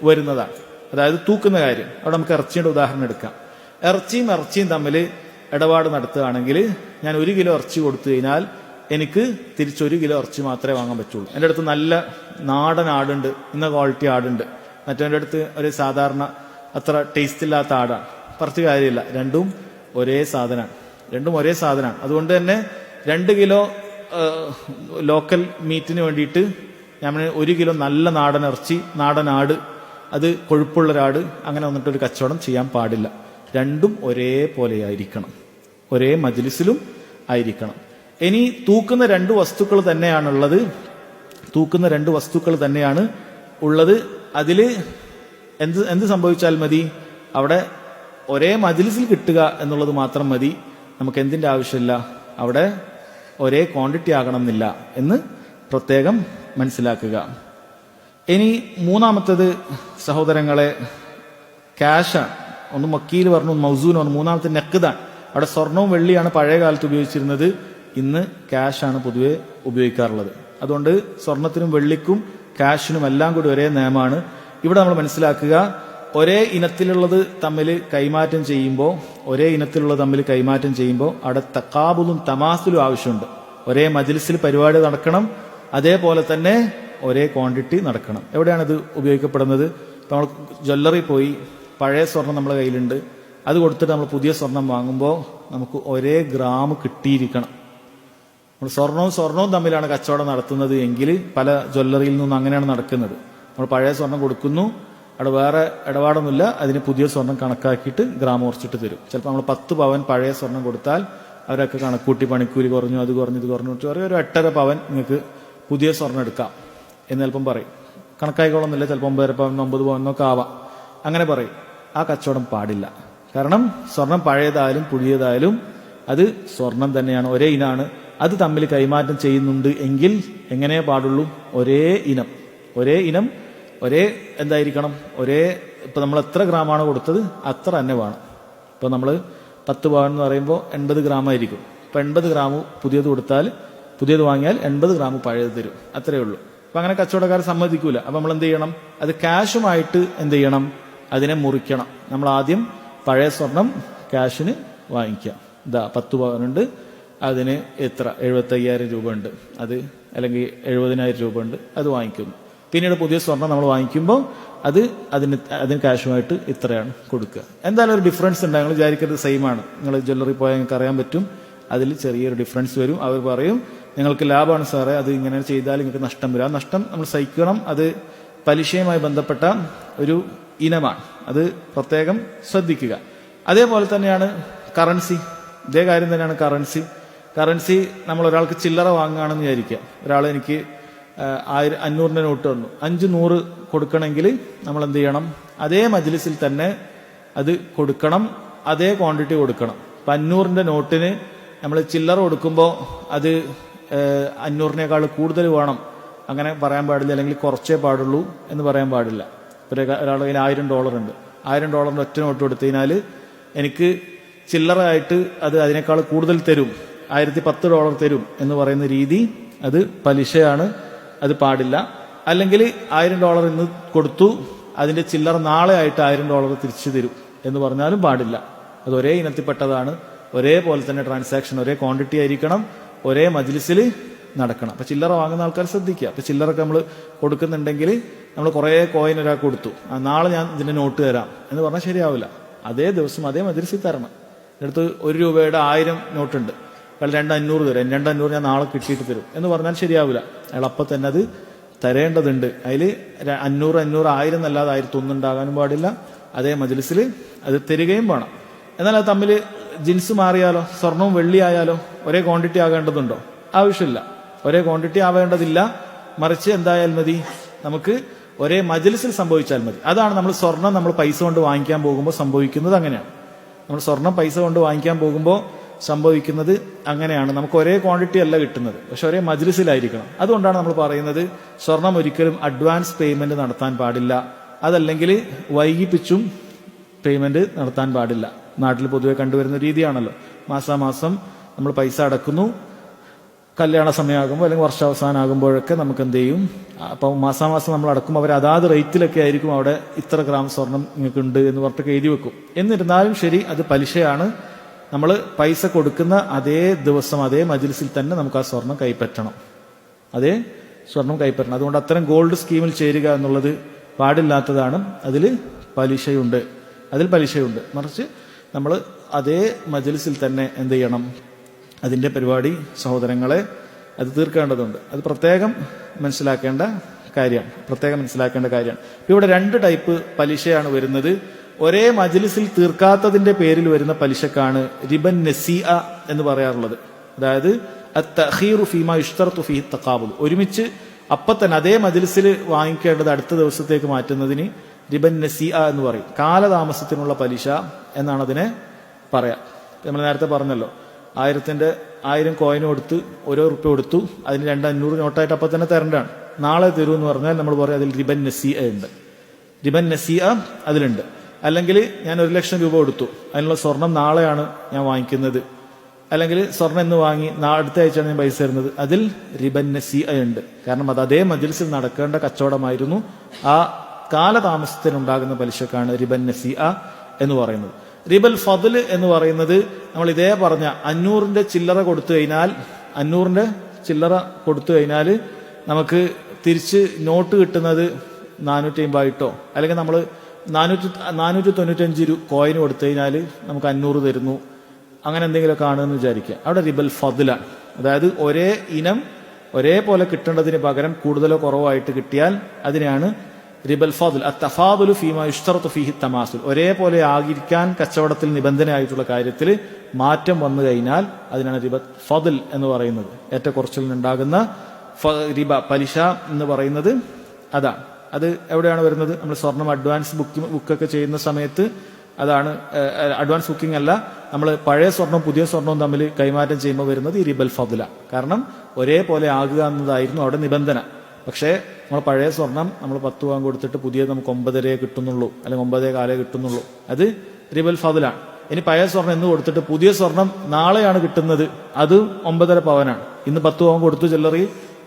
വരുന്നതാണ്, അതായത് തൂക്കുന്ന കാര്യം. അവിടെ നമുക്ക് ഇറച്ചിയുടെ ഉദാഹരണം എടുക്കാം. ഇറച്ചിയും തമ്മിൽ ഇടപാട് നടത്തുകയാണെങ്കിൽ ഞാൻ 1 കിലോ ഇറച്ചി കൊടുത്തു കഴിഞ്ഞാൽ എനിക്ക് തിരിച്ച് 1 കിലോ ഇറച്ചി മാത്രമേ വാങ്ങാൻ പറ്റുള്ളൂ. എൻ്റെ അടുത്ത് നല്ല നാടൻ ആടുണ്ട്, ഇന്ന ക്വാളിറ്റി ആടുണ്ട്, മറ്റവൻ്റെ അടുത്ത് ഒരു സാധാരണ അത്ര ടേസ്റ്റ് ഇല്ലാത്ത ആടാണ്. പറഞ്ഞ കാര്യമില്ല, രണ്ടും ഒരേ സാധനമാണ്. അതുകൊണ്ട് തന്നെ 2 കിലോ ലോക്കൽ മീറ്റിന് വേണ്ടിയിട്ട് ഞാൻ 1 കിലോ നല്ല നാടൻ ഇറച്ചി, നാടൻ ആട്, അത് കൊഴുപ്പുള്ളൊരാട്, അങ്ങനെ വന്നിട്ടൊരു കച്ചവടം ചെയ്യാൻ പാടില്ല. രണ്ടും ഒരേപോലെ ആയിരിക്കണം, ഒരേ മജ്ലിസിലും ആയിരിക്കണം. ഇനി തൂക്കുന്ന 2 വസ്തുക്കൾ തന്നെയാണ് ഉള്ളത്. അതില് എന്ത് സംഭവിച്ചാൽ മതി? അവിടെ ഒരേ മജ്ലിസിൽ കിട്ടുക എന്നുള്ളത് മാത്രം മതി. നമുക്ക് എന്തിന്റെ ആവശ്യമില്ല, അവിടെ ഒരേ ക്വാണ്ടിറ്റി ആകണമെന്നില്ല എന്ന് പ്രത്യേകം മനസ്സിലാക്കുക. ഇനി മൂന്നാമത്തത് സഹോദരങ്ങളെ ക്യാഷാണ്. ഒന്ന് മക്കീൽ പറഞ്ഞു, മൗസൂൻ പറഞ്ഞു. മൂന്നാമത്തെ നെക്താണ്. അവിടെ സ്വർണവും വെള്ളിയാണ് പഴയ കാലത്ത് ഉപയോഗിച്ചിരുന്നത്, ഇന്ന് ക്യാഷാണ് പൊതുവെ ഉപയോഗിക്കാറുള്ളത്. അതുകൊണ്ട് സ്വർണത്തിനും വെള്ളിക്കും ക്യാഷിനും എല്ലാം കൂടി ഒരേ നിയമമാണ്. ഇവിടെ നമ്മൾ മനസ്സിലാക്കുക, ഒരേ ഇനത്തിലുള്ളത് തമ്മിൽ കൈമാറ്റം ചെയ്യുമ്പോൾ അവിടെ തക്കാബുലും തമാസുലും ആവശ്യമുണ്ട്. ഒരേ മജ്ലിസിൽ പരിപാടി നടക്കണം, അതേപോലെ തന്നെ ഒരേ ക്വാണ്ടിറ്റി നടക്കണം. എവിടെയാണിത് ഉപയോഗിക്കപ്പെടുന്നത്? നമ്മൾ ജ്വല്ലറി പോയി പഴയ സ്വർണം നമ്മുടെ കയ്യിലുണ്ട്, അത് കൊടുത്തിട്ട് നമ്മൾ പുതിയ സ്വർണം വാങ്ങുമ്പോൾ നമുക്ക് ഒരേ ഗ്രാം കിട്ടിയിരിക്കണം. നമ്മൾ സ്വർണവും തമ്മിലാണ് കച്ചവടം നടത്തുന്നത് എങ്കിൽ പല ജ്വല്ലറിയിൽ നിന്നും അങ്ങനെയാണ് നടക്കുന്നത്. നമ്മൾ പഴയ സ്വർണം കൊടുക്കുന്നു, അവിടെ വേറെ ഇടപാടൊന്നുമില്ല, അതിന് പുതിയ സ്വർണം കണക്കാക്കിയിട്ട് ഗ്രാം കുറച്ചിട്ട് തരും. ചിലപ്പോൾ നമ്മൾ 10 പവൻ പഴയ സ്വർണം കൊടുത്താൽ അവരൊക്കെ കണക്കൂട്ടി പണിക്കൂലി കുറഞ്ഞു, അത് കുറഞ്ഞു, ഇത് കുറഞ്ഞു, ഒരു 8.5 പവൻ നിങ്ങൾക്ക് പുതിയ സ്വർണം എടുക്കാം എന്ന് ചിലപ്പം പറയും. കണക്കായിക്കോളൊന്നുമില്ല, ചിലപ്പോൾ 9 പവൻ 9 പവൻ എന്നൊക്കെ ആവാം, അങ്ങനെ പറയും. ആ കച്ചവടം പാടില്ല. കാരണം സ്വർണം പഴയതായാലും പുതിയതായാലും അത് സ്വർണം തന്നെയാണ്, ഒരേ ഇനാണ്. അത് തമ്മിൽ കൈമാറ്റം ചെയ്യുന്നുണ്ട് എങ്കിൽ എങ്ങനെ പാടുള്ളൂ? ഒരേ ഇനം എന്തായിരിക്കണം? ഇപ്പൊ നമ്മൾ എത്ര ഗ്രാമാണ് കൊടുത്തത് അത്ര തന്നെ വേണം. ഇപ്പൊ നമ്മൾ 10 പവൻ എന്ന് പറയുമ്പോൾ 80 ഗ്രാം ആയിരിക്കും. ഇപ്പൊ 80 ഗ്രാം പുതിയത് വാങ്ങിയാൽ 80 ഗ്രാം പഴയത് തരും, അത്രയേ ഉള്ളൂ. അപ്പൊ അങ്ങനെ കച്ചവടക്കാർ സമ്മതിക്കൂല. അപ്പൊ നമ്മൾ എന്ത് ചെയ്യണം? അത് ക്യാഷുമായിട്ട് എന്ത് ചെയ്യണം? അതിനെ മുറിക്കണം. നമ്മൾ ആദ്യം പഴയ സ്വർണം ക്യാഷിന് വാങ്ങിക്കാം. 10 പവനുണ്ട്, അതിന് എത്ര 75,000 രൂപ ഉണ്ട്, അത് അല്ലെങ്കിൽ 70,000 രൂപ ഉണ്ട്, അത് വാങ്ങിക്കുന്നു. പിന്നീട് പുതിയ സ്വർണം നമ്മൾ വാങ്ങിക്കുമ്പോൾ അതിന് ക്യാഷുമായിട്ട് ഇത്രയാണ് കൊടുക്കുക. എന്തായാലും ഒരു ഡിഫറൻസ് ഉണ്ട്. നിങ്ങൾ വിചാരിക്കരുത് സെയിം ആണ്. നിങ്ങൾ ജ്വല്ലറി പോയാൽ നിങ്ങൾക്ക് അറിയാൻ പറ്റും, അതിൽ ചെറിയൊരു ഡിഫറൻസ് വരും. അവർ പറയും നിങ്ങൾക്ക് ലാഭമാണ് സാറേ, അത് ഇങ്ങനെ ചെയ്താൽ നിങ്ങൾക്ക് നഷ്ടം വരും. ആ നഷ്ടം നമ്മൾ സഹിക്കണം. അത് പലിശയുമായി ബന്ധപ്പെട്ട ഒരു ഇനമാണ്, അത് പ്രത്യേകം ശ്രദ്ധിക്കുക. അതേപോലെ തന്നെയാണ് കറൻസി. ഇതേ കാര്യം തന്നെയാണ് കറൻസി. നമ്മൾ ഒരാൾക്ക് ചില്ലറ വാങ്ങുകയാണെന്ന് വിചാരിക്കുക. ഒരാൾ എനിക്ക് 500 നോട്ട് തന്നു, 500 കൊടുക്കണമെങ്കിൽ നമ്മൾ എന്ത് ചെയ്യണം? അതേ മജ്ലിസിൽ തന്നെ അത് കൊടുക്കണം, അതേ ക്വാണ്ടിറ്റി കൊടുക്കണം. 500 നോട്ടിന് നമ്മൾ ചില്ലറ കൊടുക്കുമ്പോൾ അത് 500 കൂടുതൽ വേണം അങ്ങനെ പറയാൻ പാടില്ല, അല്ലെങ്കിൽ കുറച്ചേ പാടുള്ളൂ എന്ന് പറയാൻ പാടില്ല. ഒരാളുടെ കയ്യിൽ $1000 ഉണ്ട്, $1000 ഒറ്റ നോട്ട് കൊടുത്തു കഴിഞ്ഞാൽ എനിക്ക് ചില്ലറയായിട്ട് അത് അതിനേക്കാൾ കൂടുതൽ തരും, $1010 തരും എന്ന് പറയുന്ന രീതി അത് പലിശയാണ്, അത് പാടില്ല. അല്ലെങ്കിൽ $1000 ഇന്ന് കൊടുത്തു, അതിന്റെ ചില്ലറ നാളെ ആയിട്ട് $1000 തിരിച്ചു തരും എന്ന് പറഞ്ഞാലും പാടില്ല. അത് ഒരേ ഇനത്തിൽപ്പെട്ടതാണ്. ഒരേപോലെ തന്നെ ട്രാൻസാക്ഷൻ, ഒരേ ക്വാണ്ടിറ്റി ആയിരിക്കണം, ഒരേ മജ്ലിസിൽ നടക്കണം. അപ്പൊ ചില്ലറ വാങ്ങുന്ന ആൾക്കാർ ശ്രദ്ധിക്കുക. അപ്പൊ ചില്ലറൊക്കെ നമ്മൾ കൊടുക്കുന്നുണ്ടെങ്കിൽ നമ്മൾ കുറേ കോയിൻ ഒരാൾക്ക് കൊടുത്തു, നാളെ ഞാൻ ഇതിന്റെ നോട്ട് തരാം എന്ന് പറഞ്ഞാൽ ശരിയാവില്ല. അതേ ദിവസം അതേ മജ്‌ലിസിൽ തരണം. അടുത്ത് 1 രൂപയുടെ 1000 നോട്ടുണ്ട്, അയാൾ 2,500 തരാം, 2,500 ഞാൻ നാളെ കിട്ടിയിട്ട് തരും എന്ന് പറഞ്ഞാൽ ശരിയാവില്ല. അയാൾ അപ്പം തന്നെ അത് തരേണ്ടതുണ്ട്. അതിൽ 500, 1000 എന്നല്ലാതെ 1001 ഉണ്ടാകാനും പാടില്ല. അതേ മജ്‌ലിസിൽ അത് തരികയും വേണം. എന്നാൽ അത് തമ്മിൽ ജിൻസ് മാറിയാലോ, സ്വർണവും വെള്ളി ആയാലോ ഒരേ ക്വാണ്ടിറ്റി ആകേണ്ടതുണ്ടോ? ആവശ്യമില്ല, ഒരേ ക്വാണ്ടിറ്റി ആവേണ്ടതില്ല. മറിച്ച് എന്തായാൽ മതി, നമുക്ക് ഒരേ മജ്‌ലിസിൽ സംഭവിച്ചാൽ മതി. അതാണ് നമ്മൾ സ്വർണം നമ്മൾ പൈസ കൊണ്ട് വാങ്ങിക്കാൻ പോകുമ്പോൾ സംഭവിക്കുന്നത്. അങ്ങനെയാണ് നമ്മൾ സ്വർണം പൈസ കൊണ്ട് വാങ്ങിക്കാൻ പോകുമ്പോൾ സംഭവിക്കുന്നത്. അങ്ങനെയാണ് നമുക്ക് ഒരേ ക്വാണ്ടിറ്റി അല്ല കിട്ടുന്നത്, പക്ഷെ ഒരേ മജ്‌ലിസിലായിരിക്കണം. അതുകൊണ്ടാണ് നമ്മൾ പറയുന്നത് സ്വർണം ഒരിക്കലും അഡ്വാൻസ് പേയ്മെന്റ് നടത്താൻ പാടില്ല, അതല്ലെങ്കിൽ വൈകിപ്പിച്ചും പേയ്മെന്റ് നടത്താൻ പാടില്ല. നാട്ടിൽ പൊതുവെ കണ്ടുവരുന്ന രീതിയാണല്ലോ, മാസാമാസം നമ്മൾ പൈസ അടക്കുന്നു, കല്യാണ സമയമാകുമ്പോൾ അല്ലെങ്കിൽ വർഷാവസാനം ആകുമ്പോഴൊക്കെ നമുക്ക് എന്ത് ചെയ്യും, അപ്പം മാസാമാസം നമ്മൾ അടക്കും. അവർ അതാത് റേറ്റിലൊക്കെ ആയിരിക്കും അവിടെ ഇത്ര ഗ്രാം സ്വർണം നിങ്ങൾക്ക് ഉണ്ട് എന്ന് പറഞ്ഞിട്ടൊക്കെ എഴുതി വെക്കും. എന്നിരുന്നാലും ശരി, അത് പലിശയാണ്. നമ്മൾ പൈസ കൊടുക്കുന്ന അതേ ദിവസം അതേ മജ്‌ലിസിൽ തന്നെ നമുക്ക് ആ സ്വർണം കൈപ്പറ്റണം, അതേ സ്വർണം കൈപ്പറ്റണം. അതുകൊണ്ട് അത്തരം ഗോൾഡ് സ്കീമിൽ ചേരുക എന്നുള്ളത് പാടില്ലാത്തതാണ്. അതിൽ പലിശയുണ്ട്. മറിച്ച് നമ്മൾ അതേ മജ്‌ലിസിൽ തന്നെ എന്ത് ചെയ്യണം, അതിന്റെ പരിപാടി സഹോദരങ്ങളെ അത് തീർക്കേണ്ടതുണ്ട്. അത് പ്രത്യേകം മനസ്സിലാക്കേണ്ട കാര്യമാണ്. ഇവിടെ 2 ടൈപ്പ് പലിശയാണ് വരുന്നത്. ഒരേ മജ്‌ലിസിൽ തീർക്കാത്തതിന്റെ പേരിൽ വരുന്ന പലിശക്കാണ് റിബൻ നസീഅ എന്ന് പറയാറുള്ളത്. അതായത് അത്തഖീറു ഫീമാ യുശ്തറതു ഫീഹി തഖാബുൽ, ഒരുമിച്ച് അപ്പം തന്നെ അതേ മജ്‌ലിസിൽ വാങ്ങിക്കേണ്ടത് അടുത്ത ദിവസത്തേക്ക് മാറ്റുന്നതിന് റിബൻ നസീഅ എന്ന് പറയും. കാലതാമസത്തിനുള്ള പലിശ എന്നാണ് അതിനെ പറയാം. നമ്മൾ നേരത്തെ പറഞ്ഞല്ലോ, 1000 കോയിൻ കൊടുത്ത് ₹1 കൊടുത്തു, അതിന് 2,500 നോട്ടായിട്ട് അപ്പം തന്നെ തരേണ്ടതാണ്. നാളെ തരൂ എന്ന് പറഞ്ഞാൽ നമ്മൾ പറയും അതിൽ റിബൻ നസീഅ ഉണ്ട്. റിബൻ നസീഅ അതിലുണ്ട്. അല്ലെങ്കിൽ ഞാൻ 1,00,000 രൂപ കൊടുത്തു, അതിനുള്ള സ്വർണം നാളെയാണ് ഞാൻ വാങ്ങിക്കുന്നത്, അല്ലെങ്കിൽ സ്വർണം എന്ന് വാങ്ങി അടുത്ത ആഴ്ചയാണ് ഞാൻ പൈസ തരുന്നത്, അതിൽ റിബൻ നസീഅ ഉണ്ട്. കാരണം അത് അതേ മജ്‌ലിസിൽ നടക്കേണ്ട കച്ചവടമായിരുന്നു. ആ കാലതാമസത്തിനുണ്ടാകുന്ന പലിശക്കാണ് റിബൻ നസീഅ എന്ന് പറയുന്നത്. റിബൽ ഫദ്ൽ എന്ന് പറയുന്നത് നമ്മൾ ഇതേ പറഞ്ഞ 500 ചില്ലറ കൊടുത്തു കഴിഞ്ഞാൽ നമുക്ക് തിരിച്ച് നോട്ട് കിട്ടുന്നത് 450 ആയിട്ടോ, അല്ലെങ്കിൽ നമ്മൾ 495 കോയിൻ കൊടുത്തു കഴിഞ്ഞാൽ നമുക്ക് 500 തരുന്നു, അങ്ങനെ എന്തെങ്കിലുമൊക്കെ ആണെന്ന് വിചാരിക്കുക. അവിടെ റിബൽ ഫദ്ലാണ്. അതായത് ഒരേ ഇനം ഒരേപോലെ കിട്ടേണ്ടതിന് പകരം കൂടുതലോ കുറവോ ആയിട്ട് കിട്ടിയാൽ അതിനെയാണ് റിബൽ ഫദ്ൽ. അത്തഫാദുലു ഫീമാ യുശ്തറതു ഫീഹി തമാസുൽ, ഒരേപോലെ ആകിരിക്കാൻ കച്ചവടത്തിൽ നിബന്ധനയായിട്ടുള്ള കാര്യത്തിൽ മാറ്റം വന്നു കഴിഞ്ഞാൽ അതിനാണ് റിബൽ ഫദ്ൽ എന്ന് പറയുന്നത്. ഏറ്റക്കുറച്ചിലുണ്ടാകുന്ന റിബ, പലിശ എന്ന് പറയുന്നത് അതാണ്. അത് എവിടെയാണ് വരുന്നത്? നമ്മൾ സ്വർണം അഡ്വാൻസ് ബുക്കൊക്കെ ചെയ്യുന്ന സമയത്ത് അതാണ്. അഡ്വാൻസ് ബുക്കിംഗ് അല്ല, നമ്മൾ പഴയ സ്വർണം പുതിയ സ്വർണവും തമ്മിൽ കൈമാറ്റം ചെയ്യുമ്പോൾ വരുന്നത് ഈ റിബൽ ഫദ്ലാണ്. കാരണം ഒരേപോലെ ആകുക എന്നതായിരുന്നു അവിടെ നിബന്ധന. പക്ഷേ നമ്മൾ പഴയ സ്വർണം നമ്മൾ 10 പവൻ കൊടുത്തിട്ട് പുതിയത് നമുക്ക് 9.5 കിട്ടുന്നുള്ളൂ, അല്ലെങ്കിൽ 9.25 കിട്ടുന്നുള്ളൂ, അത് റിബൽ ഫദ്ലാണ്. ഇനി പഴയ സ്വർണം എന്ന് കൊടുത്തിട്ട് പുതിയ സ്വർണം നാളെയാണ് കിട്ടുന്നത്, അത് 9.5 പവനാണ്. ഇന്ന് 10 പവൻ കൊടുത്തു ചില്ലറി,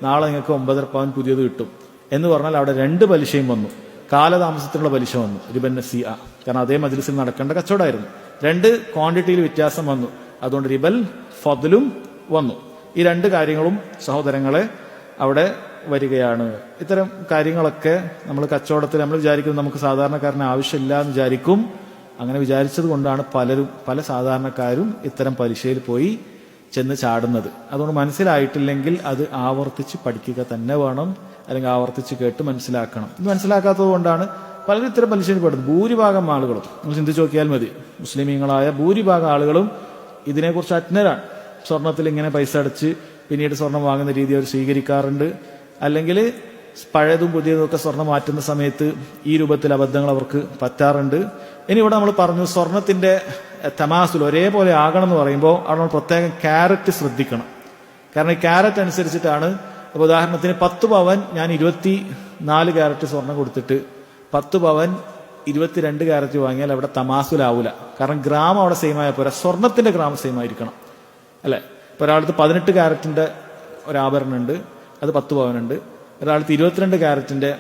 നാളെ നിങ്ങൾക്ക് 9.5 പവൻ പുതിയത് കിട്ടും എന്ന് പറഞ്ഞാൽ അവിടെ 2 പലിശയും വന്നു. കാലതാമസത്തിനുള്ള പലിശ വന്നു, റിബൻ നസീഅ. കാരണം അതേ മജ്‌ലിസിൽ നടക്കേണ്ട കച്ചവടമായിരുന്നു. 2 ക്വാണ്ടിറ്റിയിൽ വ്യത്യാസം വന്നു, അതുകൊണ്ട് റിബൽ ഫദ്ലും വന്നു. ഈ 2 കാര്യങ്ങളും സഹോദരങ്ങളെ അവിടെ വരികയാണ്. ഇത്തരം കാര്യങ്ങളൊക്കെ നമ്മൾ കച്ചവടത്തിൽ നമ്മൾ വിചാരിക്കുന്നത് നമുക്ക് സാധാരണക്കാരന് ആവശ്യമില്ല എന്ന് വിചാരിക്കും. അങ്ങനെ വിചാരിച്ചത് കൊണ്ടാണ് പല സാധാരണക്കാരും ഇത്തരം പലിശയിൽ പോയി ചെന്ന് ചാടുന്നത്. അതുകൊണ്ട് മനസ്സിലായിട്ടില്ലെങ്കിൽ അത് ആവർത്തിച്ച് പഠിക്കുക തന്നെ വേണം, അല്ലെങ്കിൽ ആവർത്തിച്ച് കേട്ട് മനസ്സിലാക്കണം. ഇത് മനസ്സിലാക്കാത്തത് കൊണ്ടാണ് പലരും ഇത്തരം പലിശയിൽ പെടുന്നത്. ഭൂരിഭാഗം ആളുകളും നമ്മൾ ചിന്തിച്ചു നോക്കിയാൽ മതി, മുസ്ലിമീങ്ങളായ ഭൂരിഭാഗം ആളുകളും ഇതിനെക്കുറിച്ച് അജ്ഞരാണ്. സ്വർണത്തിൽ ഇങ്ങനെ പൈസ അടച്ച് പിന്നീട് സ്വർണം വാങ്ങുന്ന രീതി അവർ സ്വീകരിക്കാറുണ്ട്. അല്ലെങ്കിൽ പഴയതും പുതിയതും ഒക്കെ സ്വർണം മാറ്റുന്ന സമയത്ത് ഈ രൂപത്തിൽ അബദ്ധങ്ങൾ അവർക്ക് പറ്റാറുണ്ട്. ഇനി ഇവിടെ നമ്മൾ പറഞ്ഞു സ്വർണത്തിന്റെ തമാസുൽ ഒരേപോലെ ആകണം എന്ന് പറയുമ്പോൾ അവിടെ നമ്മൾ പ്രത്യേകം ക്യാരറ്റ് ശ്രദ്ധിക്കണം. കാരണം ഈ ക്യാരറ്റ് അനുസരിച്ചിട്ടാണ്. അപ്പോൾ ഉദാഹരണത്തിന് 10 പവൻ ഞാൻ 24 ക്യാരറ്റ് സ്വർണം കൊടുത്തിട്ട് 10 പവൻ 22 ക്യാരറ്റ് വാങ്ങിയാൽ അവിടെ തമാസുലാവൂല. കാരണം ഗ്രാം അവിടെ സെയിം ആയ പോരാ, സ്വർണത്തിന്റെ ഗ്രാം സെയിം ആയിരിക്കണം, അല്ലെ? ഇപ്പൊ ഒരാളത്ത് 18 ക്യാരറ്റിന്റെ ഒരു ആഭരണം ഉണ്ട്, അത് 10 പവനുണ്ട്. ഒരാളത്ത് 22 ക്യാരറ്റിന്റെ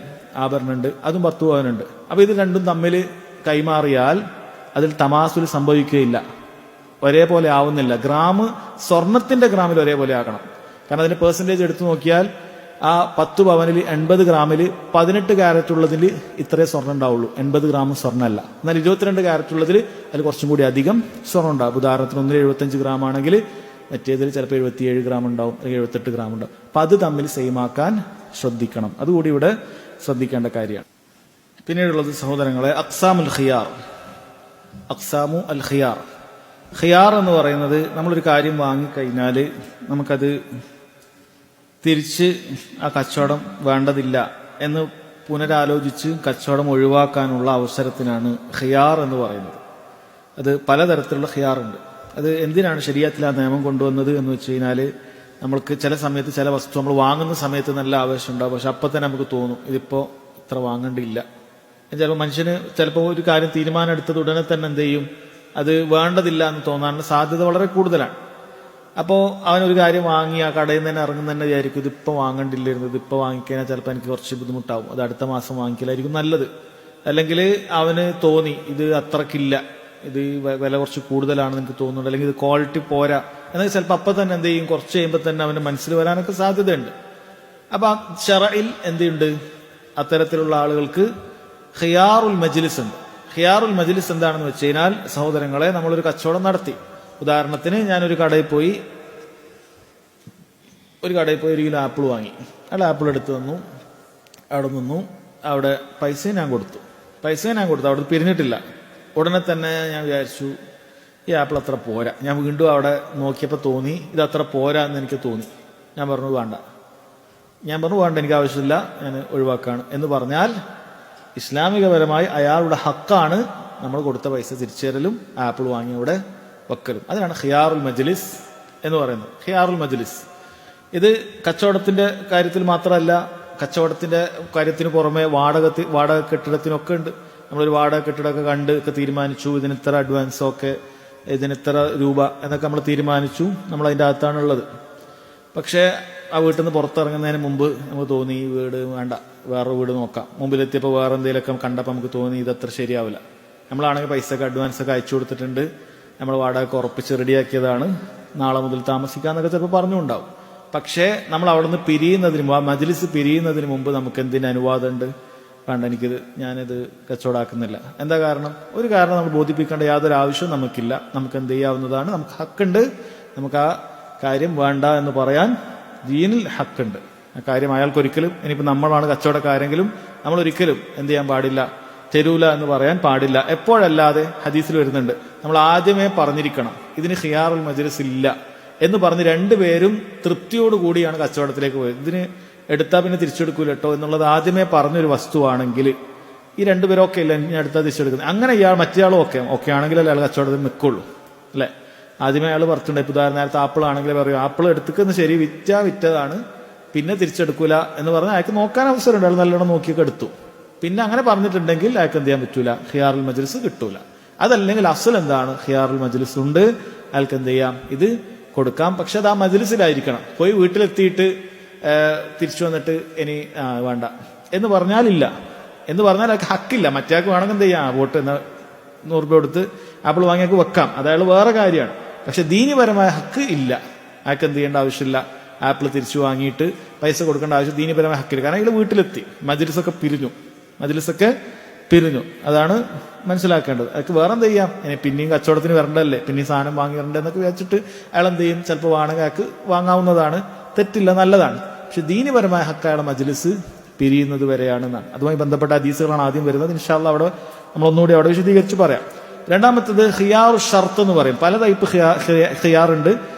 ആഭരണം ഉണ്ട്, അതും 10 പവനുണ്ട്. അപ്പൊ ഇത് രണ്ടും തമ്മിൽ കൈമാറിയാൽ അതിൽ തമാസുൽ സംഭവിക്കുകയില്ല, ഒരേപോലെ ആവുന്നില്ല. ഗ്രാം സ്വർണത്തിന്റെ ഗ്രാമിൽ ഒരേപോലെ ആകണം. കാരണം അതിന്റെ പെർസെന്റേജ് എടുത്തു നോക്കിയാൽ ആ 10 പവനിൽ 80 ഗ്രാമിൽ 18 ക്യാരറ്റ് ഉള്ളതിൽ ഇത്രേ സ്വർണ്ണം ഉണ്ടാവുള്ളൂ, 80 ഗ്രാം സ്വർണ്ണമല്ല. എന്നാൽ 22 ക്യാരറ്റ് ഉള്ളതിൽ അതിൽ കുറച്ചും കൂടി അധികം സ്വർണ്ണം ഉണ്ടാവും. ഉദാഹരണത്തിന് ഒന്നിൽ 75 ഗ്രാം ആണെങ്കിൽ മറ്റേതിൽ ചിലപ്പോൾ 77 ഗ്രാം ഉണ്ടാവും, അല്ലെങ്കിൽ 78 ഗ്രാം ഉണ്ടാവും. അപ്പൊ അത് തമ്മിൽ സെയിം ആക്കാൻ ശ്രദ്ധിക്കണം. അതുകൂടി ഇവിടെ ശ്രദ്ധിക്കേണ്ട കാര്യമാണ്. പിന്നീടുള്ളത് സഹോദരങ്ങളെ അക്സാമുൽ ഖിയാർ. അക്സാമു അൽ ഖിയാർ. ഖിയാർ എന്ന് പറയുന്നത് നമ്മളൊരു കാര്യം വാങ്ങിക്കഴിഞ്ഞാൽ നമുക്കത് തിരിച്ച് ആ കച്ചവടം വേണ്ടതില്ല എന്ന് പുനരാലോചിച്ച് കച്ചവടം ഒഴിവാക്കാനുള്ള അവസരത്തിനാണ് ഖിയാർ എന്ന് പറയുന്നത്. അത് പലതരത്തിലുള്ള ഖിയാറുണ്ട്. അത് എന്തിനാണ് ശരീഅത്തിൽ ആ നിയമം കൊണ്ടുവന്നത് എന്ന് വെച്ച് കഴിഞ്ഞാൽ, നമ്മൾക്ക് ചില സമയത്ത് ചില വസ്തു നമ്മൾ വാങ്ങുന്ന സമയത്ത് നല്ല ആവേശം ഉണ്ടാവും, പക്ഷെ അപ്പം തന്നെ നമുക്ക് തോന്നും ഇതിപ്പോൾ ഇത്ര വാങ്ങേണ്ടിയില്ല. ചിലപ്പോൾ മനുഷ്യന് ചിലപ്പോൾ ഒരു കാര്യം തീരുമാനം എടുത്തത് ഉടനെ തന്നെ എന്ത് ചെയ്യും, അത് വേണ്ടതില്ല എന്ന് തോന്നാനുള്ള സാധ്യത വളരെ കൂടുതലാണ്. അപ്പോൾ അവനൊരു കാര്യം വാങ്ങി ആ കടയിൽ നിന്ന് തന്നെ ഇറങ്ങുന്ന തന്നെ വിചാരിക്കും ഇതിപ്പോൾ വാങ്ങണ്ടില്ലായിരുന്നു, ഇതിപ്പോൾ വാങ്ങിക്കഴിഞ്ഞാൽ ചിലപ്പോൾ എനിക്ക് കുറച്ച് ബുദ്ധിമുട്ടാവും, അത് അടുത്ത മാസം വാങ്ങിക്കലായിരിക്കും നല്ലത്. അല്ലെങ്കിൽ അവന് തോന്നി ഇത് അത്രക്കില്ല, ഇത് വില കുറച്ച് കൂടുതലാണെന്ന് എനിക്ക് തോന്നുന്നുണ്ട്, അല്ലെങ്കിൽ ഇത് ക്വാളിറ്റി പോരാ എന്നൊക്കെ ചിലപ്പോൾ അപ്പം തന്നെ എന്ത് ചെയ്യും, കുറച്ച് കഴിയുമ്പോൾ തന്നെ അവന്റെ മനസ്സിൽ വരാനൊക്കെ സാധ്യതയുണ്ട്. അപ്പൊ ശറഇൽ എന്തുണ്ട്, അത്തരത്തിലുള്ള ആളുകൾക്ക് ഖിയാറുൽ മജ്ലിസ് ഉണ്ട്. ഖിയാറുൽ മജ്ലിസ് എന്താണെന്ന് വെച്ച് കഴിഞ്ഞാൽ, സഹോദരങ്ങളെ, നമ്മളൊരു കച്ചവടം നടത്തി. ഉദാഹരണത്തിന് ഞാനൊരു കടയിൽ പോയി ഒരു കിലോ ആപ്പിൾ വാങ്ങി. അയാൾ ആപ്പിൾ എടുത്ത് തന്നു, അവിടെ നിന്നു, അവിടെ പൈസയും ഞാൻ കൊടുത്തു. അവിടെ പിരിഞ്ഞിട്ടില്ല. ഉടനെ തന്നെ ഞാൻ വിചാരിച്ചു ഈ ആപ്പിൾ അത്ര പോരാ. ഞാൻ വീണ്ടും അവിടെ നോക്കിയപ്പോൾ തോന്നി ഇത് അത്ര പോരാ എന്ന് എനിക്ക് തോന്നി. ഞാൻ പറഞ്ഞു വേണ്ട, എനിക്ക് ആവശ്യമില്ല, ഞാൻ ഒഴിവാക്കാണ് എന്ന് പറഞ്ഞാൽ ഇസ്ലാമികപരമായി അയാളുടെ ഹക്കാണ് നമ്മൾ കൊടുത്ത പൈസ തിരിച്ചു തരലും ആപ്പിൾ വാങ്ങി അവിടെ വെക്കലും. അതിനാണ് ഖിയാറുൽ മജ്ലിസ് എന്ന് പറയുന്നത്. ഖിയാറുൽ മജ്ലിസ് ഇത് കച്ചവടത്തിന്റെ കാര്യത്തിൽ മാത്രമല്ല, കച്ചവടത്തിന്റെ കാര്യത്തിന് പുറമെ വാടക കെട്ടിടത്തിനൊക്കെ ഉണ്ട്. നമ്മളൊരു വാടക കെട്ടിടമൊക്കെ കണ്ട് ഒക്കെ തീരുമാനിച്ചു, ഇതിന് ഇത്ര അഡ്വാൻസോ ഒക്കെ, ഇതിന് ഇത്ര രൂപ എന്നൊക്കെ നമ്മൾ തീരുമാനിച്ചു, നമ്മൾ അതിൻ്റെ അകത്താണുള്ളത്. പക്ഷേ ആ വീട്ടിൽ നിന്ന് പുറത്തിറങ്ങുന്നതിന് മുമ്പ് നമുക്ക് തോന്നി ഈ വീട് വേണ്ട, വേറെ വീട് നോക്കാം. മുമ്പിലെത്തിയപ്പോൾ വേറെ എന്തെങ്കിലുമൊക്കെ കണ്ടപ്പോൾ നമുക്ക് തോന്നി ഇതത്ര ശരിയാവില്ല. നമ്മളാണെങ്കിൽ പൈസയൊക്കെ അഡ്വാൻസൊക്കെ അയച്ചു കൊടുത്തിട്ടുണ്ട്, നമ്മൾ വാടക ഉറപ്പിച്ച് റെഡിയാക്കിയതാണ്, നാളെ മുതൽ താമസിക്കാന്നൊക്കെ ചിലപ്പോൾ പറഞ്ഞുണ്ടാവും. പക്ഷേ നമ്മൾ അവിടെ നിന്ന് പിരിയുന്നതിന് മുമ്പ്, ആ മജ്ലിസ് പിരിയുന്നതിന് മുമ്പ് നമുക്ക് എന്തിന് അനുവാദമുണ്ട്, വേണ്ട ഞാനിത് കച്ചവടാക്കുന്നില്ല. എന്താ കാരണം? ഒരു കാരണം നമ്മൾ ബോധിപ്പിക്കേണ്ട യാതൊരു ആവശ്യവും നമുക്കില്ല. നമുക്ക് എന്ത് ചെയ്യാവുന്നതാണ്, നമുക്ക് ഹക്കുണ്ട്, നമുക്ക് ആ കാര്യം വേണ്ട എന്ന് പറയാൻ ദീനിൽ ഹക്കുണ്ട്. ആ കാര്യം അയാൾക്കൊരിക്കലും, ഇനിയിപ്പോൾ നമ്മളാണ് കച്ചവടക്കാരെങ്കിലും നമ്മൾ ഒരിക്കലും എന്ത് ചെയ്യാൻ പാടില്ല, തരൂല എന്ന് പറയാൻ പാടില്ല. എപ്പോഴല്ലാതെ ഹദീസിൽ വരുന്നുണ്ട്, നമ്മൾ ആദ്യമേ പറഞ്ഞിരിക്കണം ഇതിന് ഖിയാറുൽ മജ്ലിസ് ഇല്ല എന്ന് പറഞ്ഞ് രണ്ടുപേരും തൃപ്തിയോടുകൂടിയാണ് കച്ചവടത്തിലേക്ക് പോയത്. ഇതിന് എടുത്താൽ പിന്നെ തിരിച്ചെടുക്കൂല കേട്ടോ എന്നുള്ളത് ആദ്യമേ പറഞ്ഞൊരു വസ്തുവാണെങ്കിൽ ഈ രണ്ടുപേരും ഓക്കെ ഇല്ല, ഇനി അടുത്താൽ തിരിച്ചെടുക്കുന്നത്, അങ്ങനെ മറ്റേയാളും ഓക്കെ ആണെങ്കിലല്ലേ അയാൾ കച്ചവടത്തിൽ നിൽക്കുള്ളൂ അല്ലെ. ആദ്യമേ അയാൾ പറഞ്ഞിട്ടുണ്ട്, ഇപ്പൊ ഉദാഹരണം നേരത്തെ ആപ്പിൾ ആണെങ്കിലേ പറയും ആപ്പിൾ എടുക്കുന്ന ശരി, വിറ്റതാണ്, പിന്നെ തിരിച്ചെടുക്കൂല എന്ന് പറഞ്ഞാൽ അയാൾക്ക് നോക്കാൻ അവസരമുണ്ട്, അയാൾ നല്ലോണം നോക്കിയൊക്കെ എടുത്തു. പിന്നെ അങ്ങനെ പറഞ്ഞിട്ടുണ്ടെങ്കിൽ അയാൾക്ക് എന്ത് ചെയ്യാൻ പറ്റൂല, ഖിയാറുൽ മജ്ലിസ് കിട്ടൂല. അതല്ലെങ്കിൽ അസ്ൽ എന്താണ്, ഖിയാറുൽ മജ്ലിസ് ഉണ്ട്, അയാൾക്ക് എന്ത് ചെയ്യാം, ഇത് കൊടുക്കാം. പക്ഷെ അത് ആ മജ്ലിസിലായിരിക്കണം. പോയി വീട്ടിലെത്തിയിട്ട് തിരിച്ചു വന്നിട്ട് ഇനി വേണ്ട എന്ന് പറഞ്ഞാലില്ല, എന്ന് പറഞ്ഞാൽ അയാൾക്ക് ഹക്കില്ല. മറ്റേയാൾക്ക് വേണമെങ്കിൽ എന്ത് ചെയ്യാം, വോട്ട് എന്ന 100 രൂപ കൊടുത്ത് ആപ്പിൾ വാങ്ങിയാൽ വെക്കാം, അതയാൾ വേറെ കാര്യമാണ്. പക്ഷെ ദീനിപരമായ ഹക്ക് ഇല്ല, അയാൾക്ക് എന്ത് ചെയ്യേണ്ട ആവശ്യമില്ല, ആപ്പിൾ തിരിച്ചു വാങ്ങിയിട്ട് പൈസ കൊടുക്കേണ്ട ആവശ്യം ദീനിപരമായ ഹക്കില്ല. കാരണം അയാൾ വീട്ടിലെത്തി, മജ്ലിസൊക്കെ പിരിഞ്ഞു, അതാണ് മനസ്സിലാക്കേണ്ടത്. അയാൾക്ക് വേറെ എന്ത് ചെയ്യാം, ഇനി പിന്നെയും കച്ചവടത്തിന് വരണ്ടല്ലേ, പിന്നെയും സാധനം വാങ്ങി വരണ്ടേ എന്നൊക്കെ വിചാരിച്ചിട്ട് അയാൾ എന്ത് ചെയ്യും, ചിലപ്പോൾ വേണമെങ്കിൽ അയാൾക്ക് വാങ്ങാവുന്നതാണ്, തെറ്റില്ല, നല്ലതാണ്. പക്ഷെ ദീനിപരമായ ഹക്ക് അയാളെ മജ്ലിസ് പിരിയുന്നത് വരെയാണെന്നാണ്. അതുമായി ബന്ധപ്പെട്ട ഹദീസുകളാണ് ആദ്യം വരുന്നത്. ഇൻഷാ അല്ലാഹ് അവിടെ നമ്മളൊന്നുകൂടി അവിടെ വിശദീകരിച്ച് പറയാം. രണ്ടാമത്തത് ഖിയാറു ഷർത്ത് എന്ന് പറയും. പല ടൈപ്പ് ഖിയാറുണ്ട്.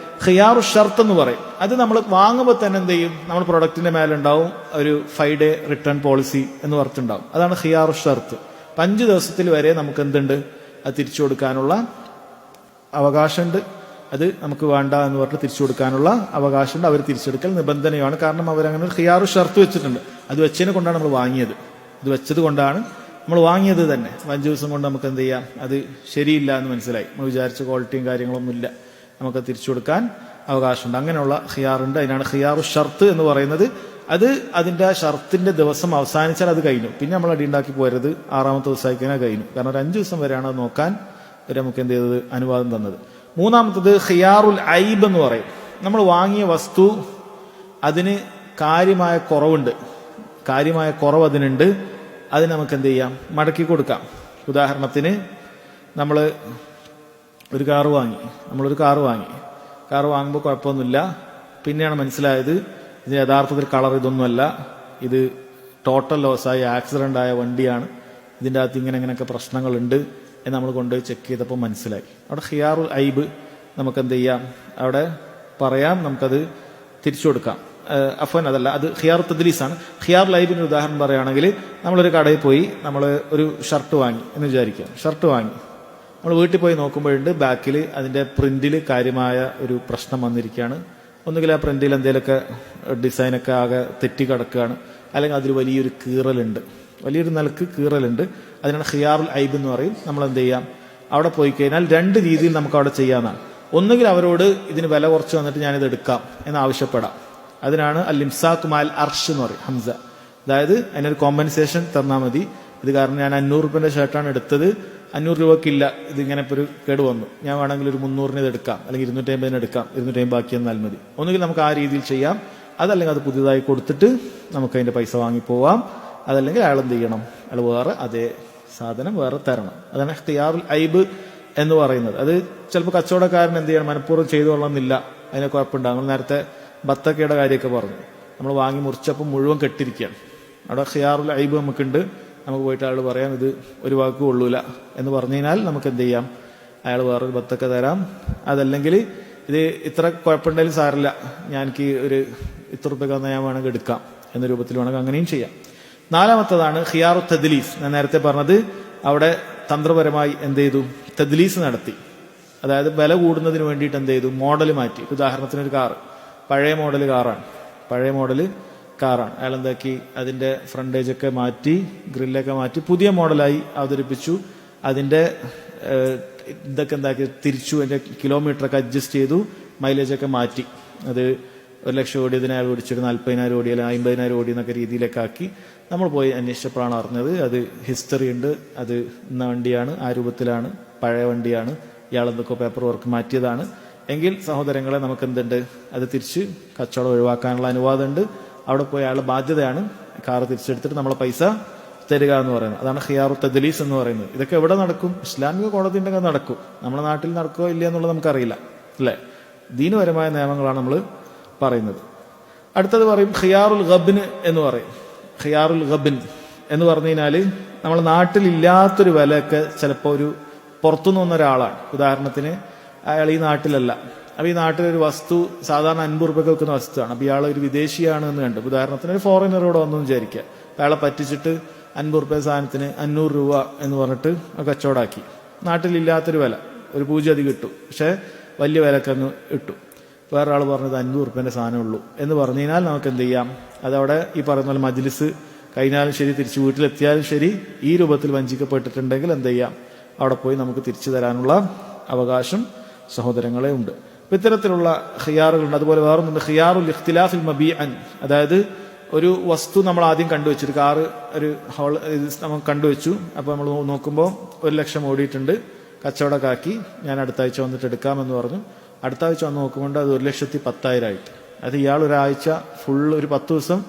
ഖിയാറു ഷർത്ത് എന്ന് പറയും. അത് നമ്മൾ വാങ്ങുമ്പോൾ തന്നെ എന്ത് ചെയ്യും, നമ്മൾ പ്രൊഡക്റ്റിന്റെ മേലുണ്ടാവും ഒരു 5 ഡേ റിട്ടേൺ പോളിസി എന്ന് പറഞ്ഞിട്ടുണ്ടാവും. അതാണ് ഖിയാറു ഷർത്ത്. 5 ദിവസത്തിൽ വരെ നമുക്ക് എന്തുണ്ട്, അത് തിരിച്ചു കൊടുക്കാനുള്ള അവകാശമുണ്ട്. അത് നമുക്ക് വേണ്ട എന്ന് പറഞ്ഞിട്ട് തിരിച്ചു കൊടുക്കാനുള്ള അവകാശമുണ്ട്. അവർ തിരിച്ചെടുക്കൽ നിബന്ധനയാണ്. കാരണം അവരങ്ങനെ ഒരു ഖിയാറു ഷർത്ത് വെച്ചിട്ടുണ്ട്. അത് വെച്ചതിനെ കൊണ്ടാണ് നമ്മൾ വാങ്ങിയത്. ഇത് വെച്ചത് കൊണ്ടാണ് നമ്മൾ വാങ്ങിയത് തന്നെ. 5 ദിവസം കൊണ്ട് നമുക്ക് എന്ത് ചെയ്യാം, അത് ശരിയില്ല എന്ന് മനസ്സിലായി, നമ്മൾ വിചാരിച്ച ക്വാളിറ്റിയും കാര്യങ്ങളൊന്നുമില്ല, നമുക്ക് തിരിച്ചു കൊടുക്കാൻ അവകാശമുണ്ട്. അങ്ങനെയുള്ള ഖിയാറുണ്ട്. അതിനാണ് ഖിയാറു ഷർത്ത് എന്ന് പറയുന്നത്. അത് അതിന്റെ ആ ഷർത്തിന്റെ ദിവസം അവസാനിച്ചാൽ അത് കഴിഞ്ഞു. പിന്നെ നമ്മൾ അടിയുണ്ടാക്കി പോരുത്, 6ാമത്തെ ദിവസമായി കഴിഞ്ഞാൽ കഴിഞ്ഞു. കാരണം ഒരു 5 ദിവസം വരെയാണ് അത് നോക്കാൻ നമുക്ക് എന്ത് ചെയ്തത്, അനുവാദം തന്നത്. മൂന്നാമത്തത് ഖിയാറുൽ ഐബ് എന്ന് പറയും. നമ്മൾ വാങ്ങിയ വസ്തു അതിന് കാര്യമായ കുറവ് അതിനുണ്ട്, അത് നമുക്ക് എന്ത് ചെയ്യാം, മടക്കി കൊടുക്കാം. ഉദാഹരണത്തിന് നമ്മളൊരു കാറ് വാങ്ങുമ്പോൾ കുഴപ്പമൊന്നുമില്ല. പിന്നെയാണ് മനസ്സിലായത് ഇത് യഥാർത്ഥത്തിൽ കളർ ഇതൊന്നുമല്ല, ഇത് ടോട്ടൽ ലോസായി ആക്സിഡന്റ് ആയ വണ്ടിയാണ്, ഇതിൻ്റെ അകത്ത് ഇങ്ങനെയൊക്കെ പ്രശ്നങ്ങളുണ്ട് എന്ന് നമ്മൾ കൊണ്ടുപോയി ചെക്ക് ചെയ്തപ്പോൾ മനസ്സിലായി. അവിടെ ഖിയാറുൽ ഐബ് നമുക്ക് എന്ത് ചെയ്യാം, അവിടെ പറയാം, നമുക്കത് തിരിച്ചു കൊടുക്കാം. അതല്ല, അത് ഖിയാറു തദ്ലീസാണ്. ഖിയാറുൽ ഐബിന് ഉദാഹരണം പറയുകയാണെങ്കിൽ, നമ്മളൊരു കടയിൽ പോയി നമ്മൾ ഒരു ഷർട്ട് വാങ്ങി എന്ന് വിചാരിക്കാം. ഷർട്ട് വാങ്ങി നമ്മൾ വീട്ടിൽ പോയി നോക്കുമ്പോഴുണ്ട് ബാക്കിൽ അതിൻ്റെ പ്രിന്റിൽ കാര്യമായ ഒരു പ്രശ്നം വന്നിരിക്കുകയാണ്. ഒന്നുകിൽ ആ പ്രിന്റിൽ എന്തെങ്കിലുമൊക്കെ ഡിസൈനൊക്കെ ആകെ തെറ്റി കിടക്കുകയാണ്, അല്ലെങ്കിൽ അതിൽ വലിയൊരു നിലക്ക് കീറലുണ്ട്. അതിനാണ് ഖിയാറുൽ ഐബ് എന്ന് പറയും. നമ്മൾ എന്ത് ചെയ്യാം, അവിടെ പോയി കഴിഞ്ഞാൽ രണ്ട് രീതിയിൽ നമുക്ക് അവിടെ ചെയ്യാവുന്നതാണ്. ഒന്നുകിൽ അവരോട് ഇതിന് വില കുറച്ച് വന്നിട്ട് ഞാനിത് എടുക്കാം എന്ന് ആവശ്യപ്പെടാം. അതിനാണ് അൽ-ഇംസാഖ് മഅൽ അർഷ് എന്ന് പറയും, ഹംസ. അതായത് അതിനൊരു കോമ്പൻസേഷൻ തന്നാൽ മതി. ഇത് കാരണം ഞാൻ 500 രൂപയുടെ ഷർട്ടാണ് എടുത്തത്, 500 രൂപക്കില്ല, ഇതിങ്ങനെ ഇപ്പോൾ ഒരു കേട് വന്നു, ഞാൻ വേണമെങ്കിൽ ഒരു 300-ന് ഇത് എടുക്കാം, അല്ലെങ്കിൽ 250-ന് എടുക്കാം, 250 ബാക്കി എന്നാൽ മതി. ഒന്നുകിൽ നമുക്ക് ആ രീതിയിൽ ചെയ്യാം, അതല്ലെങ്കിൽ അത് പുതിയതായി കൊടുത്തിട്ട് നമുക്ക് അതിന്റെ പൈസ വാങ്ങി പോവാം. അതല്ലെങ്കിൽ അയാൾ എന്ത് ചെയ്യണം, അയാൾ വേറെ അതേ സാധനം വേറെ തരണം. അതാണ് ഖിയാറുൽ ഐബ് എന്ന് പറയുന്നത്. അത് ചിലപ്പോൾ കച്ചവടക്കാരൻ എന്ത് ചെയ്യണം, മനഃപൂർവ്വം ചെയ്തു കൊള്ളണമെന്നില്ല, അതിനെ കുഴപ്പമുണ്ടാകും. നേരത്തെ ബത്തക്കയുടെ കാര്യമൊക്കെ പറഞ്ഞു, നമ്മൾ വാങ്ങി മുറിച്ചപ്പോൾ മുഴുവൻ കെട്ടിരിക്കുകയാണ്. അവിടെ ഖിയാറുൽ ഐബ് നമുക്കുണ്ട്. നമുക്ക് പോയിട്ട് അയാൾ പറയാം ഇത് ഒരു വാക്ക് കൊള്ളൂല എന്ന് പറഞ്ഞു കഴിഞ്ഞാൽ നമുക്ക് എന്ത് ചെയ്യാം, അയാൾ വേറൊരു ബത്തക്ക തരാം. അതല്ലെങ്കിൽ ഇത് ഇത്ര കുഴപ്പമുണ്ടെങ്കിലും സാരില്ല, എനിക്ക് ഒരു ഇത്ര റുപ്യക്ക് വന്നാൽ ഞാൻ വേണമെങ്കിൽ എടുക്കാം എന്ന രൂപത്തിൽ വേണമെങ്കിൽ അങ്ങനെയും ചെയ്യാം. നാലാമത്തതാണ് ഖിയാറു തദ്ലീസ്. ഞാൻ നേരത്തെ പറഞ്ഞത്, അവിടെ തന്ത്രപരമായി എന്ത് ചെയ്തു, തദ്ലീസ് നടത്തി. അതായത് വില കൂടുന്നതിന് വേണ്ടിയിട്ട് എന്ത് ചെയ്തു, മോഡൽ മാറ്റി. ഉദാഹരണത്തിന് ഒരു കാറ്, പഴയ മോഡൽ കാറാണ്, അയാൾ എന്താക്കി, അതിന്റെ ഫ്രണ്ടേജൊക്കെ മാറ്റി, ഗ്രില്ലൊക്കെ മാറ്റി പുതിയ മോഡലായി അവതരിപ്പിച്ചു. അതിന്റെ ഇതൊക്കെ എന്താക്കി തിരിച്ചു, അതിന്റെ കിലോമീറ്ററൊക്കെ അഡ്ജസ്റ്റ് ചെയ്തു, മൈലേജൊക്കെ മാറ്റി. അത് 1,00,000 ഓടി ഇതിനെ അയാൾ ഓടിച്ചിട്ട് 40,000 ഓടി അല്ലെങ്കിൽ 50,000 ഓടി എന്നൊക്കെ രീതിയിലൊക്കെ ആക്കി. നമ്മൾ പോയി അന്വേഷിച്ചപ്പോഴാണ് അറിഞ്ഞത് അത് ഹിസ്റ്ററി ഉണ്ട്, അത് ഇന്ന വണ്ടിയാണ്, ആ രൂപത്തിലാണ്, പഴയ വണ്ടിയാണ്, ഇയാൾ എന്തൊക്കെ പേപ്പർ വർക്ക് മാറ്റിയതാണ്. എങ്കിൽ സഹോദരങ്ങളെ നമുക്ക് എന്തുണ്ട്, അത് തിരിച്ച് കച്ചവടം ഒഴിവാക്കാനുള്ള അനുവാദമുണ്ട്. അവിടെ പോയി അയാളുടെ ബാധ്യതയാണ് കാറ് തിരിച്ചെടുത്തിട്ട് നമ്മളെ പൈസ തരിക എന്ന് പറയുന്നത്. അതാണ് ഖിയാറു തദ്ലീസ് എന്ന് പറയുന്നത്. ഇതൊക്കെ എവിടെ നടക്കും, ഇസ്ലാമിക കോടതിൻ്റെ നടക്കും. നമ്മുടെ നാട്ടിൽ നടക്കുകയോ ഇല്ല എന്നുള്ളത് നമുക്കറിയില്ല, അല്ലേ? ദീനപരമായ നിയമങ്ങളാണ് നമ്മൾ പറയുന്നത്. അടുത്തത് പറയും ഖിയാറുൽ ഗബ്ന് എന്ന് പറയും. ഖിയാറുൽ ഗബ്ൻ എന്ന് പറഞ്ഞു കഴിഞ്ഞാൽ നമ്മുടെ നാട്ടിലില്ലാത്തൊരു വിലയൊക്കെ ചിലപ്പോൾ ഒരു പുറത്തുനിന്ന് വന്ന ഒരാളാണ്. ഉദാഹരണത്തിന് അയാൾ ഈ നാട്ടിലല്ല, അപ്പൊ ഈ നാട്ടിലൊരു വസ്തു സാധാരണ 50 രൂപയ്ക്ക് വെക്കുന്ന വസ്തുവാണ്. അപ്പൊ ഇയാൾ ഒരു വിദേശിയാണ് എന്ന് കണ്ടു. ഉദാഹരണത്തിന് ഒരു ഫോറിനർ ഇവിടെ വന്നു വിചാരിക്കുക, അയാളെ പറ്റിച്ചിട്ട് 50 രൂപ സാധനത്തിന് 500 രൂപ എന്ന് പറഞ്ഞിട്ട് കച്ചവടാക്കി. നാട്ടിലില്ലാത്തൊരു വില, ഒരു പൂജ അത് കിട്ടും, പക്ഷെ വലിയ വിലക്കങ്ങ് ഇട്ടു. വേറെ ആൾ പറഞ്ഞത് 500 രൂപേന്റെ സാധനമുള്ളൂ എന്ന് പറഞ്ഞു കഴിഞ്ഞാൽ നമുക്ക് എന്ത് ചെയ്യാം, അതവിടെ ഈ പറയുന്ന പോലെ മജ്ലിസ് കഴിഞ്ഞാലും ശരി, തിരിച്ചു വീട്ടിലെത്തിയാലും ശരി, ഈ രൂപത്തിൽ വഞ്ചിക്കപ്പെട്ടിട്ടുണ്ടെങ്കിൽ എന്ത് ചെയ്യാം, അവിടെ പോയി നമുക്ക് തിരിച്ചു തരാനുള്ള അവകാശം സഹോദരങ്ങളെ ഉണ്ട്. അപ്പൊ ഇത്തരത്തിലുള്ള ഖിയാറുകളുണ്ട്. അതുപോലെ വേറൊന്നുണ്ട്, ഖിയാറുൽ ഇഖ്തിലാഫിൽ മബീഅൻ. അതായത് ഒരു വസ്തു നമ്മൾ ആദ്യം കണ്ടുവച്ചു, ഒരു കാറ് ഒരു ഹോൾ നമ്മൾ കണ്ടുവച്ചു. അപ്പൊ നമ്മൾ നോക്കുമ്പോൾ 1,00,000 ഓടിയിട്ടുണ്ട്, കച്ചവടക്കാക്കി, ഞാൻ അടുത്ത ആഴ്ച വന്നിട്ട് എടുക്കാമെന്ന് പറഞ്ഞു. അടുത്ത ആഴ്ച വന്ന് നോക്കുമ്പോൾ അത് 1,10,000 ആയിട്ട്. അത് ഇയാൾ ഒരാഴ്ച ഫുള്ള് ഒരു 10 ദിവസം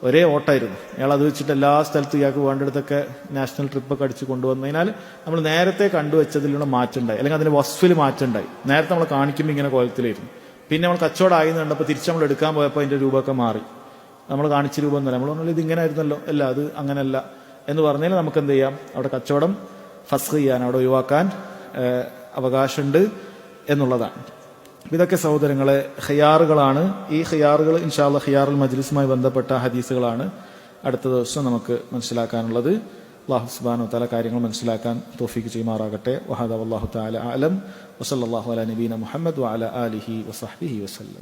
ഒരേ ഓട്ടായിരുന്നു. ഇയാൾ അത് വെച്ചിട്ട് എല്ലാ സ്ഥലത്തും ഇയാൾക്ക് വേണ്ടിടത്തൊക്കെ നാഷണൽ ട്രിപ്പൊക്കെ അടിച്ച് കൊണ്ടുവന്നതിനാൽ നമ്മൾ നേരത്തെ കണ്ടുവച്ചതിലുള്ള മാറ്റമുണ്ടായി, അല്ലെങ്കിൽ അതിന്റെ വസ്ഫിൽ മാറ്റമുണ്ടായി. നേരത്തെ നമ്മൾ കാണിക്കുമ്പോൾ ഇങ്ങനെ കോലത്തിലായിരുന്നു. പിന്നെ നമ്മൾ കച്ചവടം ആയി കണ്ടപ്പോൾ തിരിച്ച് നമ്മൾ എടുക്കാൻ പോയപ്പോൾ അതിന്റെ രൂപമൊക്കെ മാറി. നമ്മൾ കാണിച്ച രൂപം എന്നല്ല, നമ്മൾ പറഞ്ഞാൽ ഇത് ഇങ്ങനെ ആയിരുന്നല്ലോ, അല്ല അത് അങ്ങനെയല്ല എന്ന് പറഞ്ഞാൽ നമുക്ക് എന്ത് ചെയ്യാം, അവിടെ കച്ചവടം ഫസ്ഖ് ചെയ്യാൻ, അവിടെ ഒഴിവാക്കാൻ അവകാശമുണ്ട് എന്നുള്ളതാണ്. ഇതൊക്കെ സഹോദരങ്ങളെ ഖിയാറുകളാണ്. ഈ ഖിയാറുകൾ ഇൻഷാ അല്ലാഹ് ഖിയാറുൽ മജ്ലിസുമായി ബന്ധപ്പെട്ട ഹദീസുകളാണ് അടുത്ത ദിവസം നമുക്ക് മനസ്സിലാക്കാനുള്ളത്. അല്ലാഹു സുബ്ഹാനഹു വ തആല കാര്യങ്ങൾ മനസ്സിലാക്കാൻ തൗഫീഖ് ചെയ്യുമാറാകട്ടെ. വഹദാ വല്ലാഹു തആല അഅലം വസല്ലല്ലാഹു അലാ നബീന മുഹമ്മദ് വഅലാ ആലിഹി വസഹ്ബിഹി വസല്ലം.